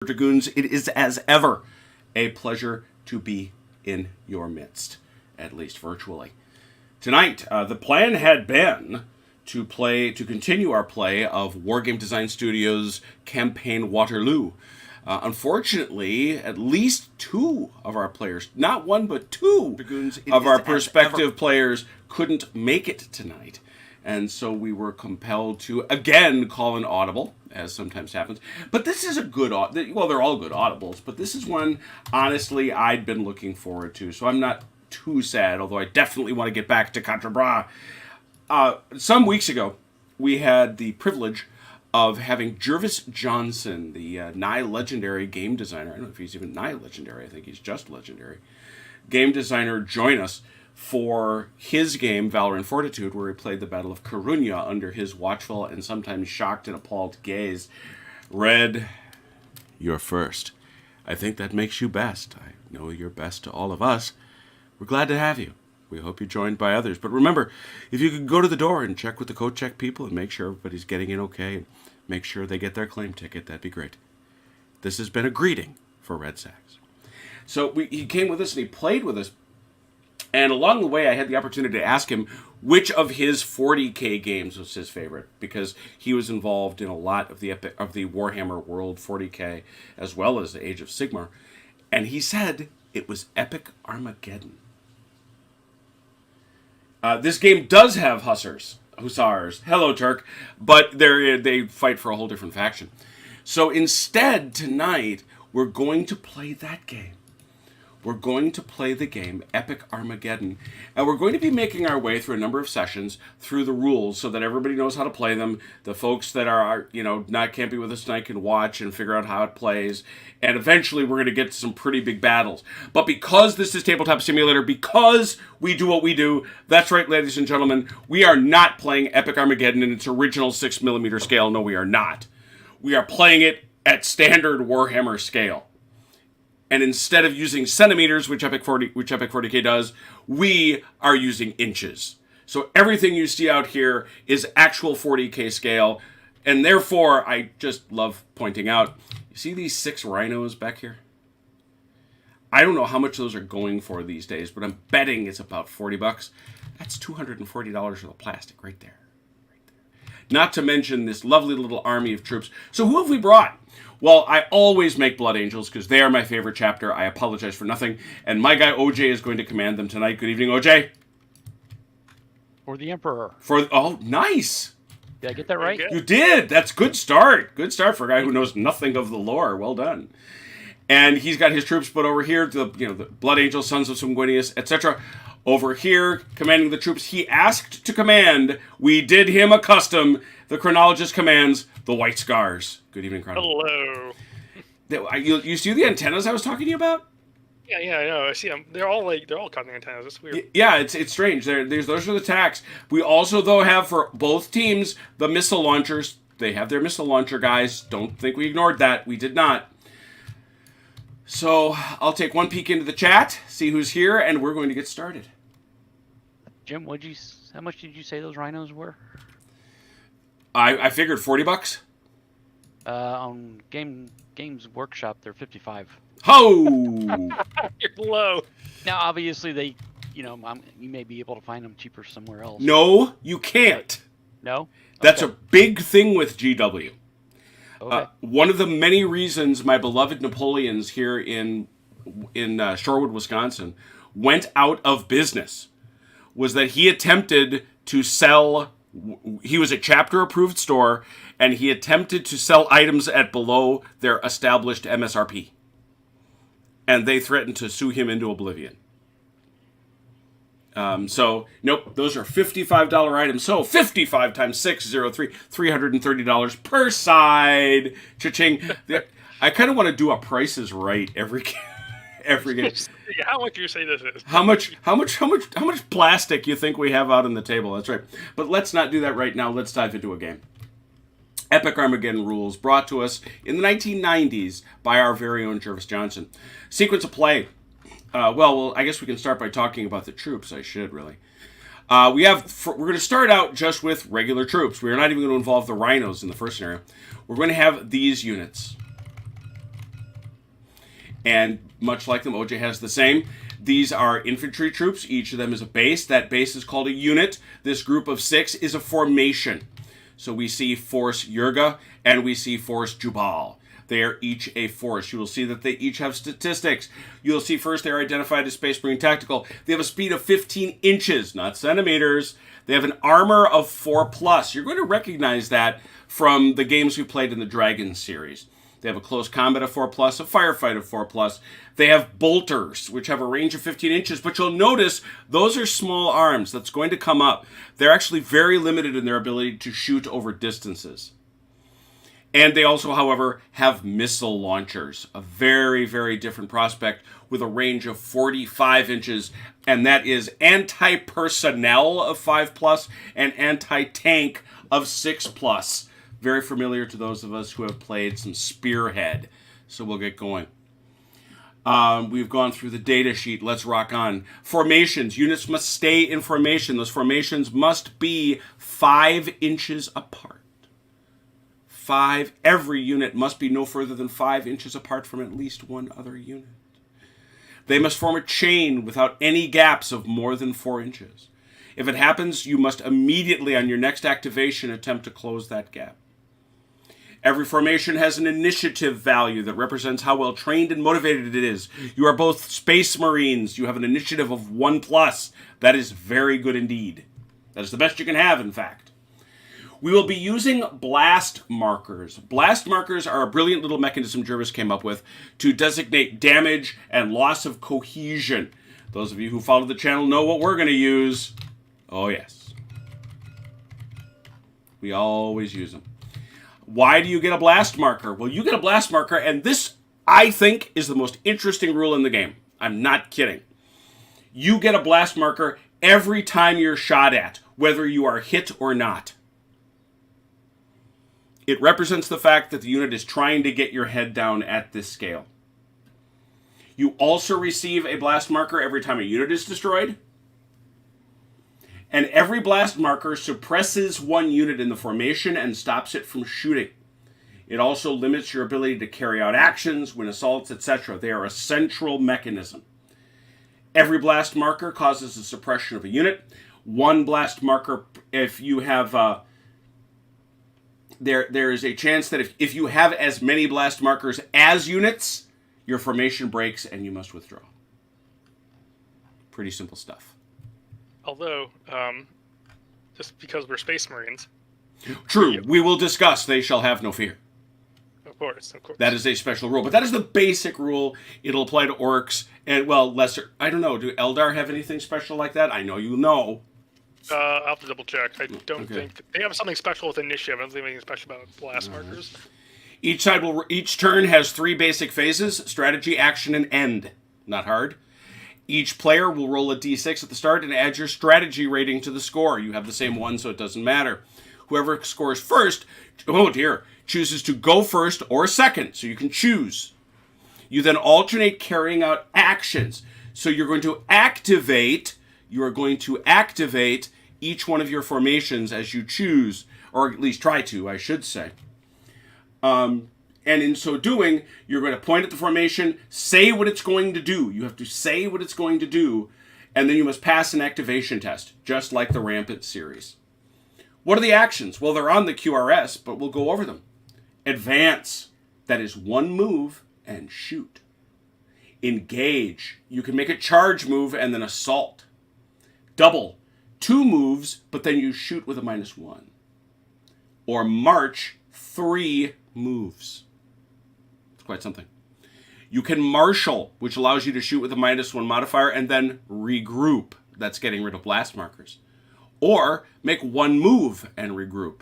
Dragoons, it is as ever a pleasure to be in your midst, at least virtually. Tonight, the plan had been to continue our play of Wargame Design Studios' campaign Waterloo. Unfortunately, at least two of our players, not one but two of our prospective players couldn't make it tonight. And so we were compelled to, again, call an audible, as sometimes happens. But this is a good, well, they're all good audibles, but this is one, honestly, I'd been looking forward to. So I'm not too sad, although I definitely want to get back to Quatre Bras. Some weeks ago, we had the privilege of having Jervis Johnson, the nigh legendary game designer. I don't know if he's even nigh legendary. I think he's just legendary. Game designer join us for his game, Valor and Fortitude, where he played the Battle of Corunna under his watchful and sometimes shocked and appalled gaze. Red, you're first. I think that makes you best. I know you're best to all of us. We're glad to have you. We hope you're joined by others. But remember, if you could go to the door and check with the code check people and make sure everybody's getting in okay, and make sure they get their claim ticket, that'd be great. This has been a greeting for Red Sacks. So he came with us and he played with us. And along the way, I had the opportunity to ask him which of his 40K games was his favorite, because he was involved in a lot of the Warhammer World 40K, as well as the Age of Sigmar. And he said it was Epic Armageddon. This game does have hussars, hello Turk, but they fight for a whole different faction. So instead, tonight, we're going to play that game. We're going to play the game Epic Armageddon, and we're going to be making our way through a number of sessions through the rules so that everybody knows how to play them. The folks that are, can't be with us tonight can watch and figure out how it plays, and eventually we're going to get to some pretty big battles. But because this is Tabletop Simulator, because we do what we do, that's right, ladies and gentlemen, we are not playing Epic Armageddon in its original 6mm scale. No, we are not. We are playing it at standard Warhammer scale. And instead of using centimeters, which Epic 40K does, we are using inches. So everything you see out here is actual 40K scale. And therefore, I just love pointing out, you see these 6 rhinos back here? I don't know how much those are going for these days, but I'm betting it's about $40. That's $240 worth of plastic right there. Not to mention this lovely little army of troops. So who have we brought? Well, I always make Blood Angels because they are my favorite chapter. I apologize for nothing. And my guy OJ is going to command them tonight. Good evening, OJ. For the Emperor. Oh, nice. Did I get that right? You did. That's good start. Good start for a guy who knows nothing of the lore. Well done. And he's got his troops put over here, the Blood Angels, Sons of Sanguinius, etc. Over here, commanding the troops he asked to command. We did him a custom. The Chronologist commands the White Scars. Good evening, Chronologist. Hello. You see the antennas I was talking to you about? Yeah, I know. I see them. They're all cutting antennas. It's weird. Yeah, it's strange. Those are the tacks. We also, though, have for both teams the missile launchers. They have their missile launcher guys. Don't think we ignored that. We did not. So I'll take one peek into the chat, see who's here, and we're going to get started. Jim, how much did you say those rhinos were? I figured $40. On Games Workshop, they're $55. Ho! You're low. Now, obviously, you may be able to find them cheaper somewhere else. No, you can't. No? That's Okay. a big thing with GW. Okay. One of the many reasons my beloved Napoleons here in Shorewood, Wisconsin, went out of business was that he attempted to sell. He was a chapter-approved store, and he attempted to sell items at below their established MSRP. And they threatened to sue him into oblivion. So, nope, those are $55 items. So, 55 times 603, $330 per side. Cha-ching. I kind of want to do a Price is Right every game. Yeah, how much do you say this is? How much plastic you think we have out on the table? That's right. But let's not do that right now. Let's dive into a game. Epic Armageddon rules brought to us in the 1990s by our very own Jervis Johnson. Sequence of play. Well, I guess we can start by talking about the troops. I should really. We're going to start out just with regular troops. We're not even going to involve the rhinos in the first scenario. We're going to have these units. And much like them, OJ has the same. These are infantry troops. Each of them is a base. That base is called a unit. This group of 6 is a formation. So we see Force Yurga and we see Force Jubal. They are each a force. You will see that they each have statistics. You'll see first they're identified as Space Marine Tactical. They have a speed of 15 inches, not centimeters. They have an armor of 4+. You're going to recognize that from the games we played in the Dragon series. They have a close combat of 4+, a firefight of 4+. They have bolters, which have a range of 15 inches. But you'll notice those are small arms. That's going to come up. They're actually very limited in their ability to shoot over distances. And they also, however, have missile launchers, a very, very different prospect with a range of 45 inches, and that is anti-personnel of 5+, and anti-tank of 6+. Very familiar to those of us who have played some Spearhead. So we'll get going. We've gone through the data sheet. Let's rock on. Formations. Units must stay in formation. Those formations must be 5 inches apart. Every unit must be no further than 5 inches apart from at least one other unit. They must form a chain without any gaps of more than 4 inches. If it happens, you must immediately on your next activation attempt to close that gap. Every formation has an initiative value that represents how well trained and motivated it is. You are both Space Marines. You have an initiative of 1+. That is very good indeed. That is the best you can have, in fact. We will be using blast markers. Blast markers are a brilliant little mechanism Jervis came up with to designate damage and loss of cohesion. Those of you who follow the channel know what we're going to use. Oh, yes. We always use them. Why do you get a blast marker? Well, you get a blast marker, and this, I think, is the most interesting rule in the game. I'm not kidding. You get a blast marker every time you're shot at, whether you are hit or not. It represents the fact that the unit is trying to get your head down at this scale. You also receive a blast marker every time a unit is destroyed. And every blast marker suppresses one unit in the formation and stops it from shooting. It also limits your ability to carry out actions, win assaults, etc. They are a central mechanism. Every blast marker causes a suppression of a unit. One blast marker, if you have... There is a chance that if you have as many blast markers as units, your formation breaks and you must withdraw. Pretty simple stuff. Although, just because we're Space Marines. True. We will discuss they shall have no fear. Of course, of course. That is a special rule. But that is the basic rule. It'll apply to orcs and, well, lesser. I don't know. Do Eldar have anything special like that? I know you know. I'll have to double check. I don't think they have something special with initiative. I don't think anything special about blast markers. Each turn has 3 basic phases: strategy, action, and end. Not hard. Each player will roll a d6 at the start and add your strategy rating to the score. You have the same one, so it doesn't matter. Whoever scores first, chooses to go first or second, so you can choose. You then alternate carrying out actions. So you're going to activate each one of your formations as you choose, or at least try to, I should say. And in so doing, you're going to point at the formation, say what it's going to do. You have to say what it's going to do, and then you must pass an activation test, just like the Rampant series. What are the actions? Well, they're on the QRS, but we'll go over them. Advance. That is 1 move and shoot. Engage. You can make a charge move and then assault. Double. 2 moves, but then you shoot with a -1. Or march 3 moves. It's quite something. You can marshal, which allows you to shoot with a -1 modifier and then regroup. That's getting rid of blast markers. Or make 1 move and regroup.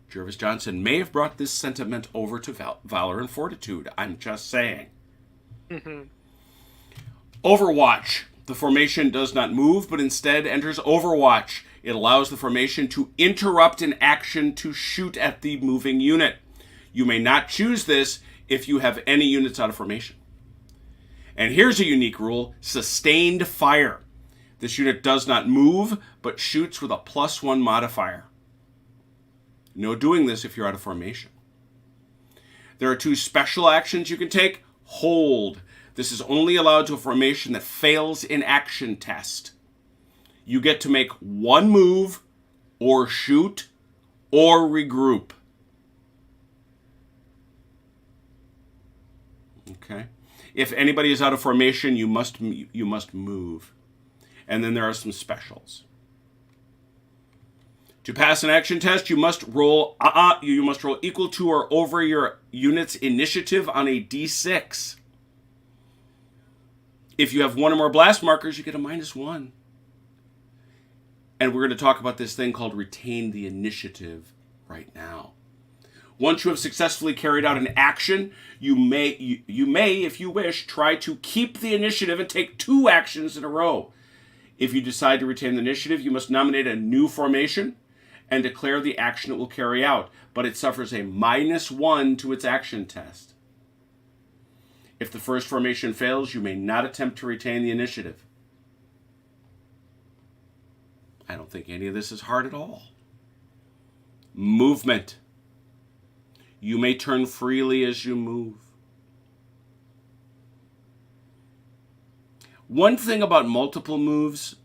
Jervis Johnson may have brought this sentiment over to Valor and Fortitude. I'm just saying. Overwatch. The formation does not move, but instead enters Overwatch. It allows the formation to interrupt an action to shoot at the moving unit. You may not choose this if you have any units out of formation. And here's a unique rule: sustained fire. This unit does not move, but shoots with a +1 modifier. No doing this if you're out of formation. There are 2 special actions you can take. Hold. This is only allowed to a formation that fails in action test. You get to make one move, or shoot, or regroup. Okay? If anybody is out of formation, you must move. And then there are some specials. To pass an action test, you must roll equal to or over your unit's initiative on a d6. If you have one or more blast markers, you get a -1. And we're going to talk about this thing called retain the initiative right now. Once you have successfully carried out an action, you may, if you wish, try to keep the initiative and take 2 actions in a row. If you decide to retain the initiative, you must nominate a new formation and declare the action it will carry out, but it suffers a -1 to its action test. If the first formation fails, you may not attempt to retain the initiative. I don't think any of this is hard at all. Movement. You may turn freely as you move. One thing about multiple moves,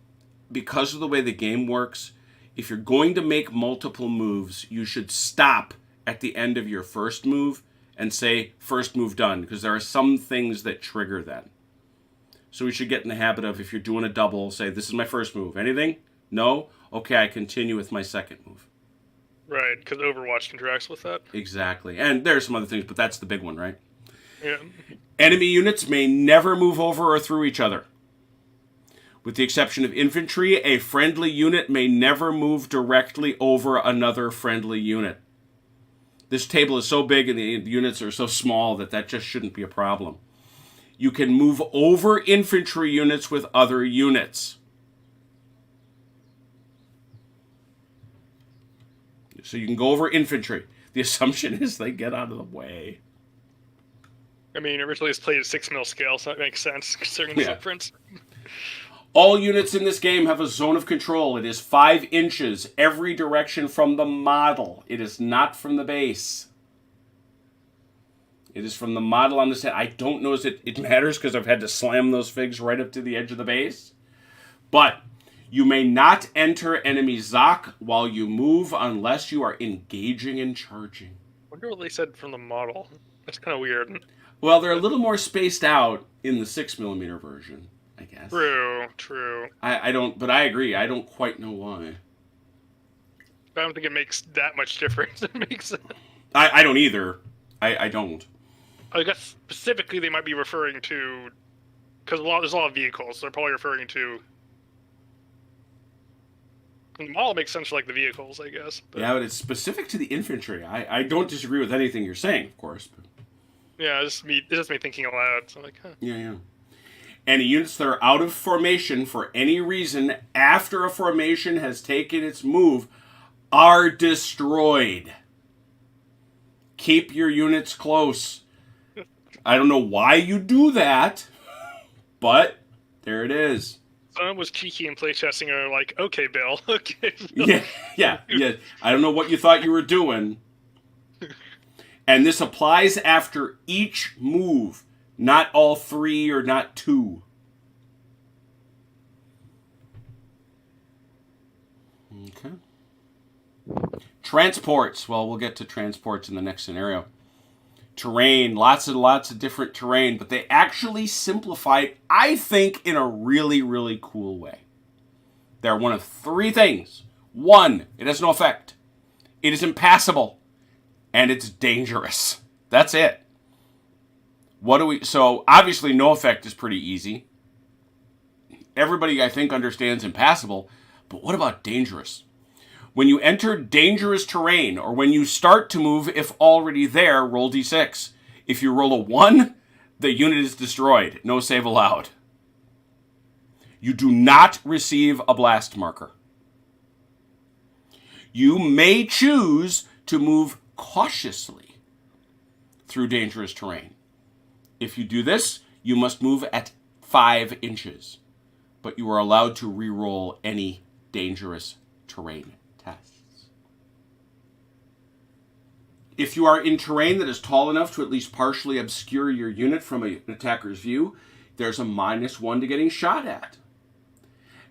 because of the way the game works, if you're going to make multiple moves, you should stop at the end of your first move and say, first move done, because there are some things that trigger that. So we should get in the habit of, if you're doing a double, say, this is my first move. Anything? No? Okay, I continue with my second move. Right, because Overwatch interacts with that. Exactly. And there's some other things, but that's the big one, right? Yeah. Enemy units may never move over or through each other. With the exception of infantry, a friendly unit may never move directly over another friendly unit. This table is so big and the units are so small that just shouldn't be a problem. You can move over infantry units with other units. So you can go over infantry. The assumption is they get out of the way. I mean, originally it's played at 6 mil scale, so that makes sense considering the footprints. All units in this game have a zone of control. It is 5 inches every direction from the model. It is not from the base. It is from the model on the set. I don't know if it matters because I've had to slam those figs right up to the edge of the base. But you may not enter enemy Zoc while you move unless you are engaging and charging. I wonder what they said from the model. That's kind of weird. Well, they're a little more spaced out in the 6mm version, I guess. True. I don't, but I agree. I don't quite know why. I don't think it makes that much difference. It makes sense. I don't either. I don't. I guess specifically they might be referring to, because there's a lot of vehicles, so they're probably referring to. The model makes sense for like the vehicles, I guess. But... Yeah, but it's specific to the infantry. I don't disagree with anything you're saying, of course. But... Yeah, it's just me thinking aloud. So I'm like, huh. Yeah. Any units that are out of formation for any reason after a formation has taken its move are destroyed. Keep your units close. I don't know why you do that, but there it is. Someone was cheeky in playtesting and they're like, okay, Bill, okay. Yeah. I don't know what you thought you were doing. And this applies after each move, not all 3 or not 2. Okay. Transports. Well, we'll get to transports in the next scenario. Terrain, lots and lots of different terrain, but they actually simplify it, I think, in a really, really cool way. They're one of 3 things. 1, it has no effect. It is impassable. And it's dangerous. That's it. So, obviously, no effect is pretty easy. Everybody, I think, understands impassable. But what about dangerous? When you enter dangerous terrain, or when you start to move, if already there, roll d6. If you roll a 1, the unit is destroyed. No save allowed. You do not receive a blast marker. You may choose to move cautiously through dangerous terrain. If you do this, you must move at 5 inches. But you are allowed to re-roll any dangerous terrain tests. If you are in terrain that is tall enough to at least partially obscure your unit from an attacker's view, there's a -1 to getting shot at.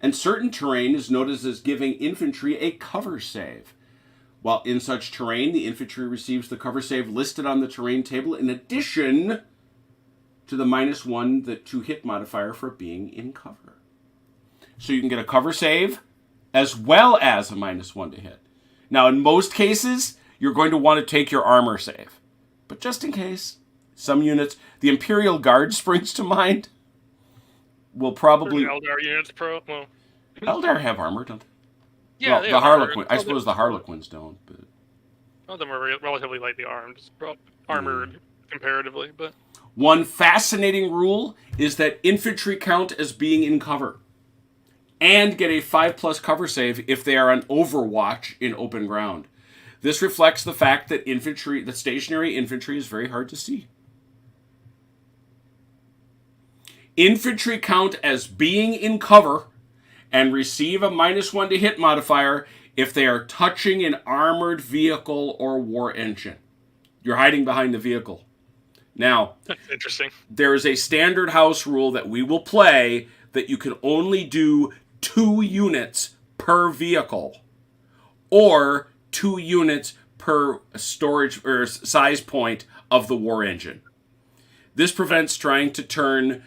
And certain terrain is noted as giving infantry a cover save. While in such terrain, the infantry receives the cover save listed on the terrain table in addition to the -1 to hit modifier for being in cover. So you can get a cover save as well as a -1 to hit. Now, in most cases, you're going to want to take your armor save. But just in case, some units, the Imperial Guard springs to mind, will probably... Eldar units, well... Eldar have armor, don't they? Yeah, well, the Harlequin. I suppose the Harlequins don't, but... All of them are relatively lightly armored comparatively, but... One fascinating rule is that infantry count as being in cover and get a 5+ cover save if they are on overwatch in open ground. This reflects the fact that stationary infantry is very hard to see. Infantry count as being in cover and receive a -1 to hit modifier if they are touching an armored vehicle or war engine. You're hiding behind the vehicle. Now, that's interesting. There is a standard house rule that we will play that you can only do 2 units per vehicle or 2 units per storage or size point of the war engine. This prevents trying to turn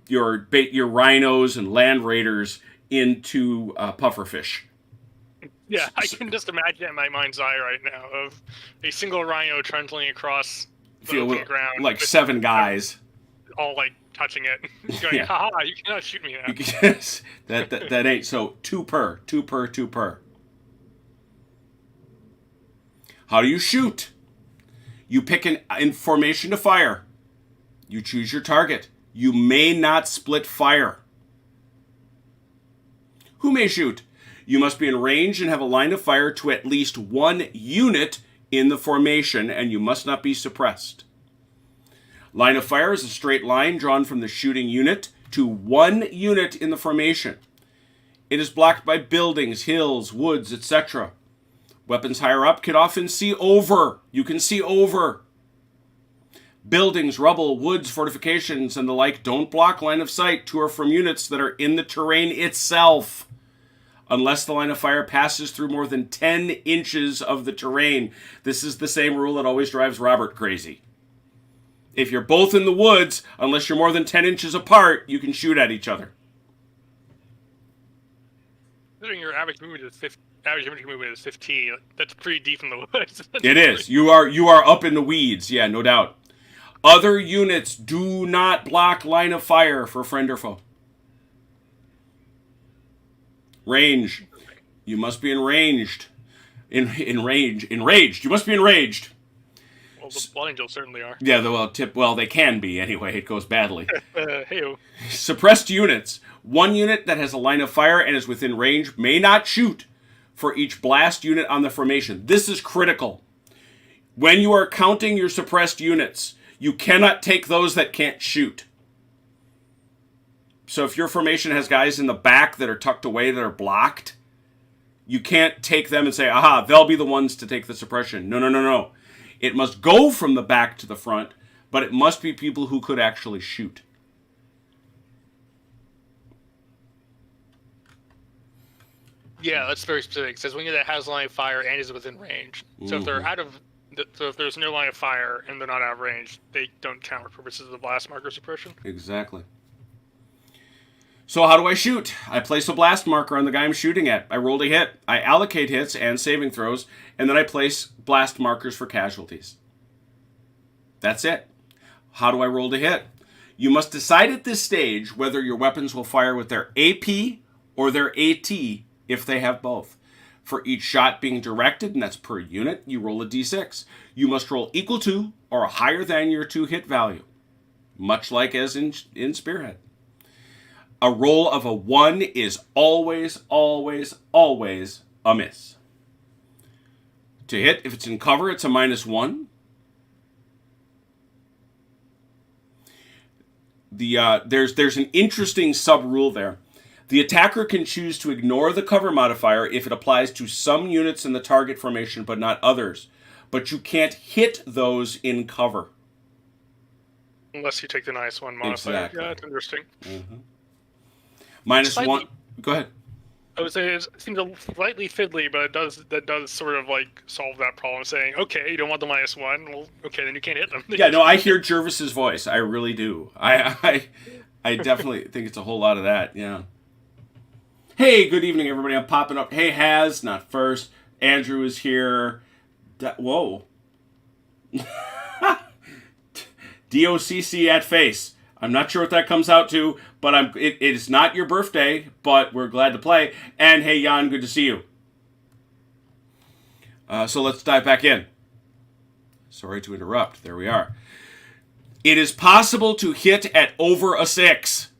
your rhinos and land raiders into pufferfish. Yeah, I can just imagine in my mind's eye right now of a single rhino trundling across the open ground, like 7 guys, all like touching it, going, yeah. "Haha, you cannot shoot me now." Yes, that ain't so. 2 per. How do you shoot? You pick in formation to fire. You choose your target. You may not split fire. Who may shoot? You must be in range and have a line of fire to at least 1 unit in the formation, and you must not be suppressed. Line of fire is a straight line drawn from the shooting unit to 1 unit in the formation. It is blocked by buildings, hills, woods, etc. Weapons higher up can often see over. You can see over. Buildings, rubble, woods, fortifications, and the like don't block line of sight to or from units that are in the terrain itself, unless the line of fire passes through more than 10 inches of the terrain. This is the same rule that always drives Robert crazy. If you're both in the woods, unless you're more than 10 inches apart, you can shoot at each other. Considering your average movement is 15, that's pretty deep in the woods. It is. You are up in the weeds, yeah, no doubt. Other units do not block line of fire for friend or foe. Range. You must be enraged. Enraged. You must be enraged. Well, the Blood Angels certainly are. Yeah, they can be anyway. It goes badly. Hey-o. Suppressed units. 1 unit that has a line of fire and is within range may not shoot for each blast unit on the formation. This is critical. When you are counting your suppressed units, you cannot take those that can't shoot. So if your formation has guys in the back that are tucked away that are blocked, you can't take them and say, aha, they'll be the ones to take the suppression. No. It must go from the back to the front, but it must be people who could actually shoot. Yeah, that's very specific. It says when that has line of fire and is within range. So if they're if there's no line of fire and they're not out of range, they don't count for purposes of blast marker suppression. Exactly. So how do I shoot? I place a blast marker on the guy I'm shooting at. I rolled a hit. I allocate hits and saving throws, and then I place blast markers for casualties. That's it. How do I roll to hit? You must decide at this stage whether your weapons will fire with their AP or their AT if they have both. For each shot being directed, and that's per unit, you roll a d6. You must roll equal to or higher than your 2 hit value, much like as in Spearhead. A roll of a 1 is always, always, always a miss. To hit, if it's in cover, it's a -1. There's an interesting sub-rule there. The attacker can choose to ignore the cover modifier if it applies to some units in the target formation but not others. but you can't hit those in cover. Unless you take the -1 modifier. Exactly. Yeah, that's interesting. -1. Go ahead. I would say it seems slightly fiddly, but that does sort of like solve that problem. Saying, okay, you don't want the -1. Well, okay, then you can't hit them. Yeah, no, I hear Jervis's voice. I really do. I definitely think it's a whole lot of that. Yeah. Hey, good evening, everybody. I'm popping up. Hey, Haz, not first. Andrew is here. Whoa. DOCC at face. I'm not sure what that comes out to, but it is not your birthday, but we're glad to play. And hey, Jan, good to see you. So let's dive back in. Sorry to interrupt. There we are. It is possible to hit at over a 6.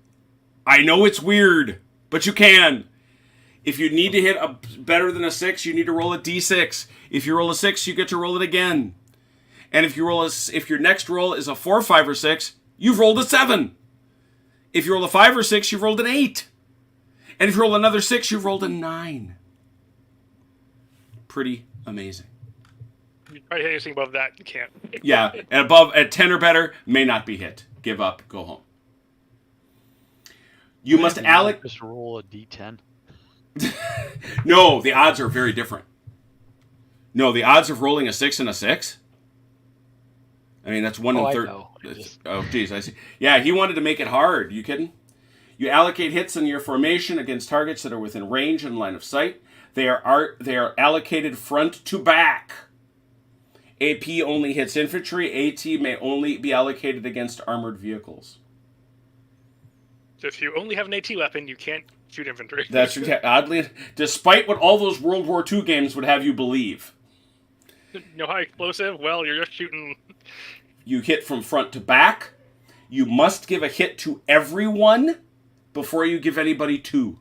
I know it's weird, but you can. If you need to hit better than a 6, you need to roll a d6. If you roll a 6, you get to roll it again. And if your next roll is a 4, 5, or 6, you've rolled a 7. If you roll a 5 or 6, you've rolled an 8. And if you roll another 6, you've rolled a 9. Pretty amazing. You try to hit anything above that, you can't. Yeah, and at 10 or better, may not be hit. Give up, go home. You must allocate. Just roll a d10. No, the odds are very different. No, the odds of rolling a 6 and a 6. I mean, that's 1 in 30. Oh, geez, I see. Yeah, he wanted to make it hard. You kidding? You allocate hits in your formation against targets that are within range and line of sight. They are allocated front to back. AP only hits infantry. AT may only be allocated against armored vehicles. So if you only have an AT weapon, you can't shoot infantry. That's oddly, despite what all those World War II games would have you believe. No high explosive? Well, you're just shooting. You hit from front to back. You must give a hit to everyone before you give anybody 2.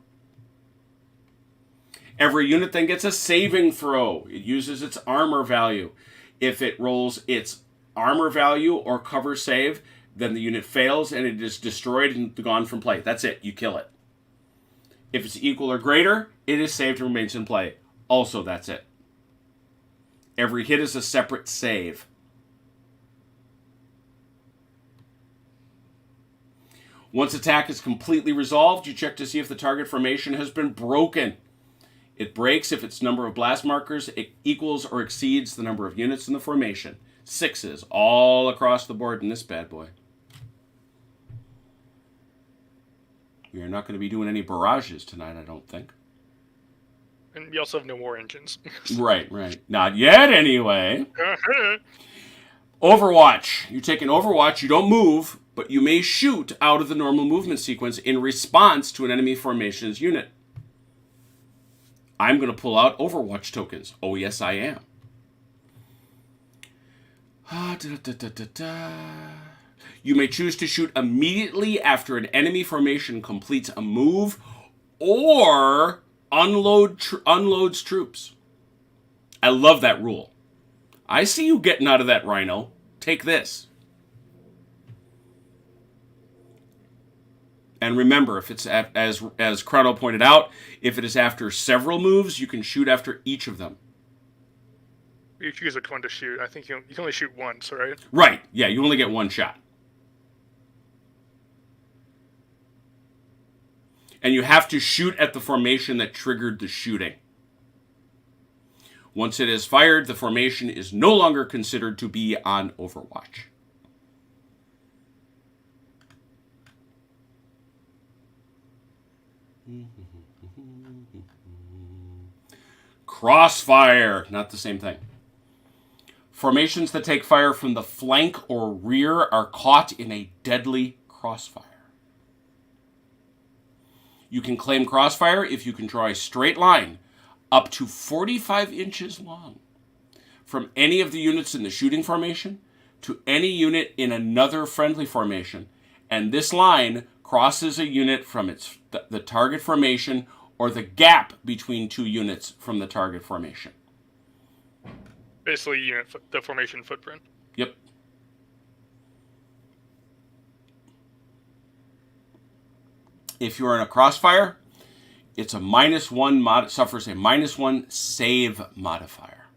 Every unit then gets a saving throw. It uses its armor value. If it rolls its armor value or cover save, then the unit fails and it is destroyed and gone from play. That's it. You kill it. If it's equal or greater, it is saved and remains in play. Also, that's it. Every hit is a separate save. Once attack is completely resolved, you check to see if the target formation has been broken. It breaks if its number of blast markers equals or exceeds the number of units in the formation. 6s all across the board in this bad boy. We are not going to be doing any barrages tonight, I don't think. And we also have no war engines. Right. Not yet, anyway. Overwatch. You take an Overwatch, you don't move, but you may shoot out of the normal movement sequence in response to an enemy formation's unit. I'm going to pull out Overwatch tokens. Oh, yes, I am. You may choose to shoot immediately after an enemy formation completes a move or unloads troops. I love that rule. I see you getting out of that, Rhino. Take this. And remember, if it's as Chrono pointed out, if it is after several moves, you can shoot after each of them. You choose which one to shoot. I think you can only shoot once, right? Right. Yeah, you only get one shot. And you have to shoot at the formation that triggered the shooting. Once it is fired, the formation is no longer considered to be on Overwatch. Crossfire. Not the same thing. Formations that take fire from the flank or rear are caught in a deadly crossfire. You can claim crossfire if you can draw a straight line up to 45 inches long from any of the units in the shooting formation to any unit in another friendly formation, and this line crosses a unit from the target formation or the gap between two units from the target formation. Basically, the formation footprint. Yep. If you're in a crossfire, it's a -1 suffers a -1 save modifier.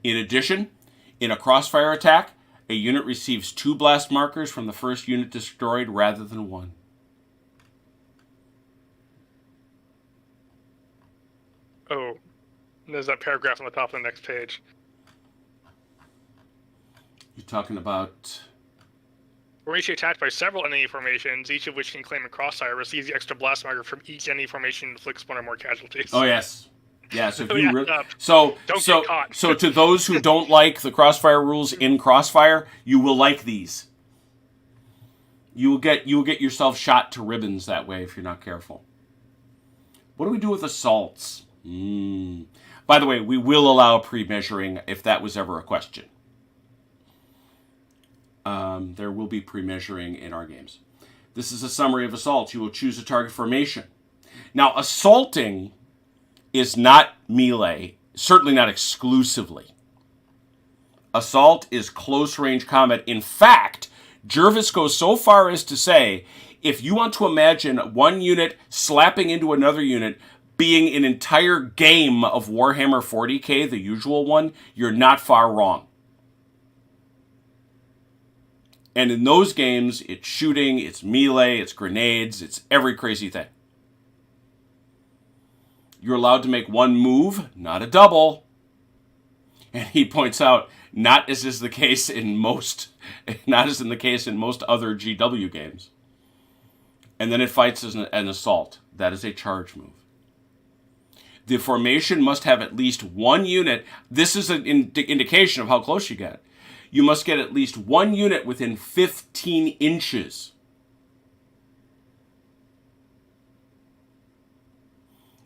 In addition, in a crossfire attack, a unit receives 2 blast markers from the first unit destroyed rather than 1. Oh, there's that paragraph on the top of the next page. You're talking about... Formation attacked by several enemy formations, each of which can claim a crossfire, receives the extra blast marker from each enemy formation and inflicts 1 or more casualties. Oh, yes. Yeah, so if you... Don't get caught. So to those who don't like the crossfire rules in Crossfire, you will like these. You will get yourself shot to ribbons that way if you're not careful. What do we do with assaults? By the way, we will allow pre-measuring if that was ever a question. There will be pre-measuring in our games. This is a summary of assaults. You will choose a target formation. Now, assaulting is not melee, certainly not exclusively. Assault is close-range combat. In fact, Jervis goes so far as to say, if you want to imagine one unit slapping into another unit being an entire game of Warhammer 40k, the usual one, you're not far wrong. And in those games, it's shooting, it's melee, it's grenades, it's every crazy thing. You're allowed to make 1 move, not a double. And he points out, not as is the case in most other GW games. And then it fights as an assault. That is a charge move. The formation must have at least 1 unit. This is an indication of how close you get. You must get at least 1 unit within 15 inches.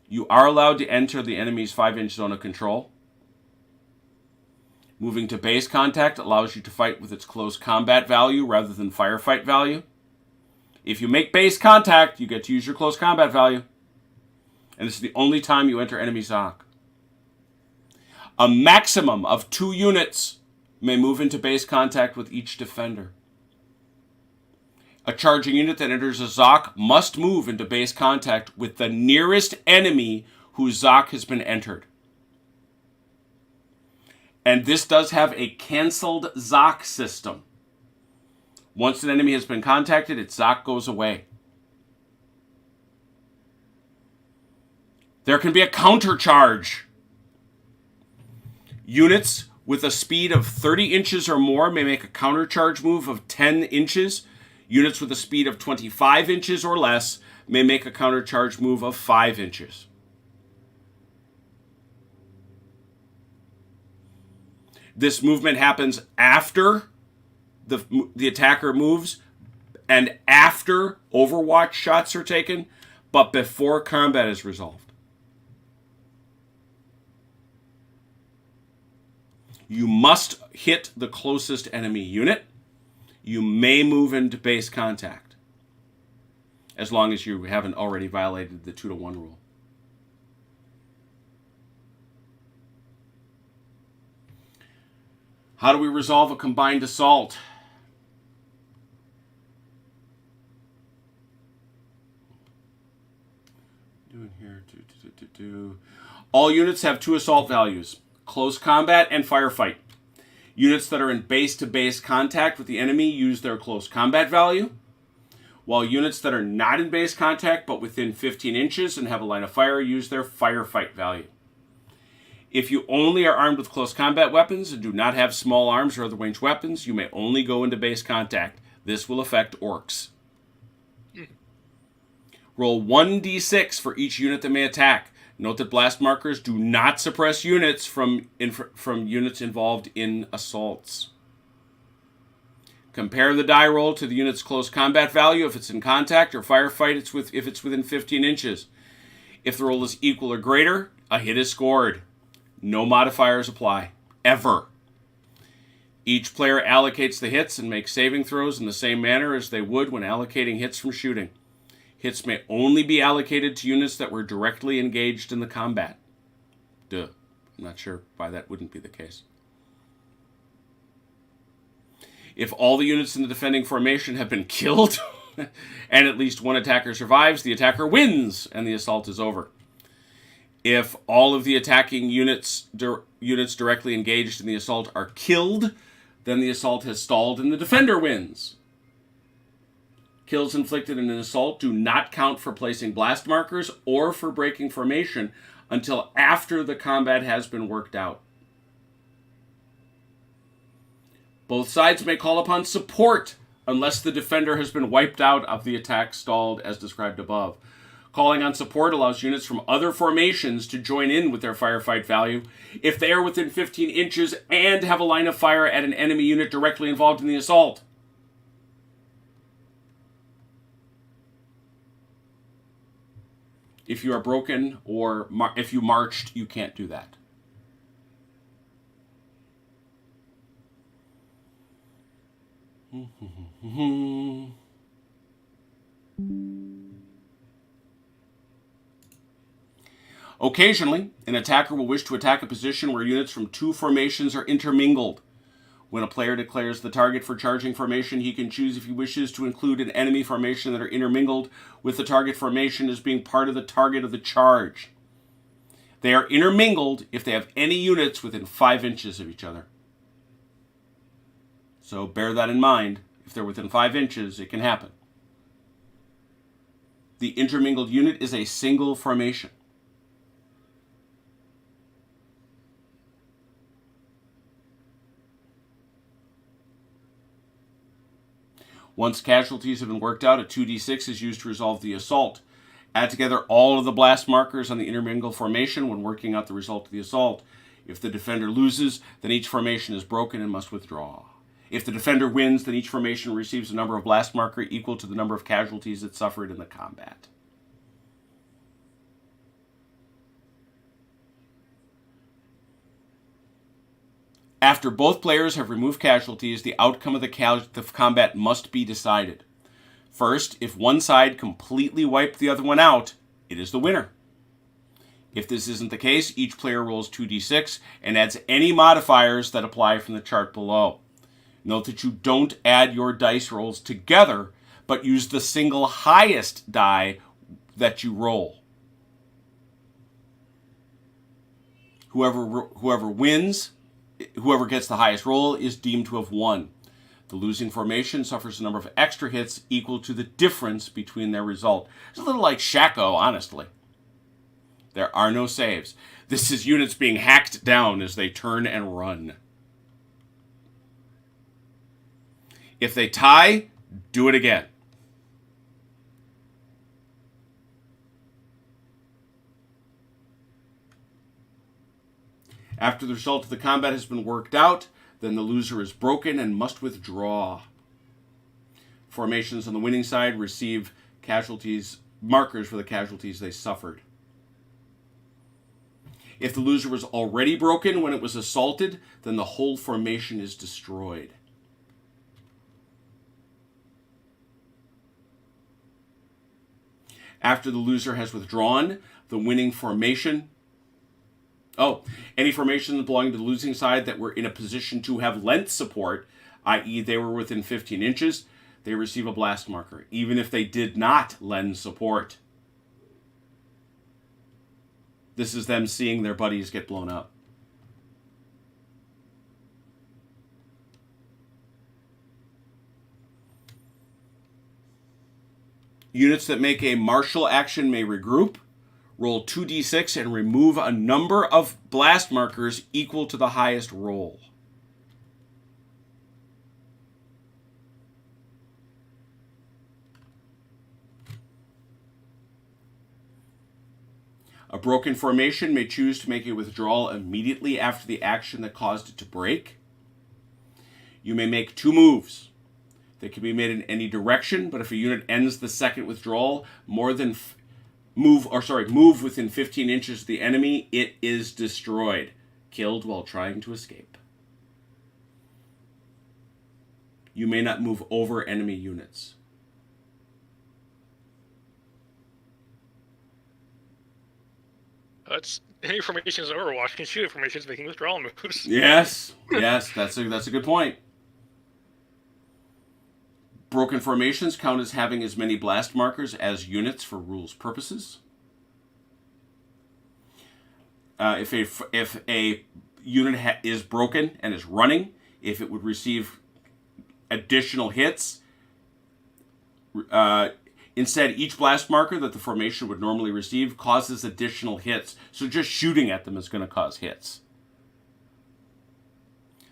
You are allowed to enter the enemy's 5-inch zone of control. Moving to base contact allows you to fight with its close combat value rather than firefight value. If you make base contact, you get to use your close combat value. And this is the only time you enter enemy Zoc. A maximum of 2 units may move into base contact with each defender. A charging unit that enters a Zoc must move into base contact with the nearest enemy whose Zoc has been entered. And this does have a cancelled Zoc system. Once an enemy has been contacted, its Zoc goes away. There can be a countercharge. Units with a speed of 30 inches or more may make a countercharge move of 10 inches. Units with a speed of 25 inches or less may make a countercharge move of 5 inches. This movement happens after the attacker moves and after Overwatch shots are taken, but before combat is resolved. You must hit the closest enemy unit. You may move into base contact, as long as you haven't already violated the 2-to-1 rule. How do we resolve a combined assault? Doing here, All units have 2 assault values: close combat and firefight. Units that are in base-to-base contact with the enemy use their close combat value, while units that are not in base contact but within 15 inches and have a line of fire use their firefight value. If you only are armed with close combat weapons and do not have small arms or other ranged weapons, you may only go into base contact. This will affect orcs. Roll 1d6 for each unit that may attack. Note that blast markers do not suppress units from units involved in assaults. Compare the die roll to the unit's close combat value if it's in contact, or firefight if it's within 15 inches. If the roll is equal or greater, a hit is scored. No modifiers apply, ever. Each player allocates the hits and makes saving throws in the same manner as they would when allocating hits from shooting. Hits may only be allocated to units that were directly engaged in the combat. Duh. I'm not sure why that wouldn't be the case. If all the units in the defending formation have been killed, and at least one attacker survives, the attacker wins, and the assault is over. If all of the attacking units directly engaged in the assault are killed, then the assault has stalled and the defender wins. Kills inflicted in an assault do not count for placing blast markers or for breaking formation until after the combat has been worked out. Both sides may call upon support unless the defender has been wiped out of the attack stalled as described above. Calling on support allows units from other formations to join in with their firefight value if they are within 15 inches and have a line of fire at an enemy unit directly involved in the assault. If you are broken or if you marched, you can't do that. Occasionally, an attacker will wish to attack a position where units from two formations are intermingled. When a player declares the target for charging formation, he can choose if he wishes to include an enemy formation that are intermingled with the target formation as being part of the target of the charge. They are intermingled if they have any units within 5 inches of each other. So bear that in mind. If they're within 5 inches, it can happen. The intermingled unit is a single formation. Once casualties have been worked out, a 2d6 is used to resolve the assault. Add together all of the blast markers on the intermingled formation when working out the result of the assault. If the defender loses, then each formation is broken and must withdraw. If the defender wins, then each formation receives a number of blast marker equal to the number of casualties it suffered in the combat. After both players have removed casualties, the outcome of the combat must be decided. First, if one side completely wiped the other one out, it is the winner. If this isn't the case, each player rolls 2d6 and adds any modifiers that apply from the chart below. Note that you don't add your dice rolls together, but use the single highest die that you roll. Whoever wins, whoever gets the highest roll is deemed to have won. The losing formation suffers a number of extra hits equal to the difference between their result. It's a little like Shaco, honestly. There are no saves. This is units being hacked down as they turn and run. If they tie, do it again. After the result of the combat has been worked out, then the loser is broken and must withdraw. Formations on the winning side receive markers for the casualties they suffered. If the loser was already broken when it was assaulted, then the whole formation is destroyed. After the loser has withdrawn, the winning formation... any formations belonging to the losing side that were in a position to have length support, i.e. they were within 15 inches, they receive a blast marker, even if they did not lend support. This is them seeing their buddies get blown up. Units that make a martial action may regroup, roll 2d6, and remove a number of blast markers equal to the highest roll. A broken formation may choose to make a withdrawal immediately after the action that caused it to break. You may make 2 moves. They can be made in any direction, but if a unit ends the second withdrawal move within 15 inches of the enemy, it is destroyed, killed while trying to escape. You may not move over enemy units. That's any formations in Overwatch can shoot formations making withdrawal moves. Yes, that's a good point. Broken formations count as having as many blast markers as units for rules purposes. if a unit is broken and is running, if it would receive additional hits. Instead, each blast marker that the formation would normally receive causes additional hits. So just shooting at them is going to cause hits.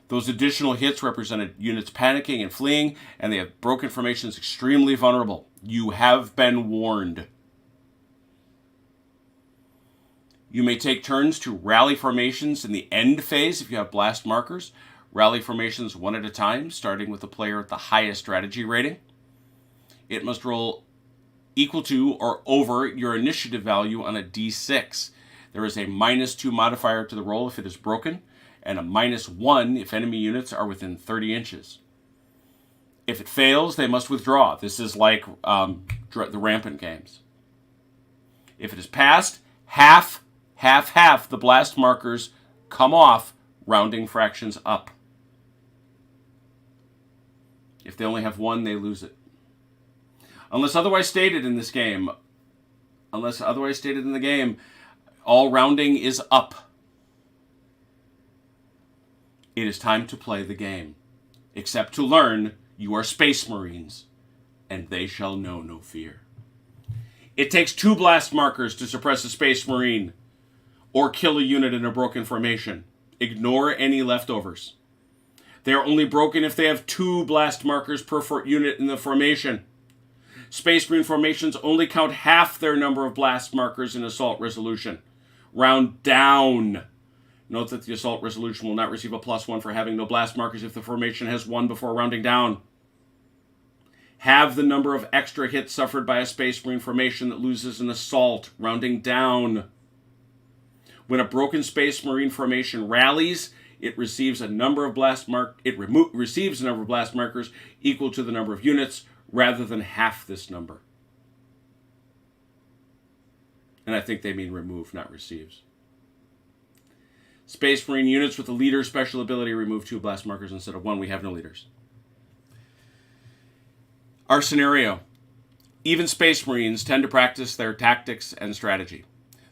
Those additional hits represented units panicking and fleeing, and they have broken formations extremely vulnerable. You have been warned. You may take turns to rally formations in the end phase if you have blast markers. Rally formations one at a time, starting with the player at the highest strategy rating. It must roll equal to or over your initiative value on a d6. There is a -2 modifier to the roll if it is broken, and a -1 if enemy units are within 30 inches. If it fails, they must withdraw. This is like the Rampant games. If it is passed, half the blast markers come off, rounding fractions up. If they only have one, they lose it. Unless otherwise stated in this game, all rounding is up. It is time to play the game. Except to learn you are Space Marines, and they shall know no fear. It takes 2 blast markers to suppress a Space Marine or kill a unit in a broken formation. Ignore any leftovers. They are only broken if they have 2 blast markers per unit in the formation. Space Marine formations only count half their number of blast markers in assault resolution. Round down. Note that the assault resolution will not receive a +1 for having no blast markers if the formation has 1 before rounding down. Have the number of extra hits suffered by a Space Marine formation that loses an assault, rounding down. When a broken Space Marine formation rallies, it receives a number of blast receives a number of blast markers equal to the number of units, rather than half this number. And I think they mean remove, not receives. Space Marine units with a leader special ability remove 2 blast markers instead of 1. We have no leaders. Our scenario. Even Space Marines tend to practice their tactics and strategy.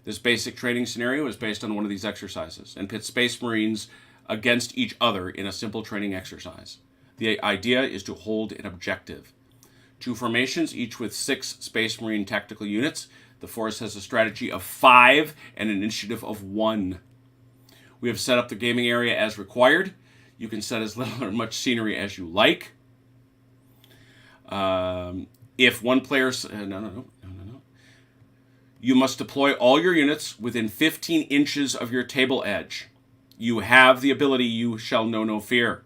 This basic training scenario is based on one of these exercises and pits Space Marines against each other in a simple training exercise. The idea is to hold an objective. 2 formations, each with 6 Space Marine tactical units. The force has a strategy of 5 and an initiative of 1. We have set up the gaming area as required. You can set as little or much scenery as you like. If one player... No. You must deploy all your units within 15 inches of your table edge. You have the ability You Shall Know No Fear.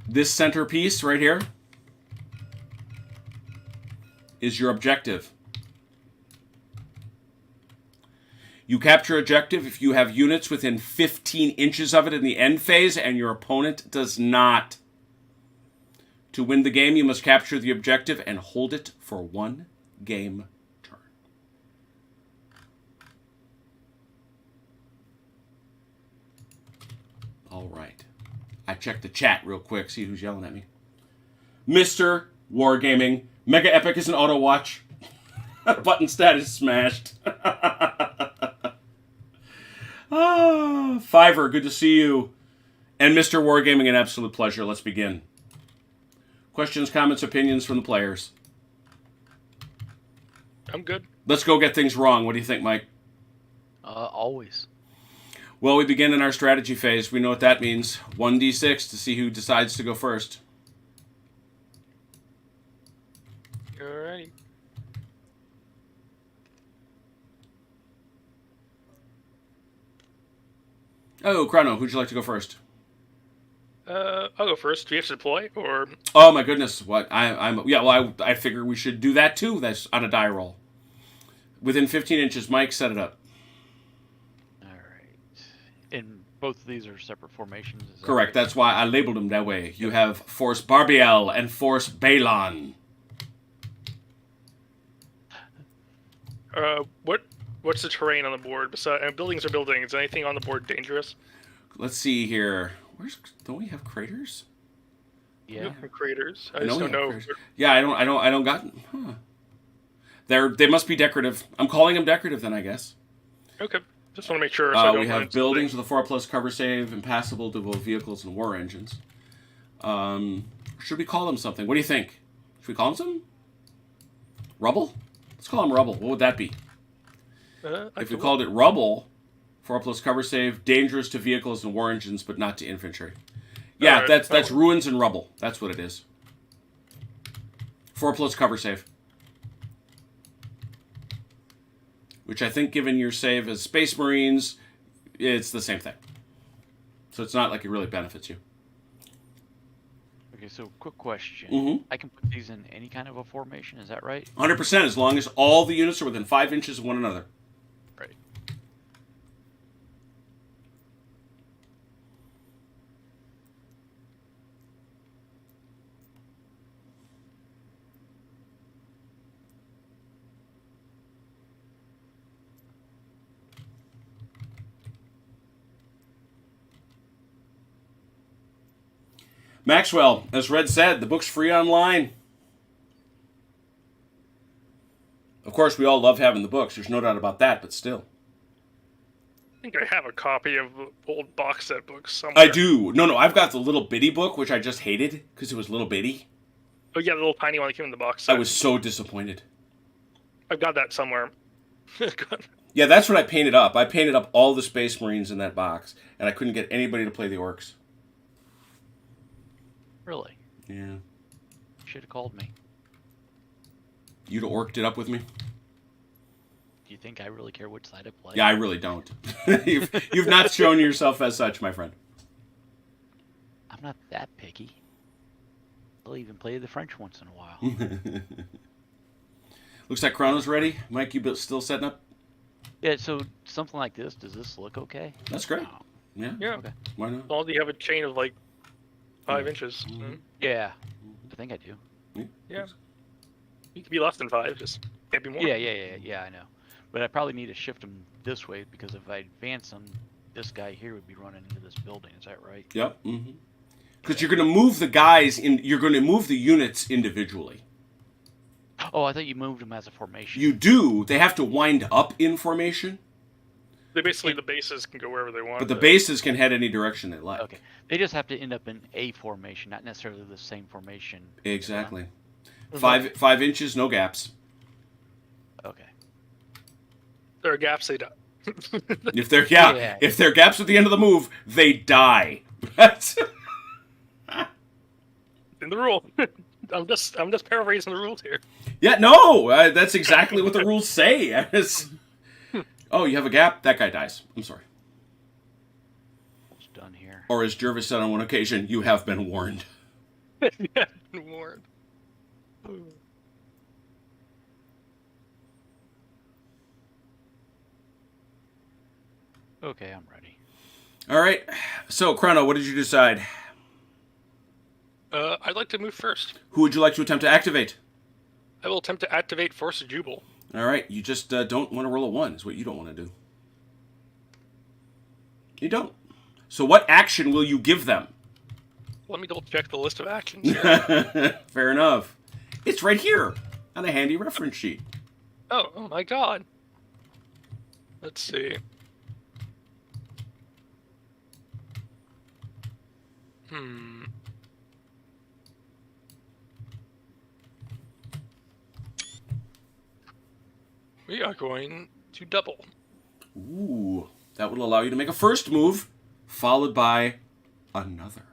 This centerpiece right here is your objective. You capture objective if you have units within 15 inches of it in the end phase and your opponent does not. To win the game, you must capture the objective and hold it for 1 game turn. All right. I checked the chat real quick, see who's yelling at me. Mr. Wargaming, Mega Epic is an auto watch. Button status smashed. Fiverr, good to see you. And Mr. Wargaming, an absolute pleasure. Let's begin. Questions, comments, opinions from the players. I'm good. Let's go get things wrong. What do you think, Mike? Always. Well, we begin in our strategy phase. We know what that means. 1d6 to see who decides to go first. Alrighty. Oh, Chrono, who'd you like to go first? I'll go first. Do we have to deploy, or? Oh my goodness! What I figure we should do that too. That's on a die roll. Within 15 inches, Mike, set it up. All right. And both of these are separate formations. Is that Correct. right? That's why I labeled them that way. You have Force Barbiel and Force Balon. What's the terrain on the board? Besides, buildings are buildings. Is anything on the board dangerous? Let's see here. Don't we have craters? Yeah. From creators. I I just we don't have know. creators. Yeah, I don't got. Huh. They must be decorative. I'm calling them decorative then, I guess. Okay. Just want to make sure. So I don't We run have into buildings something. with a 4+ cover save, impassable to both vehicles and war engines. Should we call them something? What do you think? Should we call them something? Rubble? Let's call them rubble. What would that be? If we called it rubble, 4+ cover save, dangerous to vehicles and war engines, but not to infantry. Yeah, Alright. that's ruins and rubble. That's what it is. 4+ cover save. Which I think, given your save as Space Marines, it's the same thing. So it's not like it really benefits you. Okay, so quick question. Mm-hmm. I can put these in any kind of a formation, is that right? 100%, as long as all the units are within 5 inches of one another. Right. Maxwell, as Red said, the book's free online. Of course, we all love having the books. There's no doubt about that, but still. I think I have a copy of the old box set books somewhere. I do. No, I've got the little bitty book, which I just hated because it was little bitty. Oh yeah, the little tiny one that came in the box set. I was so disappointed. I've got that somewhere. Yeah, that's what I painted up. I painted up all the Space Marines in that box, and I couldn't get anybody to play the orcs. Really? Yeah. Should have called me. You'd have orked it up with me? Do you think I really care which side I play? Yeah, I really don't. You've not shown yourself as such, my friend. I'm not that picky. I'll even play the French once in a while. Looks like Chrono's ready. Mike, you still setting up? Yeah, so something like this, does this look okay? That's great. Oh, Yeah. Yeah. okay. Why not? As long as you have a chain of like 5 inches. Mm-hmm. Yeah, I think I do. Yeah. You could be less than 5, just can't be more. Yeah, I know. But I probably need to shift them this way because if I advance them, this guy here would be running into this building. Is that right? Yep. Mm-hmm. Because you're going to move the guys in. You're going to move the units individually. Oh, I thought you moved them as a formation. You do. They have to wind up in formation, They basically, the bases can go wherever they want. but the bases can head any direction they like. Okay. They just have to end up in a formation, not necessarily the same formation. Exactly. 5 inches, no gaps. Okay. There are gaps, they die. If they're Yeah. if they're gaps at the end of the move, they die. That's In the rule. I'm just paraphrasing the rules here. yeah, no, that's exactly what the rules say. Oh, you have a gap? That guy dies. I'm sorry. Almost done here. Or as Jervis said on one occasion, you have been warned. Yeah, warned. Okay, I'm ready. All right. So, Chrono, what did you decide? I'd like to move first. Who would you like to attempt to activate? I will attempt to activate Force of Jubal. All right. You just don't want to roll a 1 is what you don't want to do. You don't. So what action will you give them? Let me double check the list of actions here. Fair enough. It's right here on a handy reference sheet. Oh my god. Let's see. We are going to double. Ooh. That will allow you to make a first move, followed by another.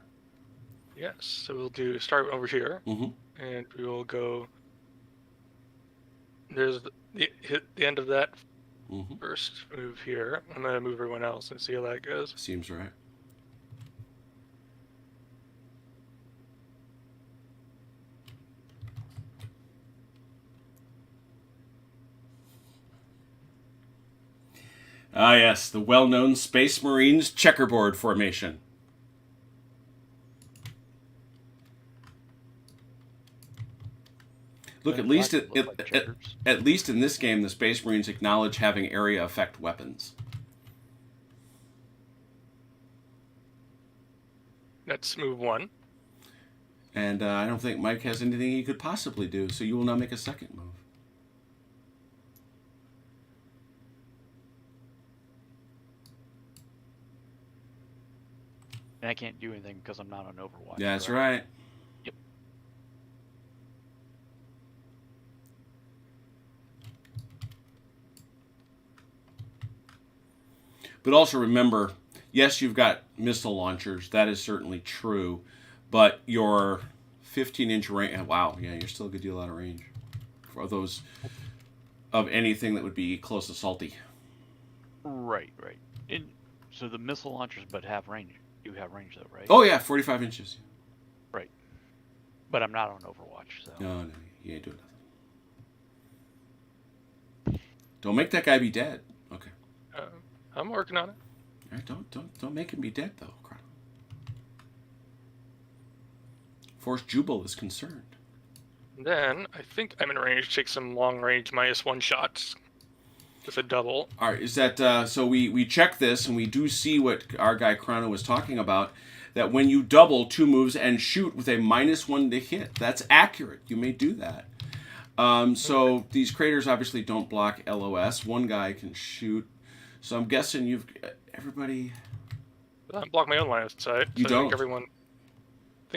Yes, so we'll start over here, Mm-hmm. and we will go. There's the end of that Mm-hmm. first move here. I'm gonna move everyone else and see how that goes. Seems right. Ah, yes, the well-known Space Marines checkerboard formation. Look, at least at least in this game, the Space Marines acknowledge having area effect weapons. That's move 1. And I don't think Mike has anything he could possibly do, so you will now make a second move. And I can't do anything because I'm not on Overwatch. Yeah, that's correct? right. Yep. But also remember, yes, you've got missile launchers. That is certainly true. But your 15-inch range... Wow, yeah, you're still a good deal out of range. For those... Of anything that would be close to salty. Right. And so the missile launchers, but have range. You have range though, right? Oh, yeah, 45 inches. Right. But I'm not on Overwatch, so. No, you ain't doing nothing. Don't make that guy be dead. Okay. I'm working on it. All right, don't make him be dead, though. Force Jubal is concerned. Then I think I'm in range to take some long range -1 shots with a double. All right, is that so? We check this and we do see what our guy Chrono was talking about. That when you double 2 moves and shoot with a -1 to hit, that's accurate. You may do that. So these craters obviously don't block LOS. One guy can shoot. So I'm guessing you've everybody. I block my own line of sight. You so don't. I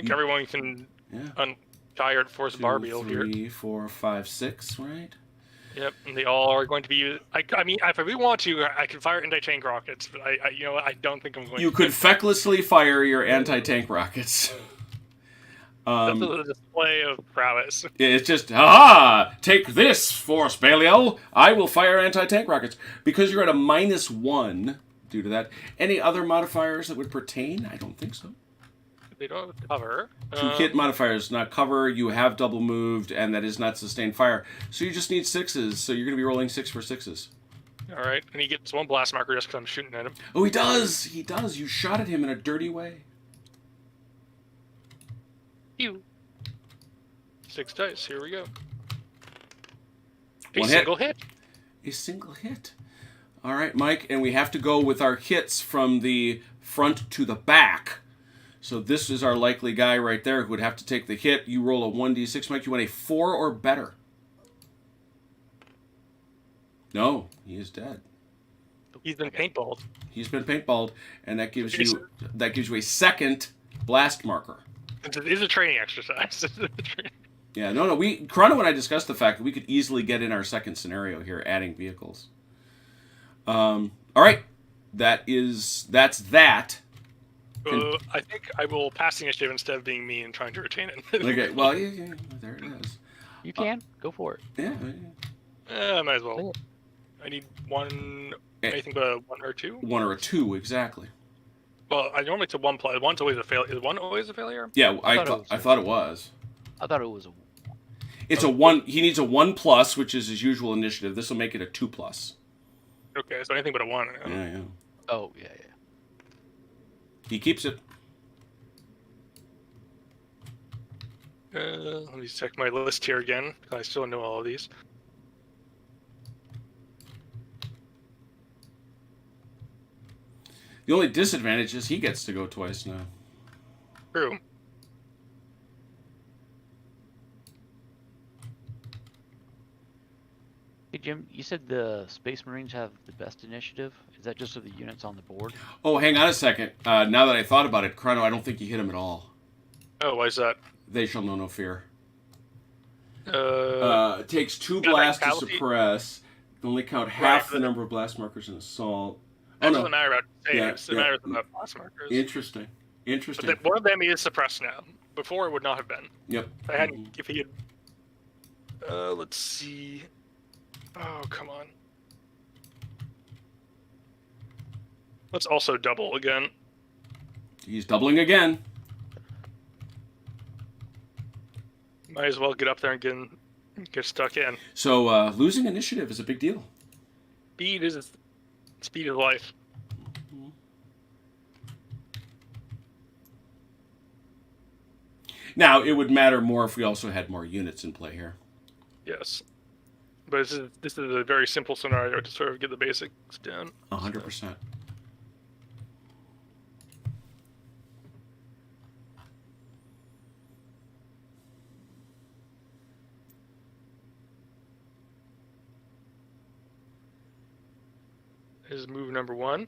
think everyone can Yeah. Tired Force 2, Barbie over here. 3, 4, 5, 6, right? Yep, and they all are going to be. I mean, if I really want to, I can fire anti-tank rockets, but I don't think I'm going. You could fecklessly fire your anti-tank rockets. That's a display of prowess. It's just, take this, Force Belial. I will fire anti-tank rockets. Because you're at a -1 due to that. Any other modifiers that would pertain? I don't think so. They don't have cover. 2 hit modifiers, not cover, you have double moved, and that is not sustained fire. So you just need 6s, so you're going to be rolling 6 for 6s. Alright, and he gets 1 blast marker just because I'm shooting at him. Oh, he does! He does! You shot at him in a dirty way. Ew. 6 dice, here we go. One single hit. A single hit. All right, Mike, and we have to go with our hits from the front to the back. So this is our likely guy right there who would have to take the hit. You roll a 1d6, Mike. You want a 4 or better? No, he is dead. He's been paintballed. He's been paintballed, and that gives you a second blast marker. It's a training exercise. Yeah, no. Chrono and I discussed the fact that we could easily get in our second scenario here, adding vehicles. All right, that's that. I think I will pass the initiative instead of being me and trying to retain it. Okay, well, yeah, there it is. You can go for it. Yeah. Might as well. I need one. Anything but a 1 or 2. 1 or a 2, exactly. Well, I normally to 1 plus. 1's always a failure. Is 1 always a failure? Yeah, I thought it was. I thought it was a. It's a 1. He needs a 1+, which is his usual initiative. This will make it a 2+. Okay, so anything but a 1. Yeah. Oh, yeah. He keeps it. Let me check my list here again. I still know all of these. The only disadvantage is he gets to go twice now. True. Hey, Jim, you said the Space Marines have the best initiative. Is that just of the units on the board? Oh, hang on a second. Now that I thought about it, Chrono, I don't think you hit him at all. Oh, why is that? They shall know no fear. It takes 2 blasts to suppress. Can only count half the number of blast markers in assault. That doesn't matter about saves. It matters about blast markers. Interesting. But one of them is suppressed now. Before it would not have been. Yep. If he had. Let's see. Oh, come on. Let's also double again. He's doubling again. Might as well get up there and get stuck in. So losing initiative is a big deal. Speed is life. Now, it would matter more if we also had more units in play here. Yes. But this is a very simple scenario to sort of get the basics down. 100%. is move number 1. It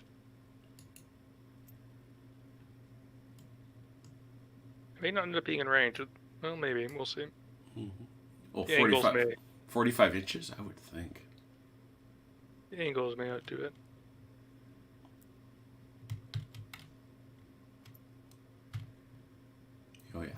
may not end up being in range. Well, maybe. We'll see. Well, The angles 45 inches, I would think. The angles may not do it. Oh, yeah.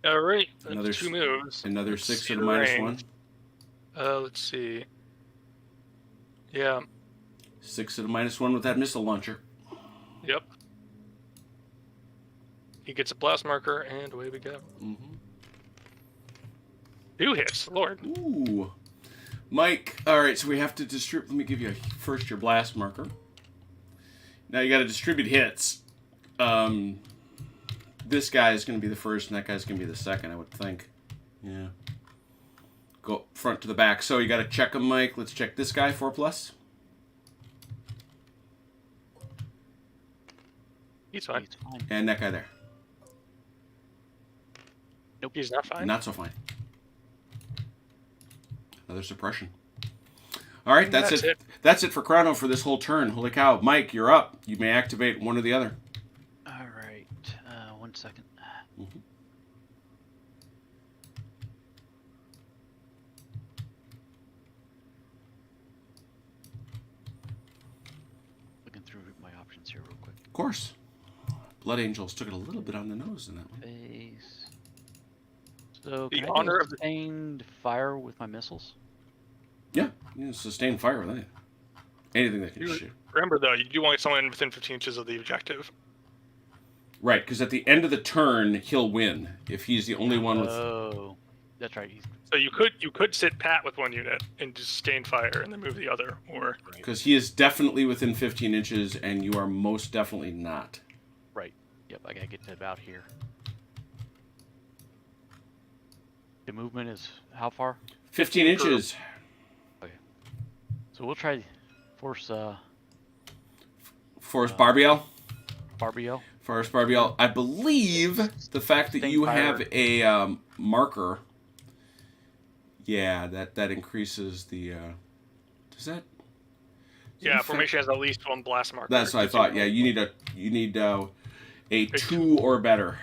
All right. Another 2 moves. Another Let's 6 see at a the -1. range. Let's see. Yeah. 6 at a -1 with that missile launcher. Yep. He gets a blast marker, and away we go. 2 hits, Lord. Ooh. Mike, all right, so we have to distribute. Let me give you first your blast marker. Now you got to distribute hits. This guy is going to be the first, and that guy's going to be the second, I would think. Yeah. Go front to the back. So you got to check them, Mike. Let's check this guy, 4+. He's fine. He's fine. And that guy there. Nope, he's not fine. Not so fine. Another suppression. All right, that's it. That's it for Chrono for this whole turn. Holy cow. Mike, you're up. You may activate one or the other. All right. 1 second. Looking through my options here real quick. Of course. Blood Angels took it a little bit on the nose in that one. Face. So, The can I honor do of the- sustained fire with my missiles? Yeah, you can sustain fire with anything. Anything that can shoot. Remember, though, you do want someone within 15 inches of the objective. Right, because at the end of the turn, he'll win if he's the only one with. Oh, that's right. So you could sit pat with 1 unit and just sustain fire and then move the other, or Because he is definitely within 15 inches, and you are most definitely not. Right. Yep, I gotta get to about here. The movement is how far? 15 inches. So we'll try force Forrest Barbiel. Barbiel. Forrest Barbiel. I believe the fact that Sustain you fire. have a marker. Yeah, that increases the. Does that? yeah, formation has at least 1 blast marker. That's what I thought. Yeah, you need a 2 or better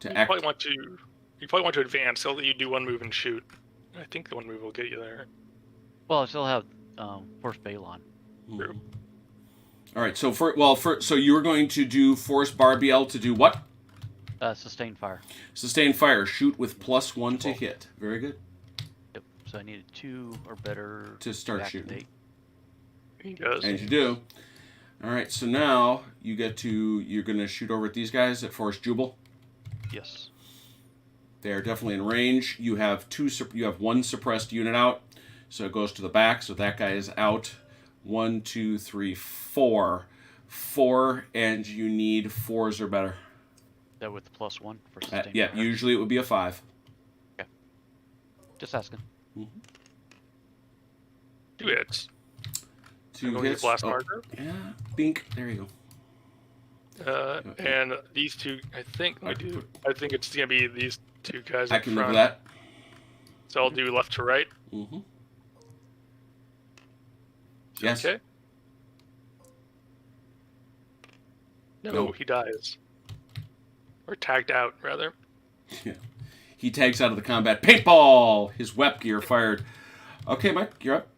to You act. probably want to advance. So that you do 1 move and shoot. I think the 1 move will get you there. Well, I still have force Balon. True. All right. So so you were going to do Force Barbiel to do what? Sustain fire. Sustain fire. Shoot with +1 to hit. Very good. Yep. So I need a 2 or better To start shooting. activate. He does. And you do. All right. So now you're going to shoot over at these guys at Force Jubal. Yes. They are definitely in range. You have 1 suppressed unit out, so it goes to the back. So that guy is out. 1, 2, 3, 4. 4, and you need 4s or better. That with the +1 for sustain Yeah, fire. usually it would be a 5. Just asking. 2 hits. 2 I'm going to hits. blast Oh, marker. yeah, bink. There you go. And these 2, I think it's gonna be these 2 guys I up can live front. with that. So I'll do left to right. Mm-hmm. Yes. Okay. No, No. he dies. Or tagged out, rather. Yeah. He tags out of the combat. Paintball! His WEP gear fired. Okay, Mike, you're up.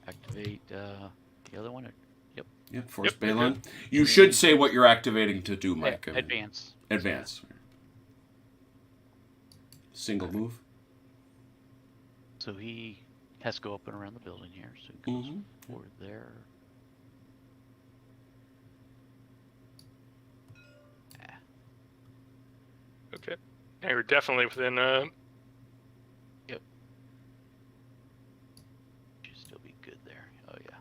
Activate the other one. Yep. Yep, Force Yep, you're Balon. good. You should say what you're activating to do, Mike. Advance. Advance. Single move. So he has to go up and around the building here. So he goes forward there. Okay. Now you're definitely within Yep. Should still be good there. Oh yeah.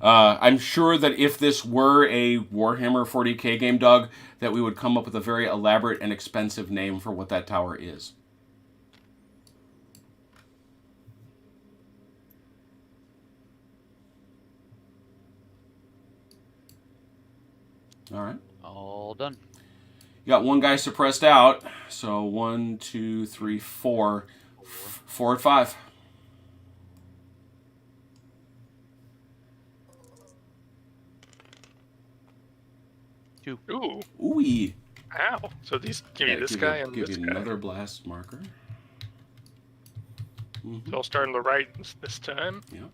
I'm sure that if this were a Warhammer 40k game, Doug, that we would come up with a very elaborate and expensive name for what that tower is. All right. All done. You got one guy suppressed out. So 1, 2, 3, 4. 4 at 5. Two. Ooh. Ooh. Ow. So these give me this guy and give this you guy. another blast marker. Mm-hmm. So I'll start on the right this time. Yeah.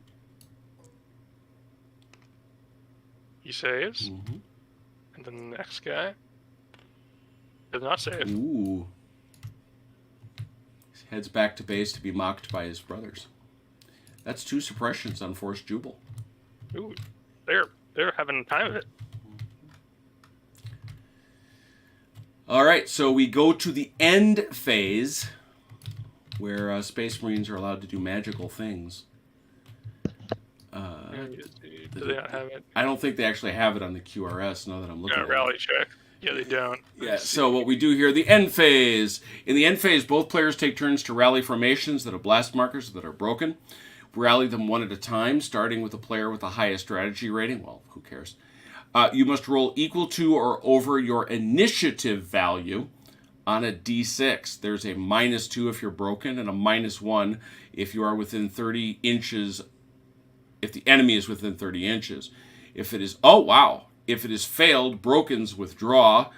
He saves. Mm-hmm. And then the next guy does not save. Ooh. He heads back to base to be mocked by his brothers. That's 2 suppressions on Forced Jubal. Ooh. They're having time of it. All right, so we go to the end phase where Space Marines are allowed to do magical things. Do they not have it? I don't think they actually have it on the QRS now that I'm looking at it. Rally check. Yeah, they don't. Yeah, so what we do here, the end phase. In the end phase, both players take turns to rally formations that have blast markers that are broken. Rally them one at a time, starting with a player with the highest strategy rating. Well, who cares? You must roll equal to or over your initiative value on a d6. There's a -2 if you're broken and a -1 if you are within 30 inches, if the enemy is within 30 inches. If it is, if it is failed, brokens withdraw.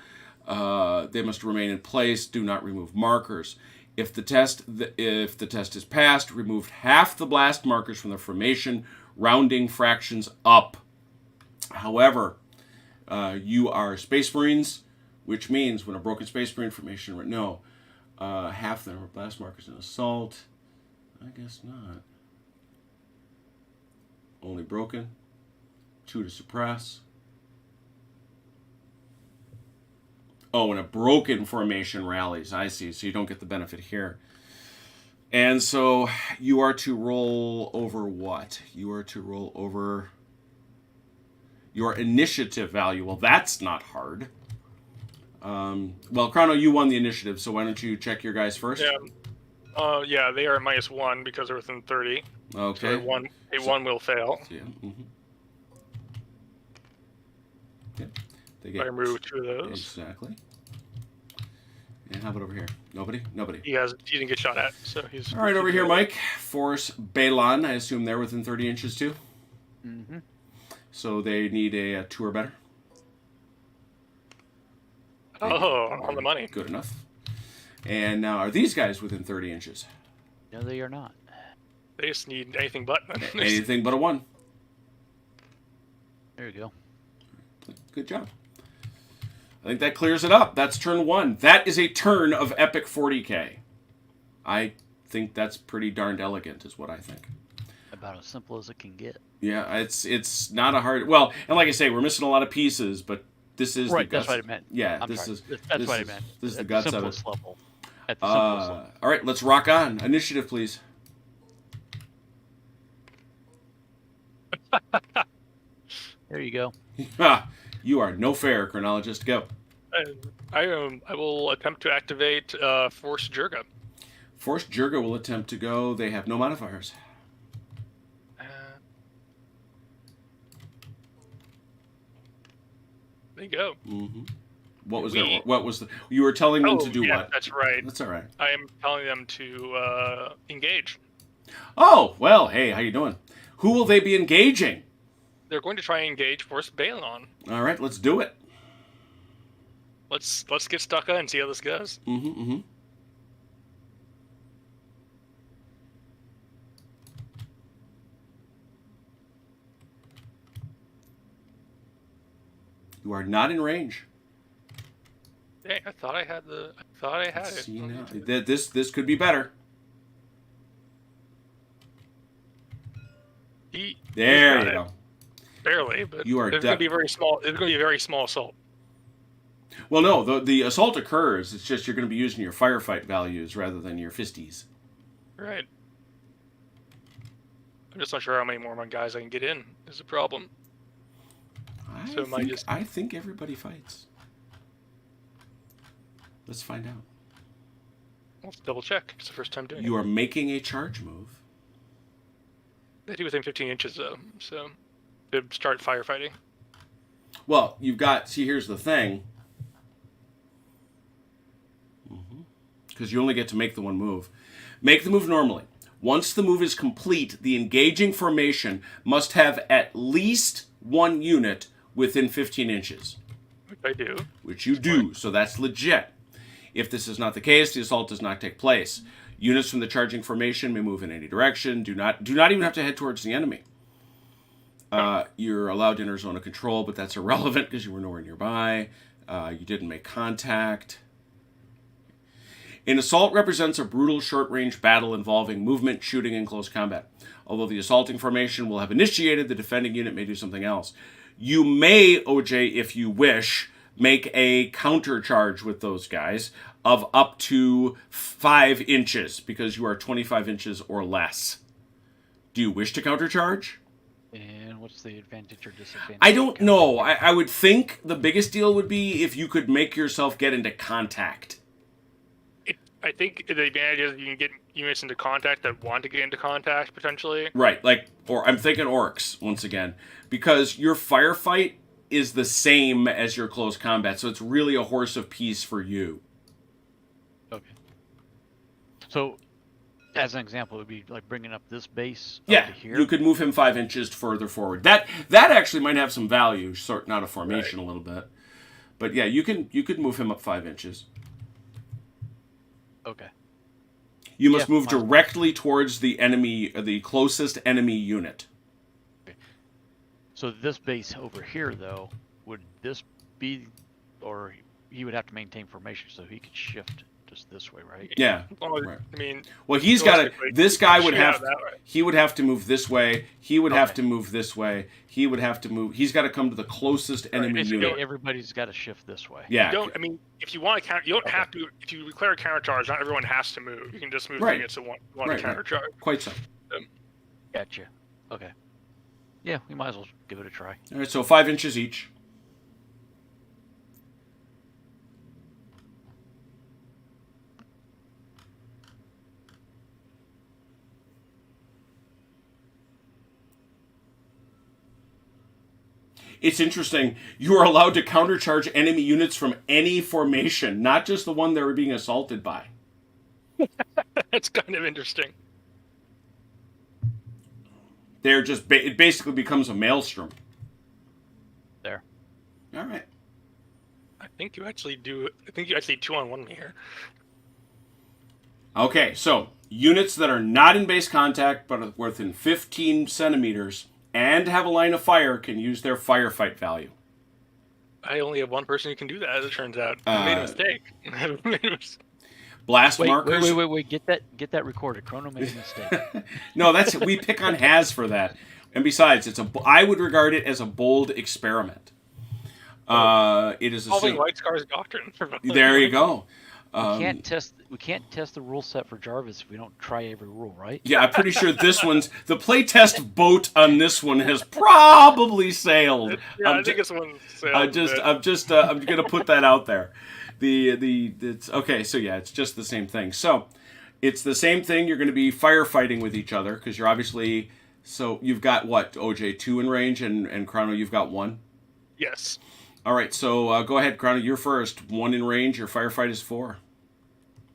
They must remain in place. Do not remove markers. If the test is passed, remove half the blast markers from the formation, rounding fractions up. However, you are Space Marines, which means when a broken Space Marine formation, half the number of blast markers in assault. I guess not. Only broken. 2 to suppress. Oh, and a broken formation rallies. I see. So you don't get the benefit here. And so you are to roll over what? You are to roll over your initiative value. Well, that's not hard. Well, Chrono, you won the initiative, so why don't you check your guys first? Yeah. Yeah, they are -1 because they're within 30. Okay. So one will fail. Yeah. Mm-hmm. Yeah. They I get remove 2 of those. exactly. And how about over here? Nobody. He didn't get shot at, so he's. All right, over here, Mike. Force Balon. I assume they're within 30 inches too. Mm-hmm. So they need a 2 or better. Oh, on the money. Good enough. And now, are these guys within 30 inches? No, they are not. They just need anything but. Anything but a 1. There you go. Good job. I think that clears it up. That's turn 1. That is a turn of epic 40k. I think that's pretty darned elegant, is what I think. About as simple as it can get. Yeah, it's not a hard. Well, and like I say, we're missing a lot of pieces, but this is Right, the guts. that's what I meant. Yeah, I'm this sorry. is That's what I meant. This is the At guts of simplest it. level. At the simplest level. All right, let's rock on. Initiative, please. There you go. You are no fair, chronologist. Go. I will attempt to activate Force Jurga. Force Jurga will attempt to go. They have no modifiers. There you go. Mm-hmm. What was that? What was the? You were telling them to do what? That's right. That's all right. I am telling them to engage. Oh well, hey, how you doing? Who will they be engaging? They're going to try and engage Force Balon. All right, let's do it. Let's get stuck on and see how this goes. Mm-hmm. Mm-hmm. You are not in range. Dang, I thought I had it. See now, this could be better. There you go. Barely, but You are it's going to be very small. It's going to be a very small assault. Well, no, the assault occurs. It's just you're going to be using your firefight values rather than your fisties. Right. I'm just not sure how many more of my guys I can get in is a problem. So am I just... I think everybody fights. Let's find out. Let's double check. It's the first time doing it. You are making a charge move. They do within 15 inches, though, so to start firefighting. Well, you've got... See, here's the thing. Because you only get to make the one move. Make the move normally. Once the move is complete, the engaging formation must have at least one unit within 15 inches. Which I do. Which you do, so that's legit. If this is not the case, the assault does not take place. Units from the charging formation may move in any direction. Do not even have to head towards the enemy. You're allowed to enter zone of control, but that's irrelevant because you were nowhere nearby. You didn't make contact. An assault represents a brutal short-range battle involving movement, shooting, and close combat. Although the assaulting formation will have initiated, the defending unit may do something else. You may, OJ, if you wish, make a counter charge with those guys of up to 5 inches because you are 25 inches or less. Do you wish to counter charge? And what's the advantage or disadvantage? I don't know. I would think the biggest deal would be if you could make yourself get into contact. I think the advantage is you can get units into contact that want to get into contact, potentially. Right, or I'm thinking orcs, once again. Because your firefight is the same as your close combat, so it's really a horse of peace for you. Okay. So, as an example, it would be like bringing up this base Yeah, to here. you could move him 5 inches further forward. That actually might have some value, sorting out a formation a little bit. But yeah, you could move him up 5 inches. Okay. You must move directly towards the enemy, the closest enemy unit. Okay. So this base over here, though, would this be, or he would have to maintain formation so he could shift just this way, right? Yeah. Well, right. I mean, well, he's got to. This guy would have. He would have to move this way. He would have to move this way. He would have to move. He's got to come to the closest enemy unit. Everybody's got to shift this way. Yeah. I mean, if you want to counter, you don't have to. If you declare a counter charge, not everyone has to move. You can just move units that want to counter charge. Quite so. Gotcha. Okay. Yeah, we might as well give it a try. All right, so 5 inches each. It's interesting. You are allowed to countercharge enemy units from any formation, not just the one they were being assaulted by. That's kind of interesting. They're just it basically becomes a maelstrom. There. All right. I think you actually 2-on-1 me here. Okay, so units that are not in base contact but are within 15 centimeters and have a line of fire can use their firefight value. I only have one person who can do that, as it turns out. I made a mistake. Blast markers. Wait. Get that recorded. Chrono made a mistake. No, we pick on Haz for that. And besides, I would regard it as a bold experiment. It is Following White Scar's doctrine. There you go. We can't test the rule set for Jarvis if we don't try every rule, right? Yeah, I'm pretty sure the playtest boat on this one has probably sailed. Yeah, I think this one sailed. I'm gonna put that out there. It's okay. So yeah, it's just the same thing. So it's the same thing. You're going to be firefighting with each other because you're obviously. So you've got what, OJ, 2 in range, and Chrono, you've got 1. Yes. All right, so go ahead, Chrono. You're first. 1 in range. Your firefight is 4.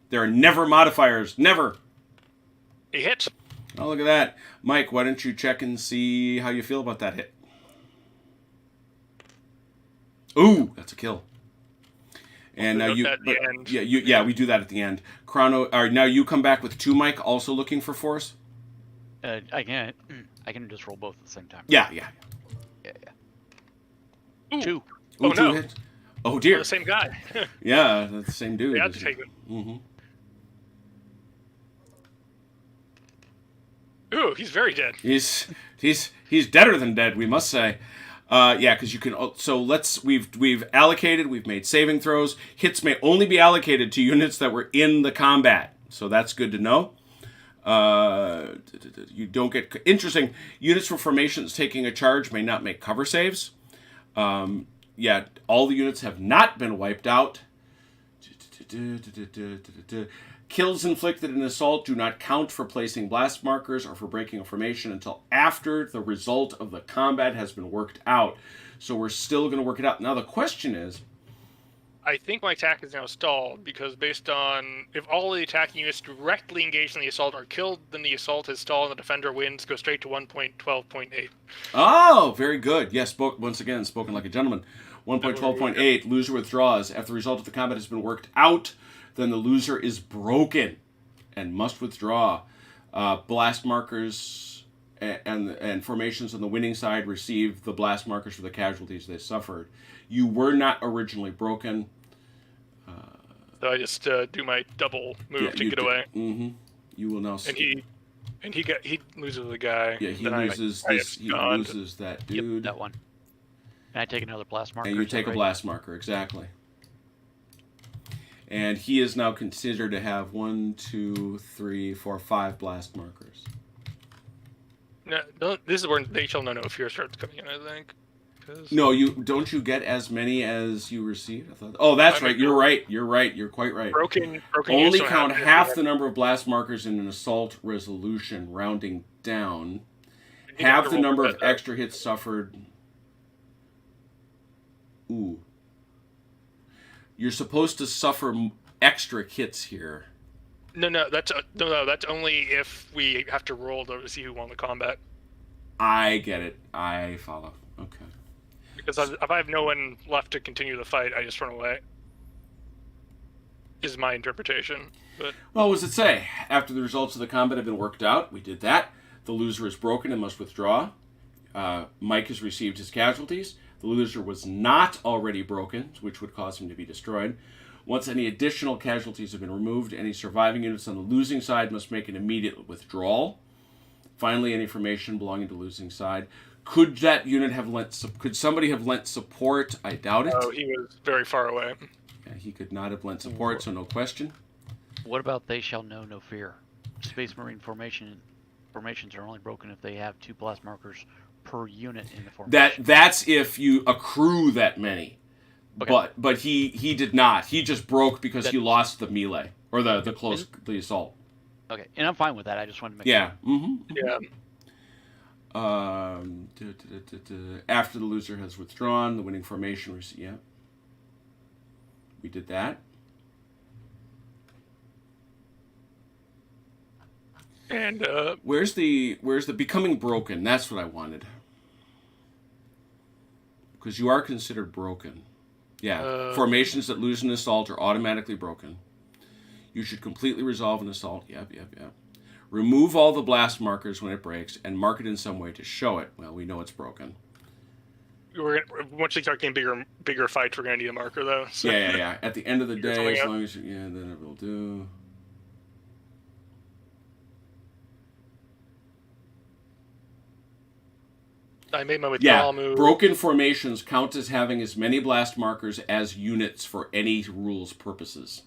There are never modifiers. Never. He hits. Oh, look at that. Mike, why don't you check and see how you feel about that hit? Ooh, that's a kill. And now we do that at the end. Chrono, all right, now you come back with 2, Mike, also looking for force? I can just roll both at the same time. Yeah. Ooh. 2. Ooh, 2 hits. Oh dear. The same guy. Yeah, that's the same dude. Yeah, take it. Mm-hmm. Ooh, he's very dead. He's deader than dead, we must say. Yeah, because you can. So we've allocated. We've made saving throws. Hits may only be allocated to units that were in the combat. So that's good to know. You don't get interesting units for formations taking a charge may not make cover saves. Yeah, all the units have not been wiped out. Kills inflicted in assault do not count for placing blast markers or for breaking a formation until after the result of the combat has been worked out. So we're still going to work it out. Now the question is, I think my attack is now stalled because based on if all the attacking units directly engaged in the assault are killed, then the assault is stalled and the defender wins. Go straight to 1.12.8. oh, very good. Yes, once again, spoken like a gentleman. 1.12.8, loser withdraws. After the result of the combat has been worked out, then the loser is broken and must withdraw. Blast markers and formations on the winning side receive the blast markers for the casualties they suffered. You were not originally broken. So I just do my double move to get away. Mm-hmm. You will now. And he loses the guy. Yeah, he loses this. He loses that dude. Yep, that one. And I take another blast marker. And you take a blast marker, exactly. And he is now considered to have 1, 2, 3, 4, 5 blast markers. No, this is where they shall know no fear starts coming in, I think. No, don't you get as many as you receive? I thought. Oh, that's right. You're right. You're quite right. Broken. Only count half the number of blast markers in an assault resolution, rounding down. Half the number of extra hits suffered. Ooh. You're supposed to suffer extra hits here. No, that's only if we have to roll to see who won the combat. I get it. I follow. Okay. Because if I have no one left to continue the fight, I just run away. Is my interpretation. But well, what does it say? After the results of the combat have been worked out, we did that. The loser is broken and must withdraw. Mike has received his casualties. The loser was not already broken, which would cause him to be destroyed. Once any additional casualties have been removed, any surviving units on the losing side must make an immediate withdrawal. Finally, any formation belonging to the losing side. Could that unit have could somebody have lent support? I doubt it. Oh, he was very far away. Yeah, he could not have lent support, so no question. What about they shall know no fear? Space Marine formations are only broken if they have 2 blast markers per unit in the formation. That's if you accrue that many. Okay. But he did not. He just broke because he lost the melee or the the assault. Okay, and I'm fine with that. I just wanted to make sure. Mm-hmm. Yeah. After the loser has withdrawn, the winning formation. Yeah. We did that. And where's the becoming broken? That's what I wanted. Because you are considered broken. Yeah. Formations that lose an assault are automatically broken. You should completely resolve an assault. Yep. Remove all the blast markers when it breaks and mark it in some way to show it. Well, we know it's broken. Once we start getting bigger fights, we're going to need a marker, though. So. Yeah. At the end of the day, as long as then it will do. I made my withdrawal move. Broken formations count as having as many blast markers as units for any rules purposes.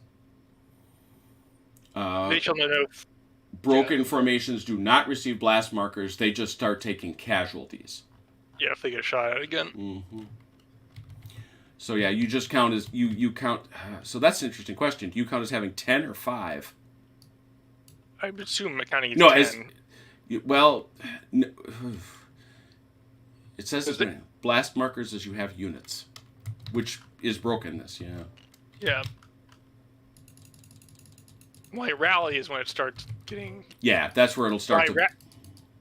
They shall know no. Broken formations do not receive blast markers. They just start taking casualties. Yeah, if they get shot at again. Mm-hmm. So yeah, you just count as you count. So that's an interesting question. Do you count as having 10 or 5? I would assume counting is 10. It says as many blast markers as you have units, which is brokenness. Yeah. Yeah. Well, rally is when it starts getting... Yeah, that's where it'll start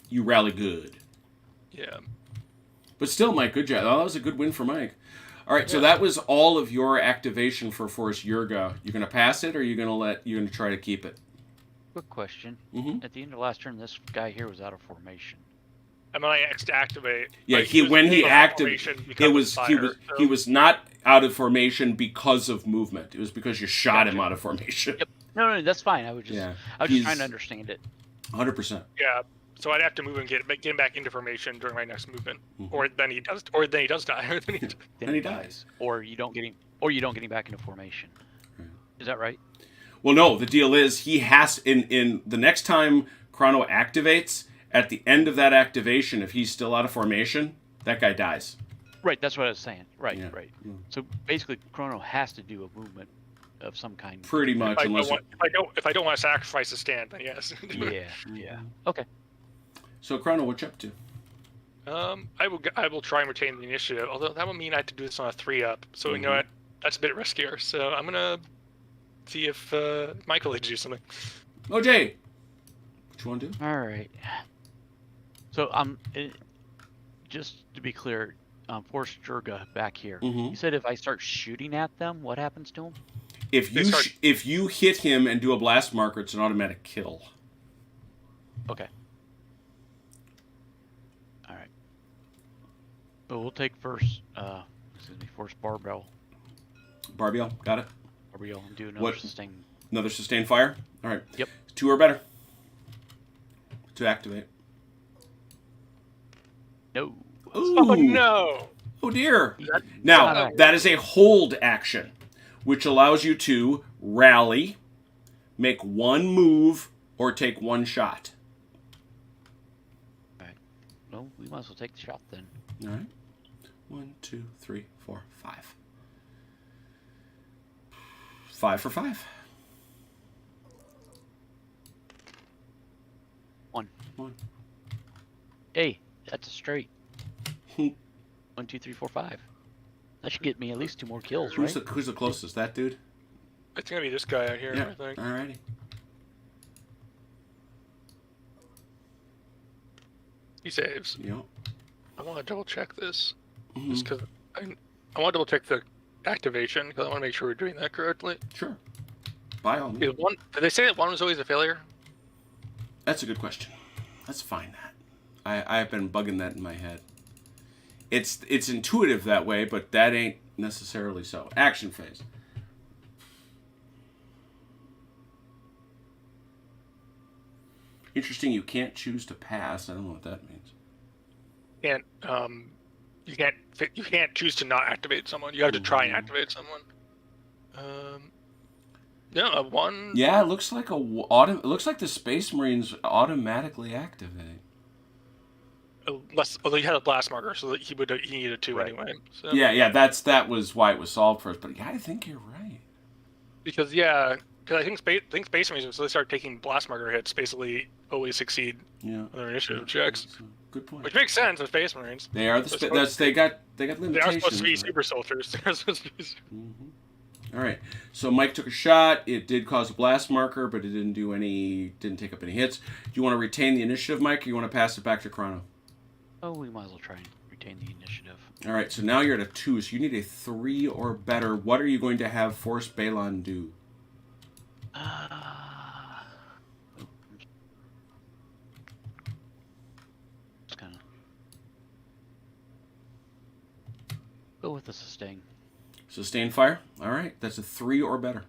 you rally good. Yeah. But still, Mike, good job. Oh, that was a good win for Mike. All right, so that was all of your activation for Force Yurga. You going to pass it, or you're going to try to keep it? Quick question. Mm-hmm. At the end of last turn, this guy here was out of formation. I'm going to activate. Yeah, he was not out of formation because of movement. It was because you shot him out of formation. Yep. No, that's fine. I was just trying to understand it. 100%. Yeah. So I'd have to move and get him back into formation during my next movement, or then he does die. Then he dies, or you don't get him, back into formation. Right. Is that right? Well, no. The deal is he has in the next time Chrono activates. At the end of that activation, if he's still out of formation, that guy dies. Right, that's what I was saying. Right, Yeah. right. Yeah. So basically, Chrono has to do a movement of some kind. Pretty much, If unless. I don't want to sacrifice a stand, then yes. Yeah, yeah. Okay. So Chrono, what you up to? I will try and retain the initiative. Although that would mean I have to do this on a 3-up. So you know what? That's a bit riskier. So I'm gonna see if Michael can do something. OJ, what you want to do? All right. So just to be clear, Force Jurga back here. Mhm. You said if I start shooting at them, what happens to them? If you hit him and do a blast marker, it's an automatic kill. Okay. All right. But we'll take first. Force Barbell. Barbell, got it. Barbell, and do another sustain. Another sustained fire. All right. Yep. 2 or better to activate. No. Ooh. Oh no! Oh dear. Not Now, right. that is a hold action, which allows you to rally, make 1 move, or take 1 shot. All right. Well, we might as well take the shot then. All right. 1, 2, 3, 4, 5. 5 for 5. 1. 1. Hey, that's a straight. 1, 2, 3, 4, 5. That should get me at least 2 more kills, right? Who's the closest? That dude? It's gonna be this guy out here, Yeah. I think. Alrighty. He saves. Yep. I want to double check this, Mhm. just because I want to double check the activation because I want to make sure we're doing that correctly. Sure. By all means. Did they say that 1 was always a failure? That's a good question. Let's find that. I've been bugging that in my head. It's intuitive that way, but that ain't necessarily so. Action phase. Interesting, you can't choose to pass. I don't know what that means. You can't choose to not activate someone. You have to try and activate someone. No, a 1. Yeah, it looks like it looks like the Space Marines automatically activate. Although he had a blast marker, so that he needed a 2 Right. anyway. So. Yeah, that was why it was solved first. But yeah, I think you're right. Because I think Space Marines, so they start taking blast marker hits, basically always succeed Yeah. on their initiative checks, So, good point. which makes sense with Space Marines. They are they got limitations. They are supposed to be right? super soldiers. They're supposed to be. All right. So Mike took a shot. It did cause a blast marker, but it didn't take up any hits. Do you want to retain the initiative, Mike, or you want to pass it back to Chrono? Oh, we might as well try and retain the initiative. All right. So now you're at a 2. So you need a 3 or better. What are you going to have Force Balon do? Just kind of go with the sustain. Sustain fire. All right. That's a 3 or better.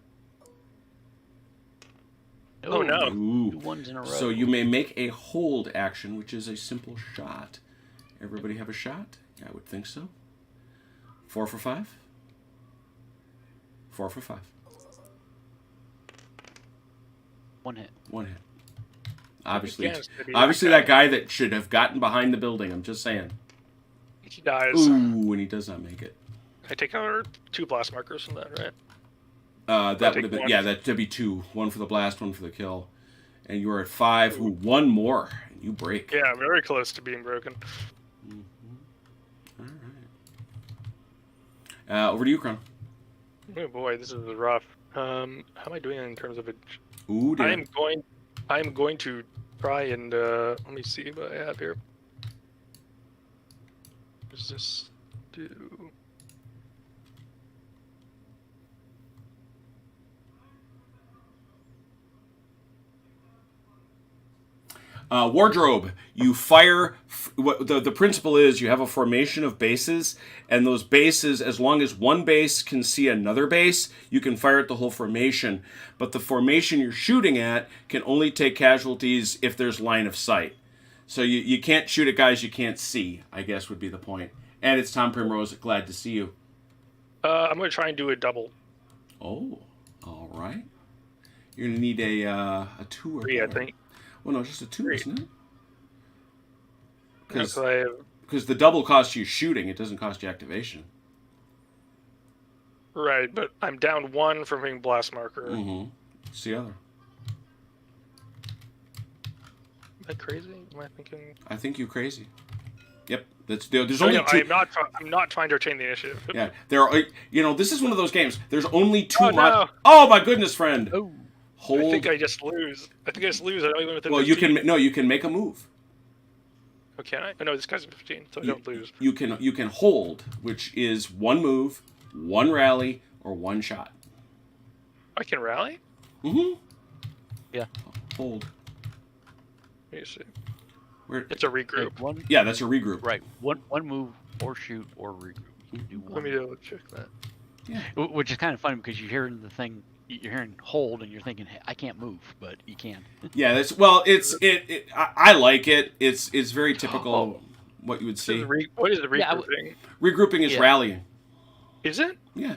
Oh, no. Ooh. 2 ones in a row. So you may make a hold action, which is a simple shot. Everybody have a shot? Yeah, I would think so. 4 for 5. 4 for 5. 1 hit. 1 hit. Obviously, Yes, that guy that should have gotten behind the building. I'm just saying. He dies. Ooh, and he does not make it. I take out 2 blast markers from that, right? That would have been, that'd be 2. 1 for the blast, 1 for the kill. And you are at 5. Ooh, 1 more. And you break. Yeah, very close to being broken. All right. Over to you, Kron. Oh boy, this is rough. How am I doing in terms of it? Ooh, dear. I'm going to try and let me see what I have here. What does this do? Wardrobe. You fire. What the principle is, you have a formation of bases, and those bases, as long as one base can see another base, you can fire at the whole formation. But the formation you're shooting at can only take casualties if there's line of sight. So you can't shoot at guys you can't see, I guess would be the point. And it's Tom Primrose. Glad to see you. I'm going to try and do a double. Oh, all right. You're gonna need a 2 or 3, I better. think. Well, no, just a 2, 3. isn't it? Because I have because the double costs you shooting. It doesn't cost you activation. Right, but I'm down 1 from being blast marker. Mm-hmm. It's the other. Am I crazy? Am I thinking? I think you crazy. Yep. There's So, only no, two. I'm not trying to retain the initiative. Yeah, there are. This is one of those games. There's only 2. Oh, no. Oh my goodness, friend. Oh. Hold. I think I just lose. I don't even within Well, 15. you can make a move. Oh, can I? Oh, no, this guy's 15, so I don't lose. You can hold, which is 1 move, 1 rally, or 1 shot. I can rally? Mm-hmm. Yeah. Hold. Let me see. Where? It's a regroup. One. Yeah, that's a regroup. Right. One move or shoot or regroup. You can do one. Let me double check that. Yeah. Which is kind of funny because you're hearing the thing. You're hearing hold and you're thinking, hey, I can't move, but you can. Yeah, that's well. I like it. It's very typical. Oh. What you would see. What is the Yeah, regrouping? Regrouping is rallying. Is it? Yeah.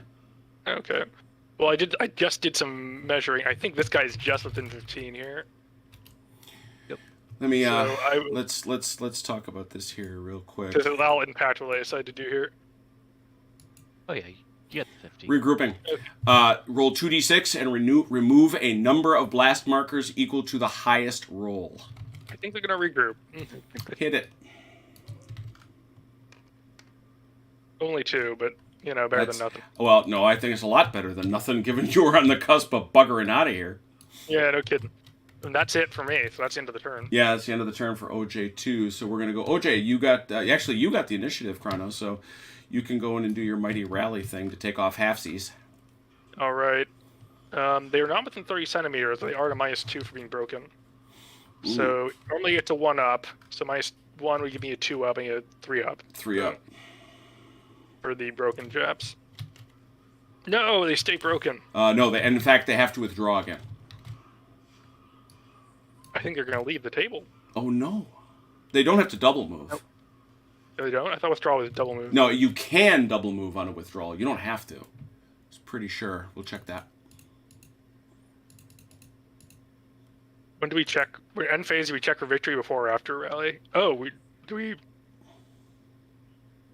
Okay. Well, I just did some measuring. I think this guy's just within 15 here. Let me. So Let's talk about this here real quick. Because that'll impact what I decide to do here. Oh yeah, you get the 15. Regrouping. Roll 2d6 and remove a number of blast markers equal to the highest roll. I think they're gonna regroup. Hit it. Only 2, but better than nothing. Well, no, I think it's a lot better than nothing, given you were on the cusp of buggering out of here. Yeah, no kidding. And that's it for me. So that's the end of the turn. Yeah, that's the end of the turn for OJ too. So we're gonna go. OJ, you got you got the initiative, Chrono. So you can go in and do your mighty rally thing to take off halfsies. All right. They are not within 30 centimeters. They are to -2 for being broken. Ooh. So normally it's a 1 up. So -1 would give me a 2 up and a 3 up. 3 up. For the broken Japs. No, they stay broken. No, in fact they have to withdraw again. I think they're going to leave the table. Oh no, they don't have to double move. Nope. No, they don't? I thought withdrawal was a double move. No, you can double move on a withdrawal. You don't have to. It's pretty sure. We'll check that. When do we check? End phase, do we check for victory before or after rally? Oh,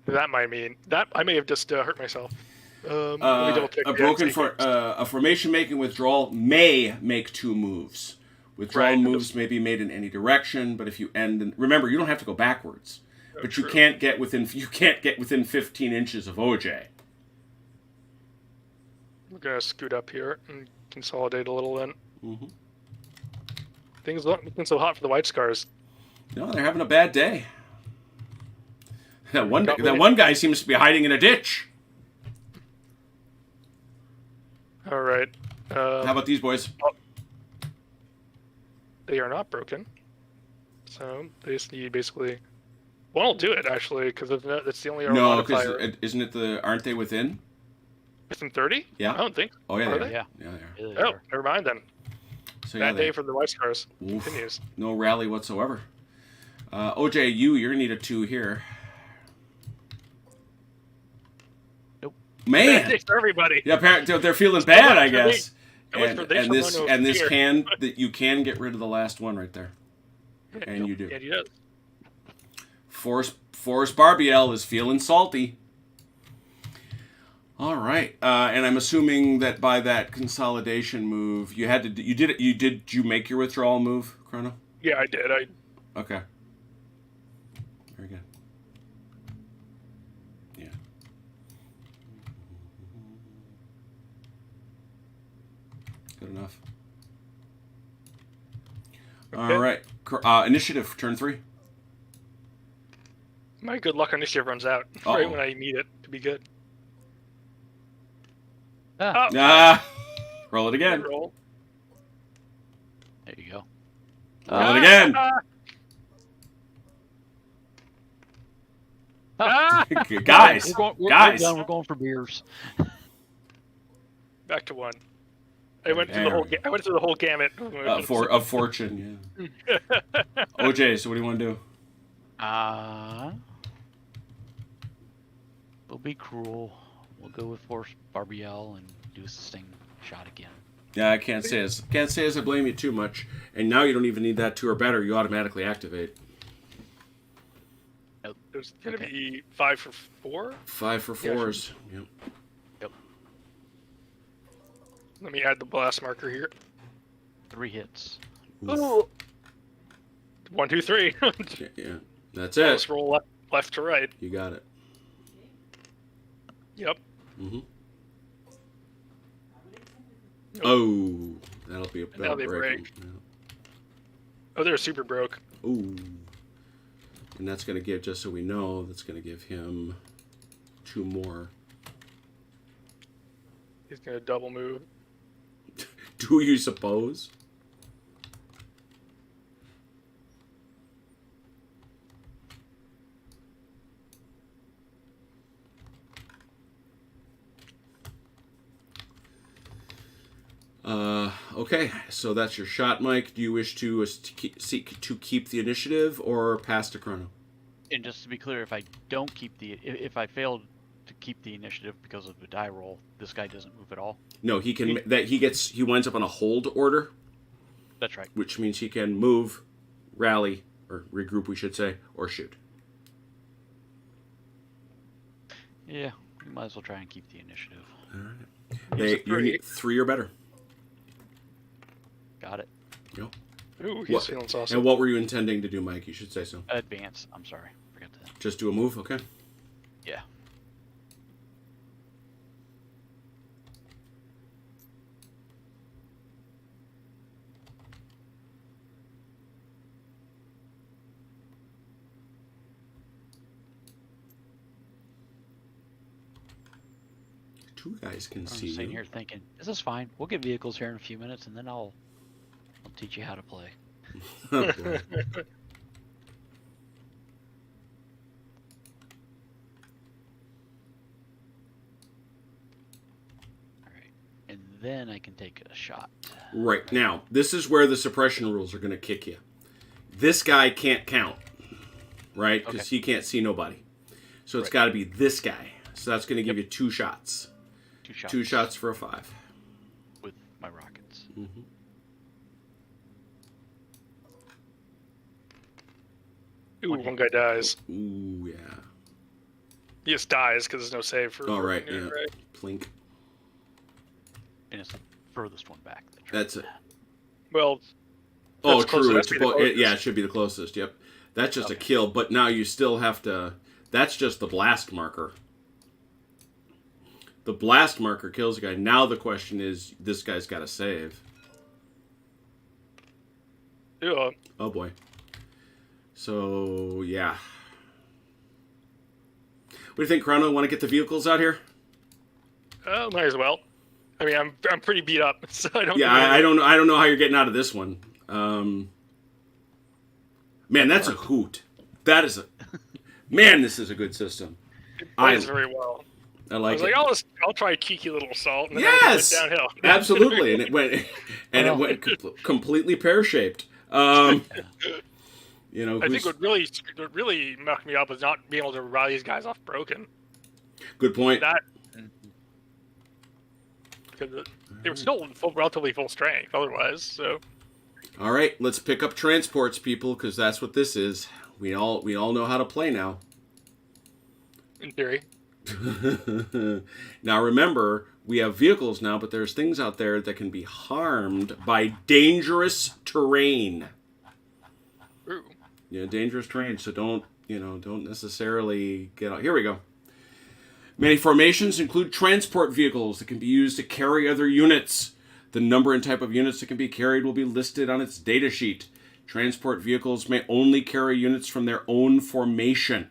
that might mean that I may have just hurt myself. Let me double check. A formation making withdrawal may make 2 moves. Withdrawal moves may be made in any direction, but if you remember, you don't have to go backwards, but you can't get within 15 inches of OJ. We're gonna scoot up here and consolidate a little then. Mm-hmm. Things looking so hot for the White Scars. No, they're having a bad day. That one guy seems to be hiding in a ditch. All right. How about these boys? They are not broken, so they just need basically. One will do it actually, because that's the only modifier. Isn't it aren't they within? Within 30? Yeah. I don't think. Oh yeah, Are they they? Yeah. Yeah, they are. Yeah, Oh, never mind then. So Bad day for the White Scars. Continues. No rally whatsoever. OJ, you're gonna need a 2 here. Nope. Man. Bad day for everybody. Yeah, apparently they're feeling bad, I guess. And You can get rid of the last one right there, and you do. Yeah, you do. Forrest Barbiel is feeling salty. All right, and I'm assuming that by that consolidation move, did you make your withdrawal move, Chrono? Yeah, I did. Okay. Very good. Yeah. Good enough. Okay. All right. Initiative, turn 3. My good luck initiative runs out right when I need it to be good. Roll it again. Roll. There you go. Roll it again. Guys, we're going for beers. Back to 1. I went through the whole gamut. Of fortune, yeah. OJ, so what do you want to do? We'll be cruel. We'll go with Force Barbiel and do a sustain shot again. Yeah, I can't say as I blame you too much. And now you don't even need that 2 or better. You automatically activate. Nope. It's going to Okay. be 5 for 4. 5 for Yeah, 4s. Yep. Yep. Let me add the blast marker here. 3 hits. Ooh. 1, 2, 3. Yeah. That's Let's it. roll left to right. You got it. Yep. Mm-hmm. Oh, that'll be a now they break. break. Oh, they're super broke. Ooh. And that's going to give, just so we know, that's going to give him 2 more. He's going to double move. Do you suppose? Okay, so that's your shot, Mike. Do you wish to seek to keep the initiative or pass to Chrono? And just to be clear, if I don't keep if I fail to keep the initiative because of the die roll, this guy doesn't move at all. No, he can. He winds up on a hold order. That's right. Which means he can move, rally, or regroup, we should say, or shoot. Yeah, we might as well try and keep the initiative. All right. You need 3 or better. Got it. Yep. Ooh, he's feeling saucy. And what were you intending to do, Mike? You should say so. Advance. I'm sorry. Forgot that. Just do a move, okay? Yeah. Two guys can I'm see sitting you. here thinking, this is fine. We'll get vehicles here in a few minutes, and then I'll teach you how to play. Oh, boy. All right, and then I can take a shot. Right. Now, this is where the suppression rules are going to kick you. This guy can't count, right? Because Okay. he can't see nobody. So it's Right. got to be this guy. So that's going to give you 2 shots. 2 shots. 2 shots for a 5. with my rockets. Mm-hmm. Ooh, one guy dies. Ooh, yeah. He just dies because there's no save for. All right, for- yeah. right? Plink. And it's the furthest one back. That's it. Well. Oh, that's close true. enough to be the closest. Yeah, it should be the closest. Yep. That's just a Okay. kill, but now you still have to. That's just the blast marker. The blast marker kills a guy. Now the question is, this guy's got to save. Yeah. Oh boy. So yeah. What do you think, Chrono? Want to get the vehicles out here? Might as well. I mean, I'm pretty beat up, so I don't. Yeah, know. I don't know. I don't know how you're getting out of this one. Man, that's a hoot. That is a man. This is a good system. It plays very well. I I like was it. like, I'll try a cheeky little assault. And then Yes! I went downhill. Absolutely, and it went completely pear shaped. You know, I think what really mucked me up was not being able to rally these guys off broken. good point. That because they were still relatively full strength otherwise. So All right, let's pick up transports, people, because that's what this is. We all know how to play now. in theory, Now remember, we have vehicles now, but there's things out there that can be harmed by dangerous terrain. ooh, Yeah, dangerous terrain. So don't necessarily get out. Here we go. Many formations include transport vehicles that can be used to carry other units. The number and type of units that can be carried will be listed on its datasheet. Transport vehicles may only carry units from their own formation.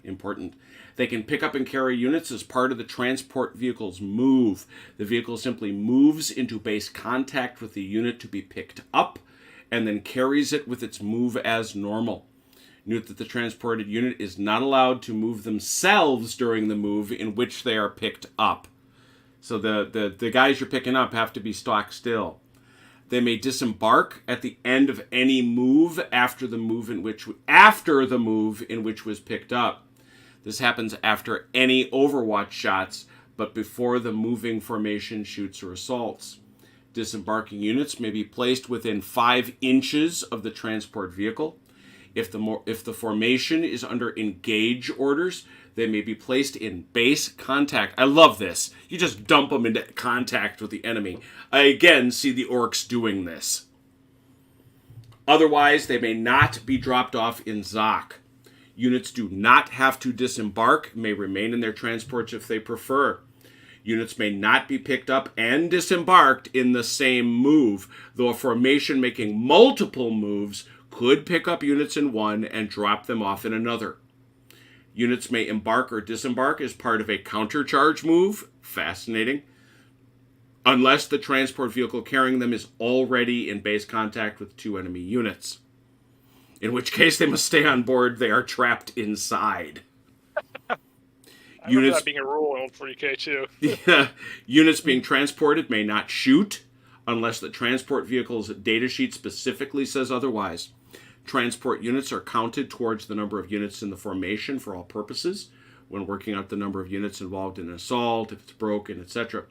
Important. They can pick up and carry units as part of the transport vehicle's move. The vehicle simply moves into base contact with the unit to be picked up and then carries it with its move as normal. Note that the transported unit is not allowed to move themselves during the move in which they are picked up. So the guys you're picking up have to be stock still. They may disembark at the end of any move after the move in which was picked up. This happens after any Overwatch shots, but before the moving formation shoots or assaults. Disembarking units may be placed within 5 inches of the transport vehicle. If the formation is under engage orders, they may be placed in base contact. I love this. You just dump them into contact with the enemy. I again see the orcs doing this. Otherwise, they may not be dropped off in Zoc. Units do not have to disembark, may remain in their transports if they prefer. Units may not be picked up and disembarked in the same move, though a formation making multiple moves could pick up units in one and drop them off in another. Units may embark or disembark as part of a countercharge move. Fascinating. Unless the transport vehicle carrying them is already in base contact with 2 enemy units. In which case they must stay on board. They are trapped inside. I remember that being a rule in old 40k too. Yeah, units being transported may not shoot unless the transport vehicle's datasheet specifically says otherwise. Transport units are counted towards the number of units in the formation for all purposes when working out the number of units involved in an assault, if it's broken, etc.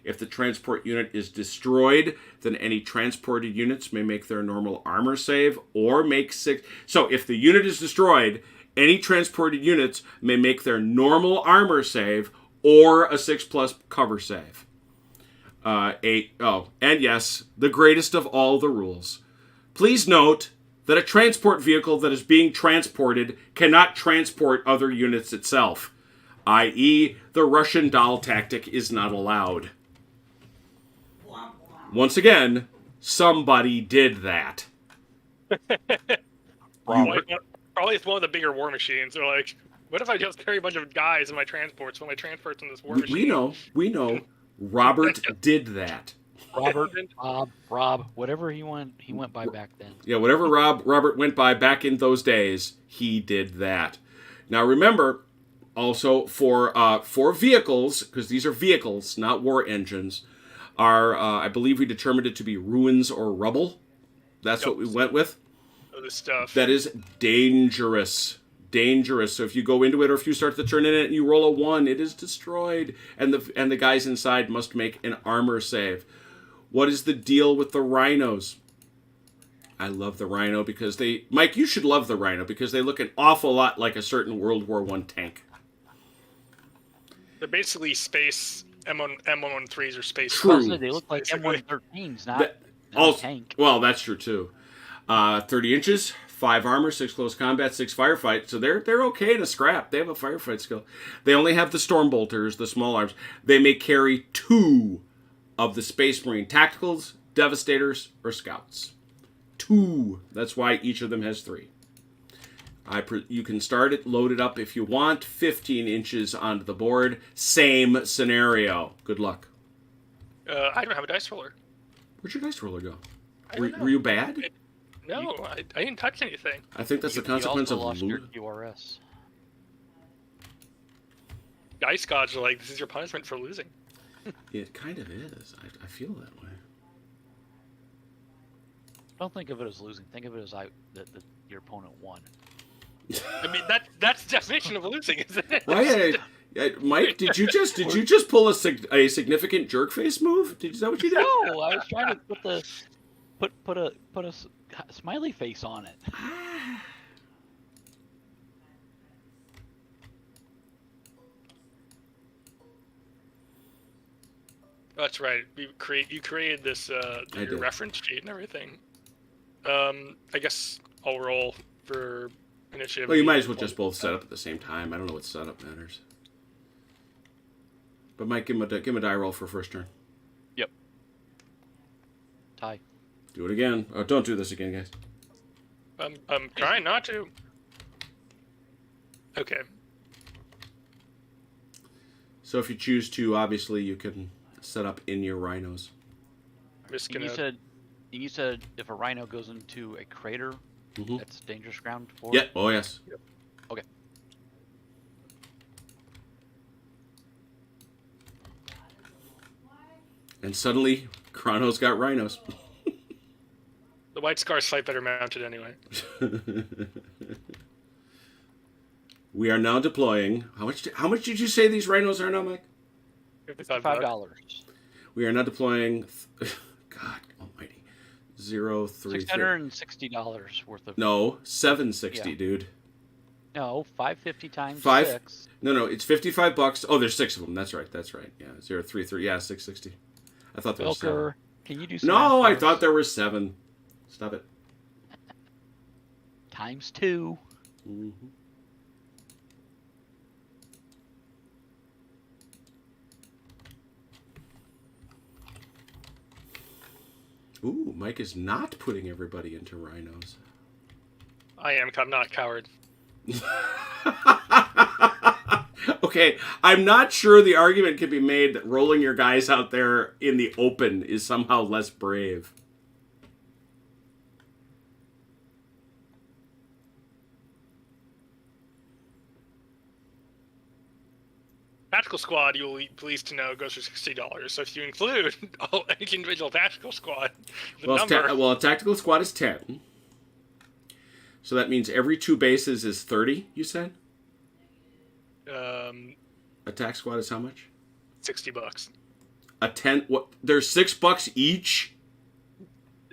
If the transport unit is destroyed, then any transported units may make their normal armor save or make 6. So if the unit is destroyed, any transported units may make their normal armor save or a 6+ cover save. And yes, the greatest of all the rules. Please note that a transport vehicle that is being transported cannot transport other units itself, i.e., the Russian doll tactic is not allowed. Once again, somebody did that. Probably it's one of the bigger war machines. They're like, what if I just carry a bunch of guys in my transports when my transport's in this war machine? We know. Robert did that. Rob, whatever he went by back then. Yeah, whatever Robert went by back in those days, he did that. Now remember, also for vehicles, because these are vehicles, not war engines, I believe we determined it to be ruins or rubble. That's what we went with. Other stuff. That is dangerous. Dangerous. So if you go into it or if you start to turn in it and you roll a 1, it is destroyed. And the guys inside must make an armor save. What is the deal with the rhinos? I love the rhino because Mike, you should love the rhino because they look an awful lot like a certain World War I tank. They're basically space M113s or space. True. They look like M113s, not a tank. Well, that's true too. 30 inches, 5 armor, 6 close combat, 6 firefight. So they're okay in a scrap. They have a firefight skill. They only have the storm bolters, the small arms. They may carry 2 of the Space Marine tacticals, devastators, or scouts. 2. That's why each of them has 3. You can start it, load it up if you want. 15 inches onto the board. Same scenario. Good luck. I don't have a dice roller. Where'd your dice roller go? Were you bad? No, I didn't touch anything. I think that's the consequence of lost your QRS. Dice gods are like, this is your punishment for losing. It kind of is. I feel that way. Don't think of it as losing. Think of it as your opponent won. I mean, that's the definition of losing, isn't it? Right, Mike, did you just pull a significant jerk face move? Is that what you did? No, I was trying to put a smiley face on it. That's right. You created this your reference sheet and everything. I guess I'll roll for initiative. Well, you might as well just both set up at the same time. I don't know what setup matters. But Mike, give him a die roll for first turn. Yep. Tie. Do it again. Oh, don't do this again, guys. I'm trying not to. Okay. So if you choose to, obviously you can set up in your rhinos. I'm just gonna. You said if a rhino goes into a crater, that's dangerous ground for. Yeah. Oh yes. Yep. Okay. And suddenly, Chrono's got rhinos. The White Scar's fight better mounted anyway. We are now deploying. How much did you say these rhinos are now, Mike? $55. We are now deploying. God Almighty, 033. $660 worth of. No, 760, Yeah. dude. No, 550 times Five. 6. No, it's $55. Oh, there's 6 of them. That's right. Yeah, 033. Yeah, 660. I thought there was 7. Wilker, can you do some No, math I for thought us? there were 7. Stop it. Times 2. Mm-hmm. Ooh, Mike is not putting everybody into rhinos. I am. I'm not a coward. Okay, I'm not sure the argument can be made that rolling your guys out there in the open is somehow less brave. Tactical squad, you'll be pleased to know, goes for $60. So if you include each individual tactical squad, the number. A tactical squad is 10. So that means every 2 bases is 30, you said? Attack squad is how much? $60. A 10. What? There's $6 each?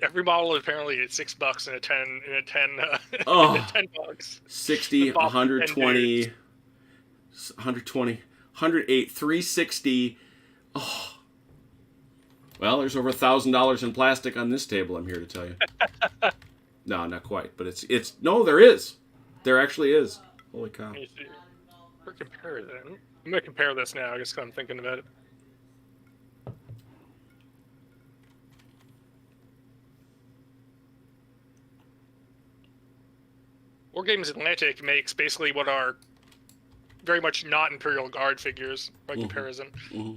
Every model apparently is $6 and a 10 and a 10 Oh. and $10. 60, 120, 120, 108, 360. Oh. Well, there's over $1,000 in plastic on this table, I'm here to tell you. No, not quite, but it's no, there is. There actually is. Holy cow. Let me see. For comparison, I'm going to compare this now, just 'cause I'm thinking about it. War Games Atlantic makes basically what are very much not Imperial Guard figures by comparison. Mm-hmm.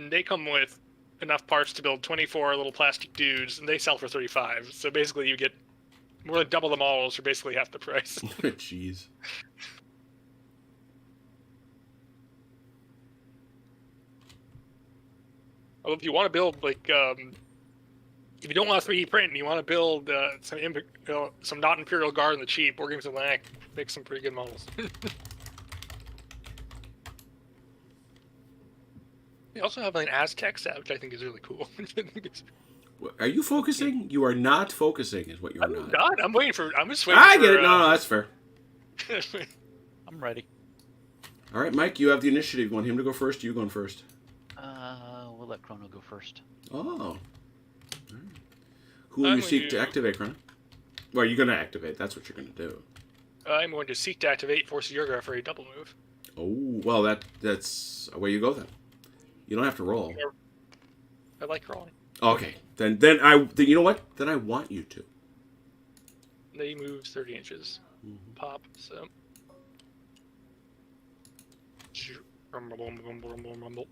And they come with enough parts to build 24 little plastic dudes, and they sell for 35. So basically, you get more than double the models for basically half the price. Jeez. Well, if you want to build if you don't want to 3D print and you want to build some not Imperial Guard in the cheap, War Games Atlantic makes some pretty good models. They also have an Aztec set, which I think is really cool. Are you focusing? You are not focusing, is what you're I'm not. not. I'm just waiting. I get it. No, that's fair. I'm ready. All right, Mike, you have the initiative. You want him to go first? Or you going first? We'll let Chrono go first. Oh. All right. Who will you seek to activate, Chrono? Well, you're going to activate. That's what you're going to do. I'm going to seek to activate Force of Yurga for a double move. Oh, well, that's away you go then. You don't have to roll. I like rolling. Okay, then you know what? Then I want you to. They move 30 inches. Pop, so. Rumble, rumble, rumble, rumble.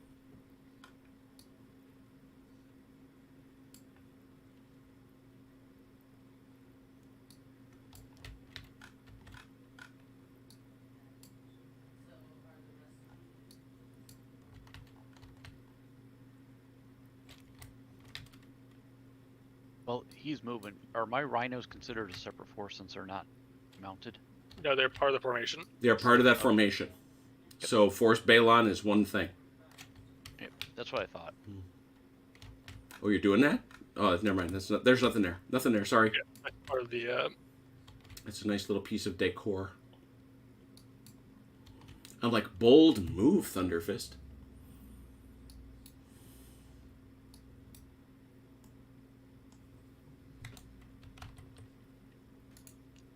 Well, he's moving. Are my rhinos considered a separate force since they're not mounted? No, they're part of the formation. They're part of that formation. Yep. So Force Balon is one thing. Yep, that's what I thought. Oh, you're doing that? Oh, never mind. There's nothing there. Nothing there. Sorry. Yeah, that's part of the. It's a nice little piece of decor. I'm like, bold move, Thunderfist.